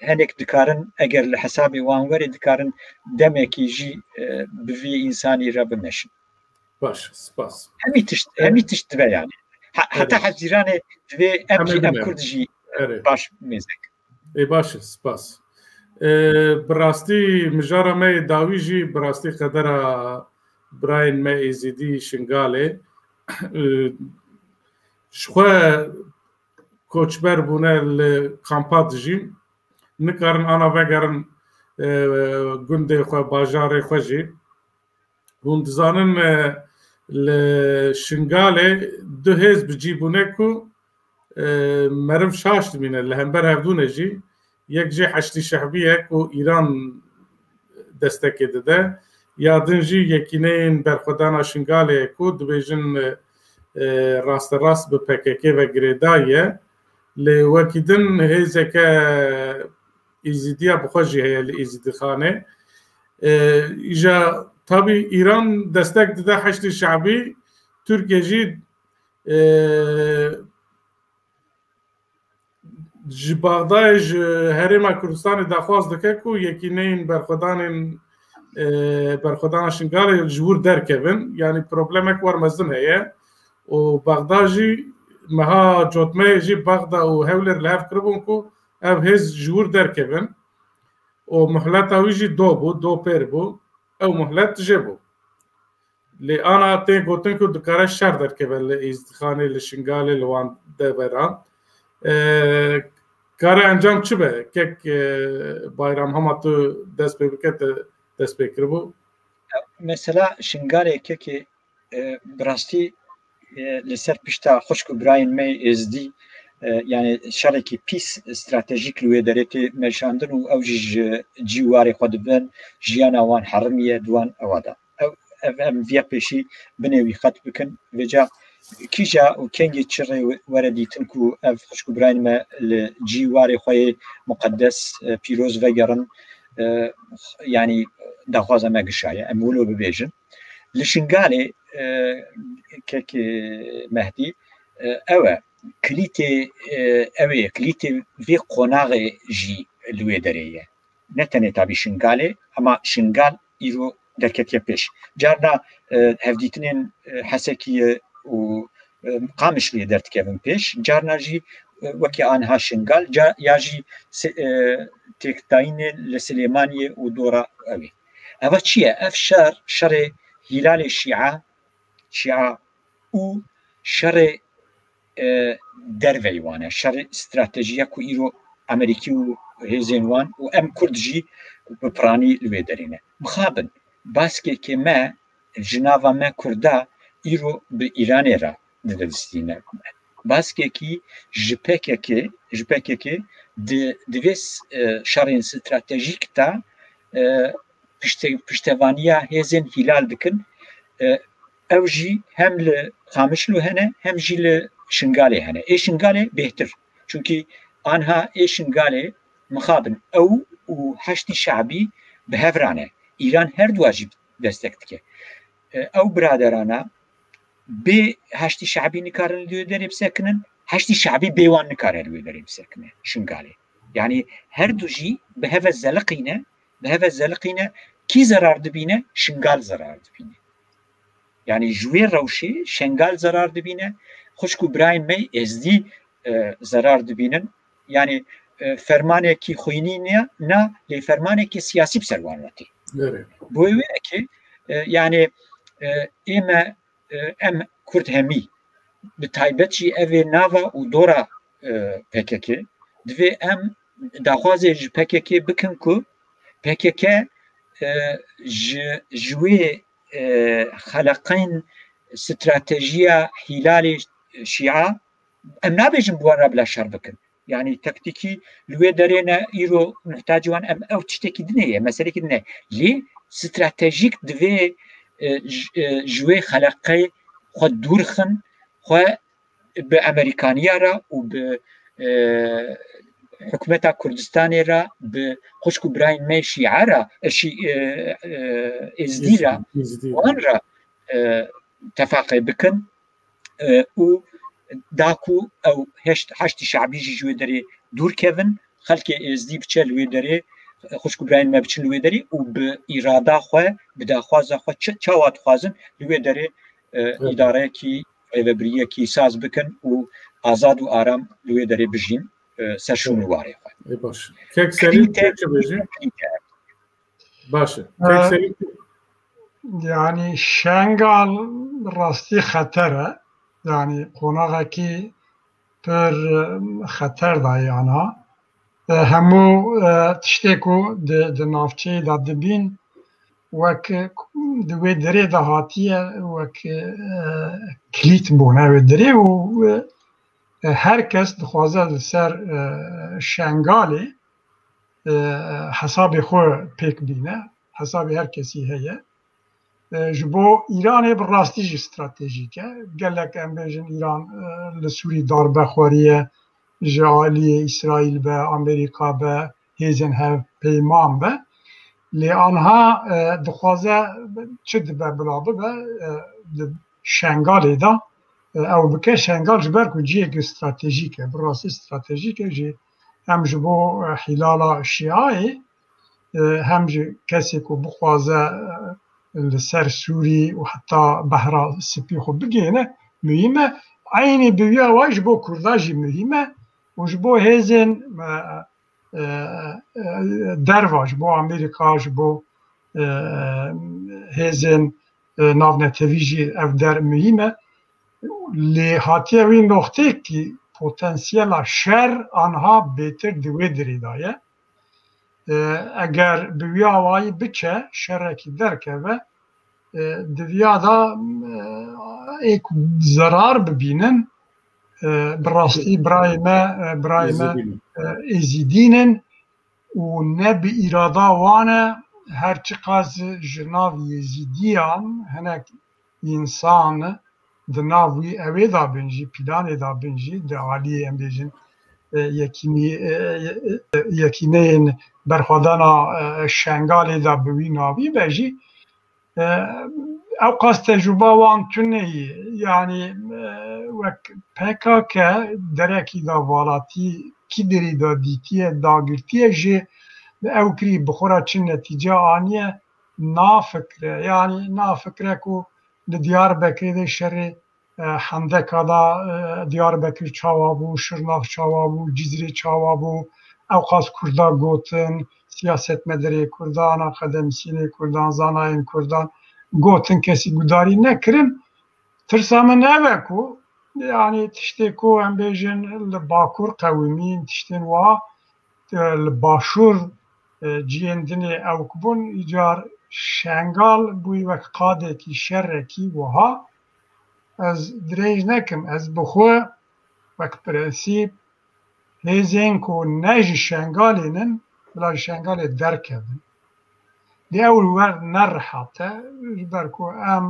hinek dikarin eger li hesabê wan werê dikarin demekî jî bi vê însanî re bimeşin. Baş, spas. Hemî tişt dibe yani. Heta hezîranê divê em Kurd jî baş mêzek. Baş, spas. Bi rastî mijara me dawî jî bi rastî qedera birayên me êzîdî Şingalê ji xwe koçber bûne li kampa dijîn nikarin ana vegerin gundê xwe bajarê xwe jî hûn dizanin li Şingalê du hêz bicîbûne ku meriv şaş dimîne li hember hevdûne jî yek jê heştî şehbiyek û Îran destekê dide ya din jî yekîneyên berxwedana Şingalê ku dibêjin rasterast bi PKK ve girêdayê lê wekî din hêzeke êzîdiya bixwe jî heye li êzîdîxanê îja tabii İran destek dide heştî şehbî Türkiye jî ji Baxdayê ji Herêma Kurdistanê daxwaz dike ku yekîneyên berxwedana Şingalê ji wir derkevin yani problemek war mezin heye و بغداد جی مها جوتمه جی بغداد و هولر لحف کربون کو او هز جور در کبن و محلت اوی جی دو پیر بو او محلت جبو لی آنا تین گوتن کو دکاره شر در کبن لی ازدخانه لشنگاله لوان دبران کار انجام چی به که بایرام هم تو دست به بکت دست به کربو مثلا شنگاله که براستی لسر پشتا خوشک براین می ازدی yani şareki pis stratejik lüvedereti meşandın u evj civarı xodben jiyana wan harmiye duan avada ev via peşi bnevi xat bikin veca kija u kengi çire wereditin ku ev xoşku brain me li civarı xoy muqaddes piroz vegerin yani daxwaza me gişaya em wilo bibêjin li şingale kek Mehdi ew کلیتی اوه کلیتی وی قناغ جی لوی دریه نه تنه تابی شنگاله اما شنگال ایرو درکتیه پیش جارنا هفدیتنین حسکی و قامش لی درد کبن پیش جارنا جی وکی آنها شنگال یا جی تکتاین لسلیمانیه و دورا اوه اوه چیه؟ اف شر هلال شیعه و شر dervey wane şer stratejiya ku îro Amerîkî û hêzên wan û em Kurd jî bi piranî li vê derê ne. Mixabin baskekê me ji nava me Kurda îro bi Îranê re didivistîne. Baskekî ji PKK di vê şerên stratejîk de piştevaniya hêzên hilal dikin ew jî hem li Qamişlo hene hem jî li Şingale hene. Şingale behtir. Çünkü anha Şingale mixabin ew û heştî şabî bi hevrane. İran her du jî destek dike. Ew biraderana bê heştî şabî nikarin li wê derê bisekinin, heştî şabî bê wan nikare li wê derê bisekine Şingale. Yani her du jî bi heve zeliqîne kî zarar dibîne? Şingal zarar dibîne. Yani ji wê rewşê Şingal zarar dibîne خوشکو براین می ازدی zarar dibînin yani fermanekî xwînî ne lê fermanekî siyasî bi ser wan retî bo wê ki yani ême em Kurd hemî bi taybet jî ev ê nava û dora PKK divê em daxwazê ji PKK bikin ku PKK ji wê xeleqên stratejiya hilalê Şia em nabêjin bu wan re bila şer bikin. Yani taktikî li wê derê ne îro muhtacî wan em ew tiştekî din ye meselekî din e. Lê stratejîk divê ji wê xeleqê xwe dûr xin xwe bi Amerîkaniya re û bi hikûmeta Kurdistanê re bi xwişk birayên me Şîa re Êzidî re wan re tefaqê bikin û daku ew heştî şabî jî ji wê derê dûr kevin xelkê Êzidî biçe li wê derê xwişk birayên me biçin li wê derê û bi îrada xwe bi daxwaza xwe çawa dixwazin li wê derê îdareyekî rêvebiriyekî saz bikin û azad û aram li wê derê bijîn ser şûn û warê xwe. Baş. Kek Selîm baş. Kek Selîm yani Şengal rastî xeter e yani qonaqekî pir xeter da yana hemû tiştê ku di navçeyê de dibîn wek di wê derê de hatiye wek kilît bûne wê derê û herkes dixwaze li ser Şengalê hesabê xwe pêk bîne hesabê her kesî heye ji bo Îranê bi rastî jî stratejîk e gelek em bêjin Îran li Sûrî darbe xweriye ji aliyê İsraîl be Amerîka be hêzên hevpeyman be lê anha dixwaze çi dibe bila bibe li Şengalê de ew bike Şengal ji ber ku ciyekî stratejîk e bi rastî stratejîk e jî hem ji bo hilala Şiayê hem ji kesê ku bixwaze li ser Sûrî û heta behra spî xwe bigêne مهمه عینی بویا واش بو کرداجی مهمه وش بو هزن درواج بو امریکاش بو هزن نافنتویجی اف در مهمه لی هاتیه وی نقطه کی پتانسیل شر آنها بهتر دوی دریدایه اگر بویا وای بچه شرکی درکه و دویا دا ایک zarar bibînin bi rastî birayê me êzîdînin û ne bi îrada wan e her çi qas ji nav yêzîdiyan hinek însan di nav wî evê da bin jî pîlanê da bin jî di aliyê em bêjin yekîneyên berxwedana şengalê da bi wî navî ve jî ew qas tecrüba wan tuneyî yani wek PKK derekî da valatî kî derî da dîtiye dagirtiye jê ew kirî bi xwe re çi netîce aniye nafikre yani nafikre ku li Diyarbekirê de şerê Hendeka da Diyarbekir çawa bû, Şirnax çawa bû, Cizrê çawa bû, ew qas Kurda gotin, siyasetmederê Kurdan, akademisyenê Kurdan, zanayên Kurdan gotin kesî gudarî nekirin. Tirsa min ev e ku yani tiştê ku em bêjin li bakur qewimîn tiştên wa li başûr ciyên dinê ew bûn îcar şengal bûyî wek qadekî şerrekî wiha ez dirêj nekim ez bi xwe wek prensîp hêzên ku ne ji şengalênin bila ji şengalê derkevin lê ew li wer nerihate ji ber ku em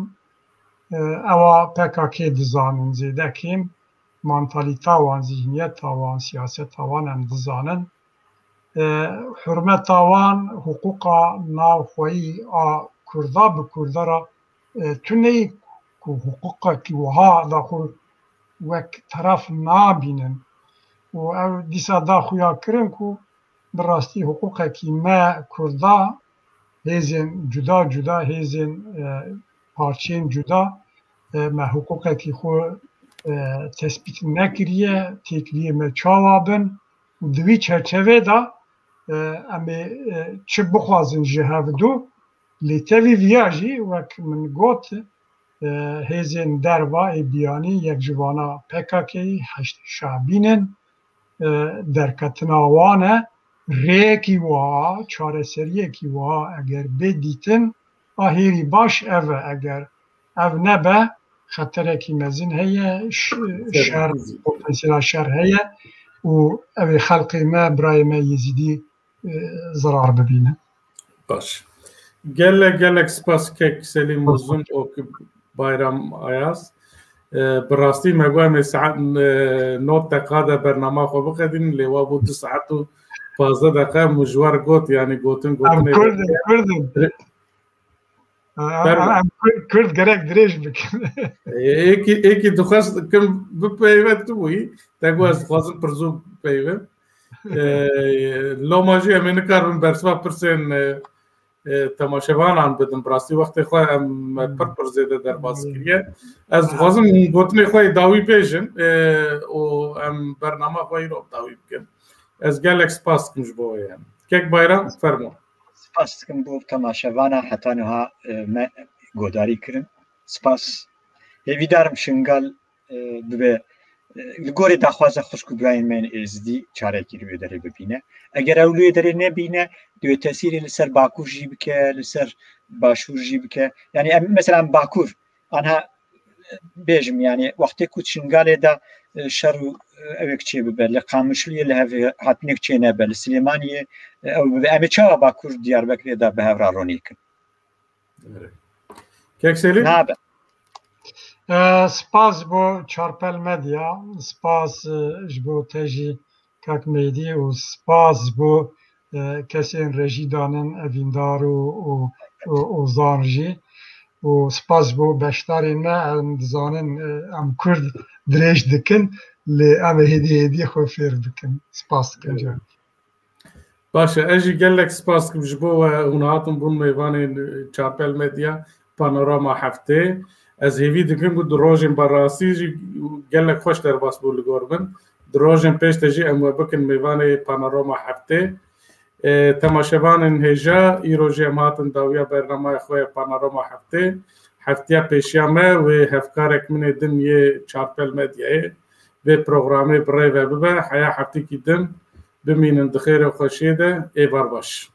ewa PKK dizanin zêdekêm mantalîta wan zihniyeta wan siyaseta wan em dizanin hurmeta wan huquqa navxweyî a Kurda bi Kurda ra tuneyî ku huquqekî wiha daxwe wek teraf nabînin û ew dîsa daxuya kirin ku bi rastî huquqekî me Kurda hêzên cuda cuda hêzên parçeyên cuda me huquqekî xwe tespît nekiriye têkiliyê me çawa bin û di vî çerçevê da em ê çi bixwazin ji hevdû lê tevî viya jî wek min got hêzên derva ê biyanî yek ji vana PKK'yî heşt şabînin derketina wan e rêyekî wiha çareseriyekî wiha eger bêdîtin a hêrî baş ev e eger ev nebe xeterekî mezin heye şer potansiyela şer heye û ev ê xelkê me birayê me Yezîdî zarar bibîne. Baş. Gelek spas kek Selîm Uzun û Bayram Ayaz bi rastî me got em ê saet 9 deqa de bername xwe bixedin lê we bû 2 saet û 15 deqa mijwar got yani gotin Kurdin Kurd gerek dirêj bikin. Êkî dixwest kim bipeyve tu bûyî te got ez dixwazim pirzû peyve loma jî em ê nikarbin bersiva pirsên temaşevanan bidin bi rastî wextê xwe em pir zêde derbas kiriye ez dixwazim gotinê xwe dawî bêjin û em bername xwe îro dawî bikin ez gelek spas dikim ji bo yani kek Bayram fermo spas dikim bo temaşevana heta niha me godarî kirin spas hêvîdarim şingal bibe li gorî daxwaza xuşk û birayên me êzidî çarekî li wê derê bibîne eger ew li wê derê nebîne divê tesîrê li ser Bakur jî bike li ser başûr jî bike yani em mesela Bakur anha bêjim yani wextê ku şingalê da şer û evek çê bibe li Qamişliyê li hevê hatinek çê nebe li Silêmaniyê ew bibe em ê çawa Bakur Diyarbekirê da bi hev ra ronîkin kek Selîm nabe Spas bo Çarpel Medya, spas ji bo te jî kak Meydî û spas bo kesên rejî danin evîndar û zan jî û spas bo beşdarên me em dizanin em Kurd dirêj dikin lê em ê hêdî xwe fêr bikin. Spas dikim. Baş e ez jî gelek spas dikim ji bo we hûn hatin bûn mêvanên Çarpel Medya Panorama heftê از هیوی دکن گود روزن براسی جی گله خوش در باس بول گوربن روزن پیش تجی امو بکن میوان پانوراما هفته تماشاوان هجا ای روزی امهاتن داویا برنامه خواه پانوراما هفته پیشیامه و هفکارک من دن یه چارپل مدیه و پروگرامه برای و ببه حیا هفته کی دن بمینن دخیر و خوشیده ای بار باش